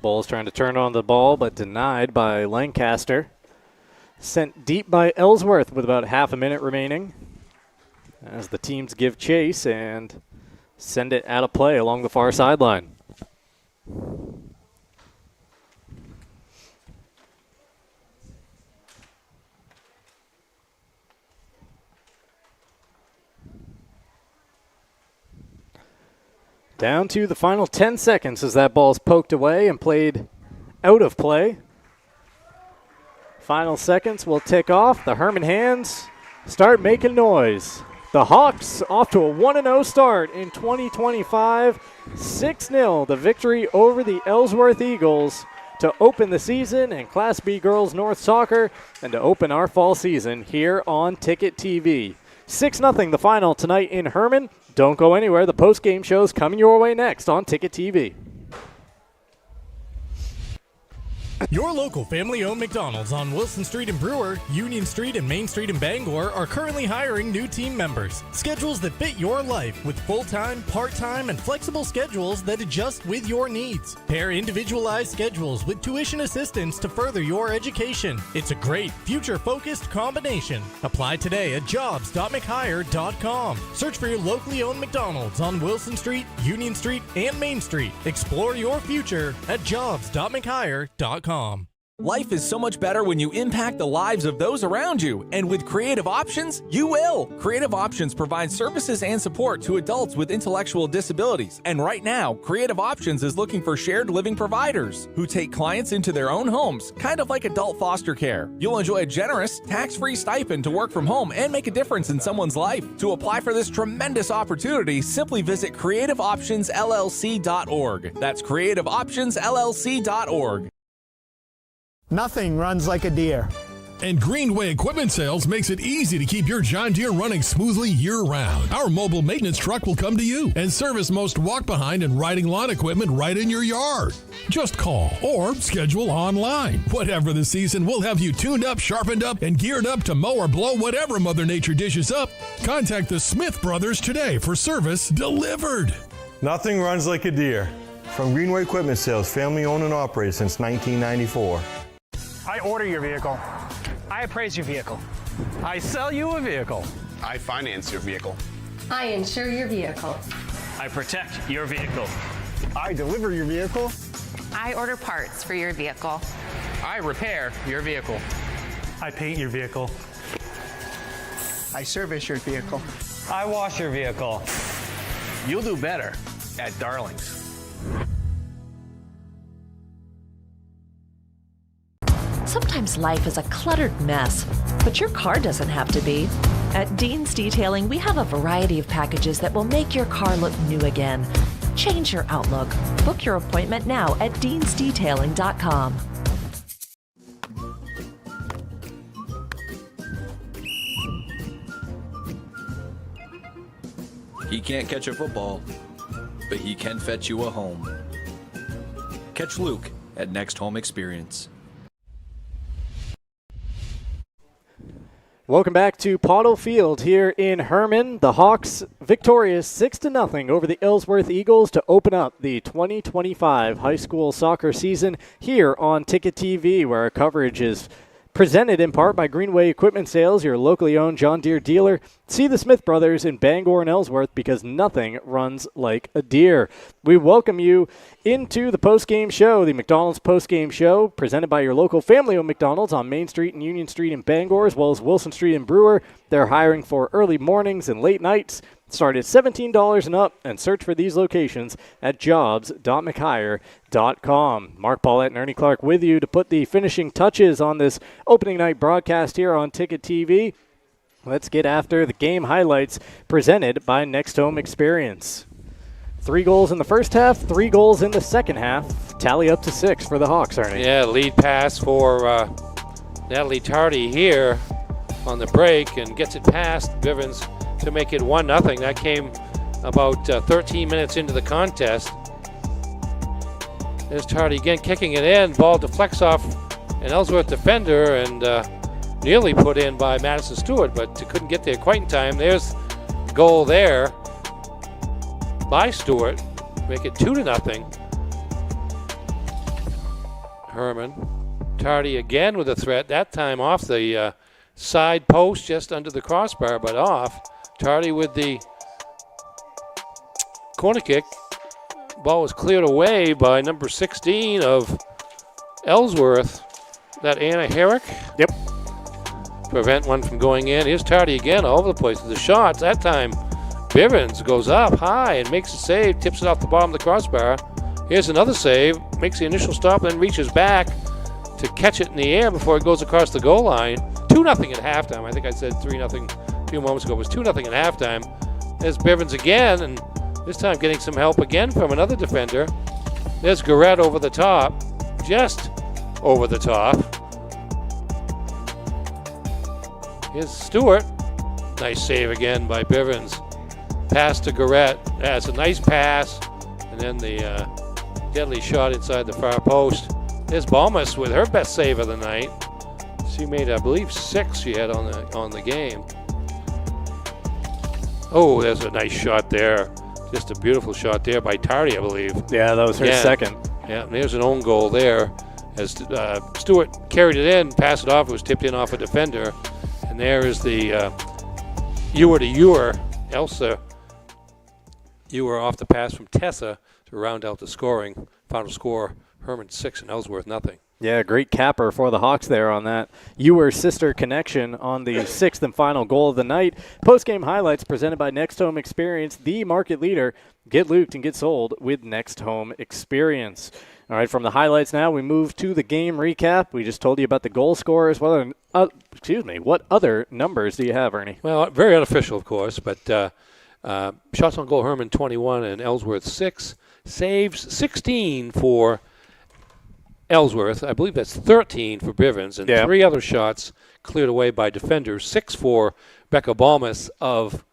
Bulls trying to turn on the ball, but denied by Lancaster. Sent deep by Ellsworth with about half a minute remaining as the teams give chase and send it out of play along the far sideline. Down to the final 10 seconds as that ball's poked away and played out of play. final seconds will tick off. The Hermon hands start making noise. The Hawks off to a 1-0 start in 2025. 6-0, the victory over the Ellsworth Eagles to open the season in Class B Girls North Soccer and to open our fall season here on Ticket TV. 6-0 the final tonight in Hermon. Don't go anywhere. The post-game show's coming your way next on Ticket TV. Your local family-owned McDonald's on Wilson Street in Brewer, Union Street and Main Street in Bangor are currently hiring new team members. Schedules that fit your life with full-time, part-time, and flexible schedules that adjust with your needs. Pair individualized schedules with tuition assistance to further your education. It's a great, future-focused combination. Apply today at jobs.mchire.com. Search for your locally owned McDonald's on Wilson Street, Union Street, and Main Street. Explore your future at jobs.mchire.com. Life is so much better when you impact the lives of those around you. And with Creative Options, you will. Creative Options provides services and support to adults with intellectual disabilities. And right now, Creative Options is looking for shared living providers who take clients into their own homes, kind of like adult foster care. You'll enjoy a generous, tax-free stipend to work from home and make a difference in someone's life. To apply for this tremendous opportunity, simply visit creativeoptionsllc.org. That's creativeoptionsllc.org. Nothing runs like a deer. And Greenway Equipment Sales makes it easy to keep your John Deere running smoothly year-round. Our mobile maintenance truck will come to you and service most walk-behind and riding lawn equipment right in your yard. Just call or schedule online. Whatever the season, we'll have you tuned up, sharpened up, and geared up to mow or blow whatever Mother Nature dishes up. Contact the Smith Brothers today for service delivered. Nothing runs like a deer. From Greenway Equipment Sales, family owned and operated since 1994. I order your vehicle. I appraise your vehicle. I sell you a vehicle. I finance your vehicle. I insure your vehicle. I protect your vehicle. I deliver your vehicle. I order parts for your vehicle. I repair your vehicle. I paint your vehicle. I service your vehicle. I wash your vehicle. You'll do better at Darling's. Sometimes life is a cluttered mess, but your car doesn't have to be. At Dean's Detailing, we have a variety of packages that will make your car look new again. Change your outlook. Book your appointment now at deansdetailing.com. He can't catch a football, but he can fetch you a home. Catch Luke at Next Home Experience. Welcome back to Pottle Field here in Hermon. The Hawks victorious 6-0 over the Ellsworth Eagles to open up the 2025 high school soccer season here on Ticket TV, where our coverage is presented in part by Greenway Equipment Sales, your locally owned John Deere dealer. See the Smith Brothers in Bangor and Ellsworth because nothing runs like a deer. We welcome you into the post-game show, the McDonald's post-game show, presented by your local family-owned McDonald's on Main Street and Union Street in Bangor, as well as Wilson Street in Brewer. They're hiring for early mornings and late nights. Start at $17 and up, and search for these locations at jobs.mchire.com. Mark Paulette and Ernie Clark with you to put the finishing touches on this opening night broadcast here on Ticket TV. Let's get after the game highlights presented by Next Home Experience. 3 goals in the first half, 3 goals in the second half. Tally up to 6 for the Hawks, Ernie. Yeah, lead pass for Natalie Tardy here on the break and gets it past Bivens to make it 1-0. That came about 13 minutes into the contest. There's Tardy again kicking it in. Ball deflects off an Ellsworth defender and nearly put in by Madison Stewart, but couldn't get there quite in time. There's the goal there by Stewart. Make it 2-0. Hermon. Tardy again with a threat, that time off the side post just under the crossbar, but off. Tardy with the corner kick. Ball was cleared away by number 16 of Ellsworth. That Anna Herrick? Yep. Prevent one from going in. Here's Tardy again all over the place. The shots, that time Bivens goes up high and makes a save, tips it off the bottom of the crossbar. Here's another save, makes the initial stop, then reaches back. to catch it in the air before it goes across the goal line. 2-0 at halftime. I think I said 3-0 a few moments ago. It was 2-0 at halftime. There's Bivens again, and this time getting some help again from another defender. There's Garrett over the top, just over the top. Here's Stewart. Nice save again by Bivens. Pass to Garrett. That's a nice pass. And then the deadly shot inside the far post. There's Balmas with her best save of the night. She made, I believe, 6 she had on the game. Oh, there's a nice shot there. Just a beautiful shot there by Tardy, I believe. Yeah, that was her second. Yeah, and there's an own goal there. As Stewart carried it in, passed it off. It was tipped in off a defender. And there is the Ewer to Ewer. Elsa Ewer off the pass from Tessa to round out the scoring. Final score, Hermon 6 and Ellsworth nothing. Yeah, great capper for the Hawks there on that Ewer sister connection on the 6th and final goal of the night. Post-game highlights presented by Next Home Experience, the market leader. Get looped and get sold with Next Home Experience. All right, from the highlights now, we move to the game recap. We just told you about the goal scorers. What other numbers do you have, Ernie? Well, very unofficial, of course, but shots on goal, Hermon 21 and Ellsworth 6. Saves 16 for Ellsworth. I believe that's 13 for Bivens, and 3 other shots cleared away by defenders. 6 for Becca Balmas of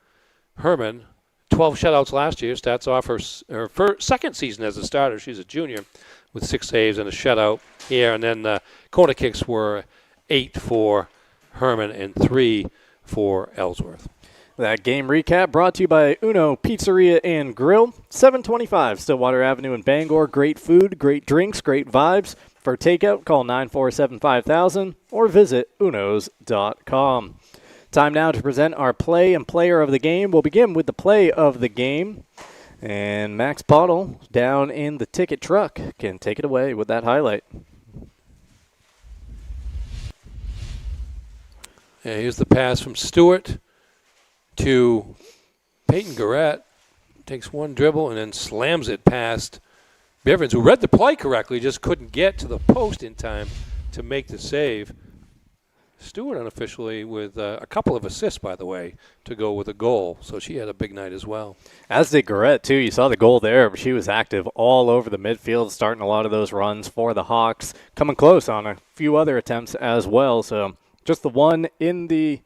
Hermon. 12 shutouts last year. Stats off her first, second season as a starter. She's a junior with 6 saves and a shutout here. And then corner kicks were 8 for Hermon and 3 for Ellsworth. That game recap brought to you by Uno Pizzeria and Grill, 725 Stillwater Avenue in Bangor. Great food, great drinks, great vibes. For takeout, call 947-5000 or visit unos.com. Time now to present our play and player of the game. We'll begin with the play of the game. And Max Pottle down in the ticket truck can take it away with that highlight. Yeah, here's the pass from Stewart to Peyton Garrett. Takes one dribble and then slams it past Bivens, who read the play correctly, just couldn't get to the post in time to make the save. Stewart unofficially with a couple of assists, by the way, to go with a goal. So she had a big night as well. As did Garrett, too. You saw the goal there. She was active all over the midfield, starting a lot of those runs for the Hawks. Coming close on a few other attempts as well. So just the one in the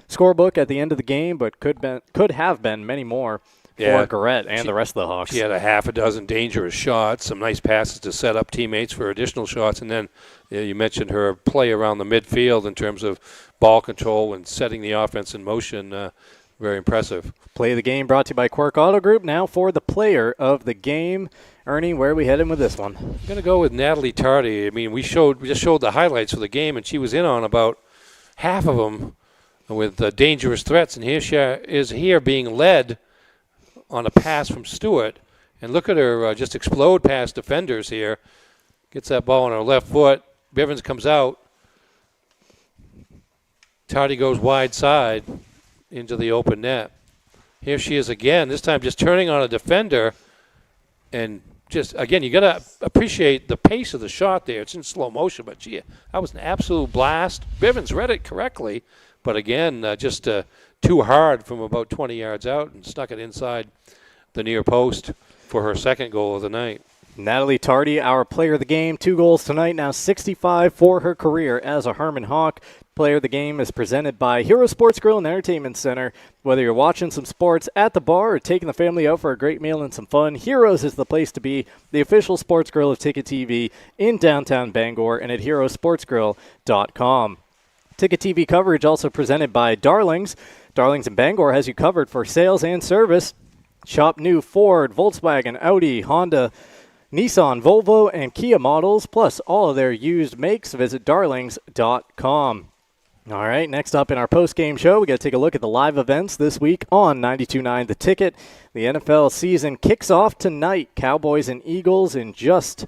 scorebook at the end of the game, but could have been many more for Garrett and the rest of the Hawks. She had a half a dozen dangerous shots, some nice passes to set up teammates for additional shots, and then you mentioned her play around the midfield in terms of ball control and setting the offense in motion. Very impressive. Play of the game brought to you by Quirk Auto Group. Now for the player of the game. Ernie, where are we heading with this one? I'm going to go with Natalie Tardy. I mean, we just showed the highlights for the game, and she was in on about half of them with dangerous threats, and here she is here being led on a pass from Stewart. And look at her just explode past defenders here. Gets that ball on her left foot. Bivens comes out. Tardy goes wide side into the open net. Here she is again, this time just turning on a defender. And just, again, you got to appreciate the pace of the shot there. It's in slow motion, but gee, that was an absolute blast. Bivens read it correctly, but again, just too hard from about 20 yards out and snuck it inside the near post for her second goal of the night. Natalie Tardy, our player of the game, 2 goals tonight, now 65 for her career as a Hermon Hawk. Player of the game is presented by Hero Sports Grill and Entertainment Center. Whether you're watching some sports at the bar or taking the family out for a great meal and some fun, Heroes is the place to be, the official sports grill of Ticket TV in downtown Bangor and at herosportsgrill.com. Ticket TV coverage also presented by Darlings. Darlings in Bangor has you covered for sales and service. Shop new Ford, Volkswagen, Audi, Honda, Nissan, Volvo, and Kia models, plus all of their used makes. Visit darlings.com. All right, next up in our post-game show, we got to take a look at the live events this week on 92.9 The Ticket. The NFL season kicks off tonight. Cowboys and Eagles in just,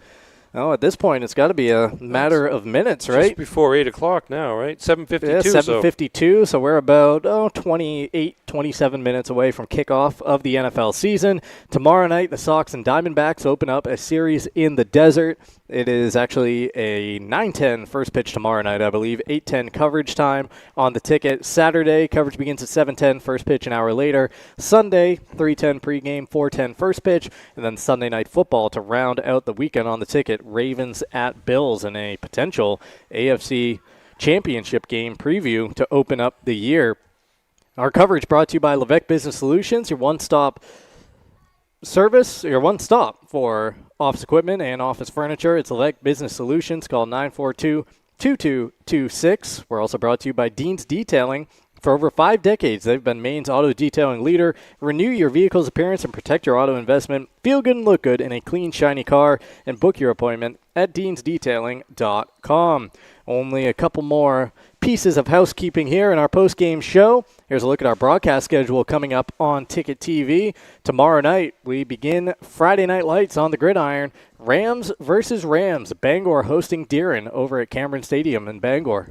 at this point, it's got to be a matter of minutes, right? Just before 8 o'clock now, right? 7:52. Yeah, 7:52, so we're about 28, 27 minutes away from kickoff of the NFL season. Tomorrow night, the Sox and Diamondbacks open up a series in the desert. It is actually a 9:10 first pitch tomorrow night, I believe. 8:10 coverage time on the ticket. Saturday, coverage begins at 7:10, first pitch an hour later. Sunday, 3:10 pregame, 4:10 first pitch. And then Sunday night football to round out the weekend on the ticket. Ravens at Bills in a potential AFC Championship game preview to open up the year. Our coverage brought to you by Levesque Business Solutions, your one-stop service, your one-stop for office equipment and office furniture. It's Levesque Business Solutions. Call 942-2226. We're also brought to you by Dean's Detailing. For over 5 decades, they've been Maine's auto detailing leader. Renew your vehicle's appearance and protect your auto investment. Feel good and look good in a clean, shiny car. And book your appointment at deansdetailing.com. Only a couple more pieces of housekeeping here in our post-game show. Here's a look at our broadcast schedule coming up on Ticket TV. Tomorrow night, we begin Friday Night Lights on the gridiron. Rams versus Rams. Bangor hosting Deeren over at Cameron Stadium in Bangor.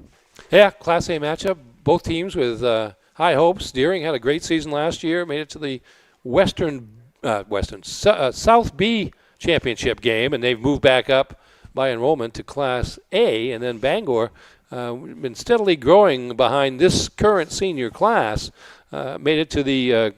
Yeah, Class A matchup. Both teams with high hopes. Deering had a great season last year. Made it to the South B championship game, and they've moved back up by enrollment to Class A. And then Bangor, been steadily growing behind this current senior class, made it to the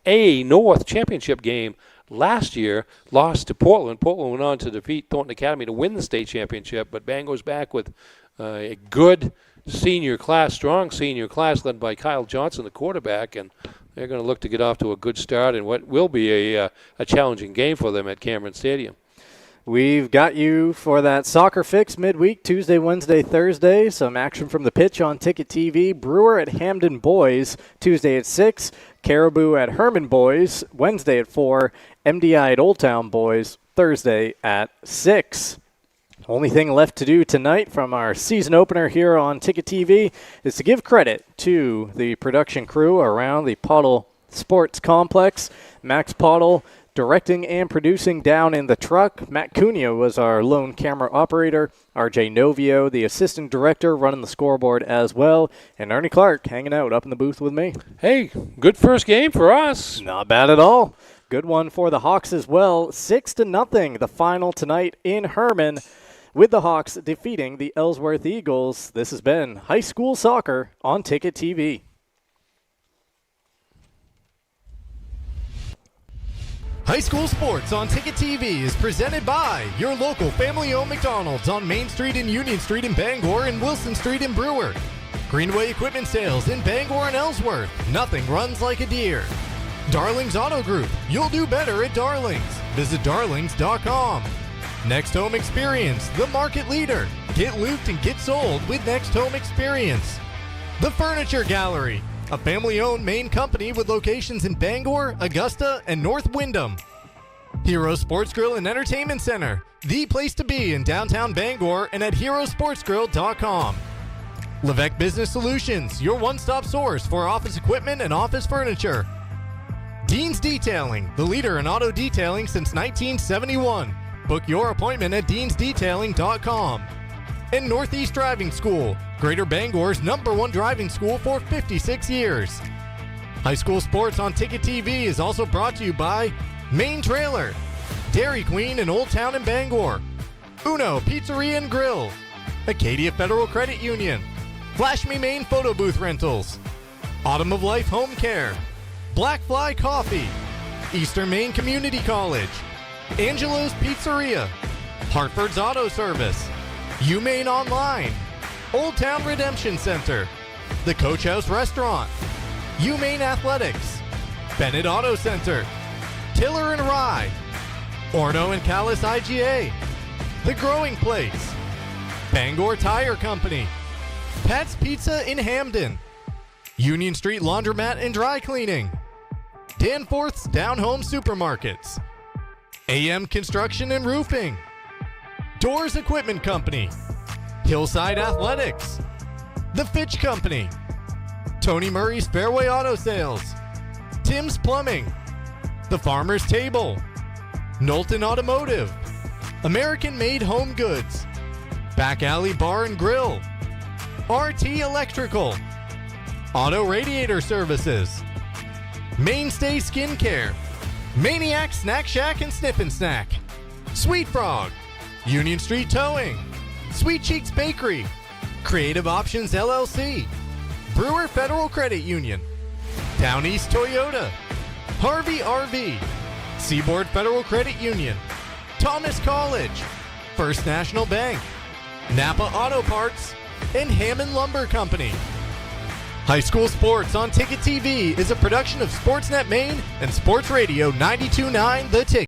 A North championship game last year, lost to Portland. Portland went on to defeat Thornton Academy to win the state championship, but Bangor's back with a good senior class, strong senior class led by Kyle Johnson, the quarterback, and they're going to look to get off to a good start in what will be a challenging game for them at Cameron Stadium. We've got you for that soccer fix midweek, Tuesday, Wednesday, Thursday. Some action from the pitch on Ticket TV. Brewer at Hamden Boys, Tuesday at 6. Caribou at Hermon Boys, Wednesday at 4. MDI at Old Town Boys, Thursday at 6. Only thing left to do tonight from our season opener here on Ticket TV is to give credit to the production crew around the Pottle Sports Complex. Max Pottle directing and producing down in the truck. Matt Cunha was our lone camera operator. RJ Novio, the assistant director, running the scoreboard as well. And Ernie Clark hanging out up in the booth with me. Hey, good first game for us. Not bad at all. Good one for the Hawks as well. 6-0, the final tonight in Hermon, with the Hawks defeating the Ellsworth Eagles. This has been High School Soccer on Ticket TV. High School Sports on Ticket TV is presented by your local family-owned McDonald's on Main Street and Union Street in Bangor and Wilson Street in Brewer. Greenway Equipment Sales in Bangor and Ellsworth. Nothing runs like a deer. Darlings Auto Group. You'll do better at Darlings. Visit darlings.com. Next Home Experience, the market leader. Get looped and get sold with Next Home Experience. The Furniture Gallery, a family-owned Maine company with locations in Bangor, Augusta, and North Windham. Hero Sports Grill and Entertainment Center, the place to be in downtown Bangor and at herosportsgrill.com. Levesque Business Solutions, your one-stop source for office equipment and office furniture. Dean's Detailing, the leader in auto detailing since 1971. Book your appointment at deansdetailing.com. And Northeast Driving School, Greater Bangor's #1 driving school for 56 years. High School Sports on Ticket TV is also brought to you by Main Trailer, Dairy Queen in Old Town and Bangor, Uno Pizzeria and Grill, Acadia Federal Credit Union, Flash Me Maine Photo Booth Rentals, Autumn of Life Home Care, Black Fly Coffee, Eastern Maine Community College, Angelo's Pizzeria, Hartford's Auto Service, UMaine Online, Old Town Redemption Center, the Coach House Restaurant, UMaine Athletics, Bennett Auto Center, Tiller and Rye, Orno and Callis IGA, The Growing Place, Bangor Tire Company, Pat's Pizza in Hamden, Union Street Laundromat and Dry Cleaning, Danforth's Down Home Supermarkets, AM Construction and Roofing, Doors Equipment Company, Hillside Athletics, The Fitch Company, Tony Murray's Fairway Auto Sales, Tim's Plumbing, The Farmer's Table, Knowlton Automotive, American Made Home Goods, Back Alley Bar and Grill, RT Electrical, Auto Radiator Services, Mainstay Skincare, Maniac Snack Shack and Sniff and Snack, Sweet Frog, Union Street Towing, Sweet Cheeks Bakery, Creative Options LLC, Brewer Federal Credit Union, Down East Toyota, Harvey RV, Seaboard Federal Credit Union, Thomas College, First National Bank, Napa Auto Parts, and Hammond Lumber Company. High School Sports on Ticket TV is a production of Sportsnet Maine and Sports Radio 92.9 The Ticket.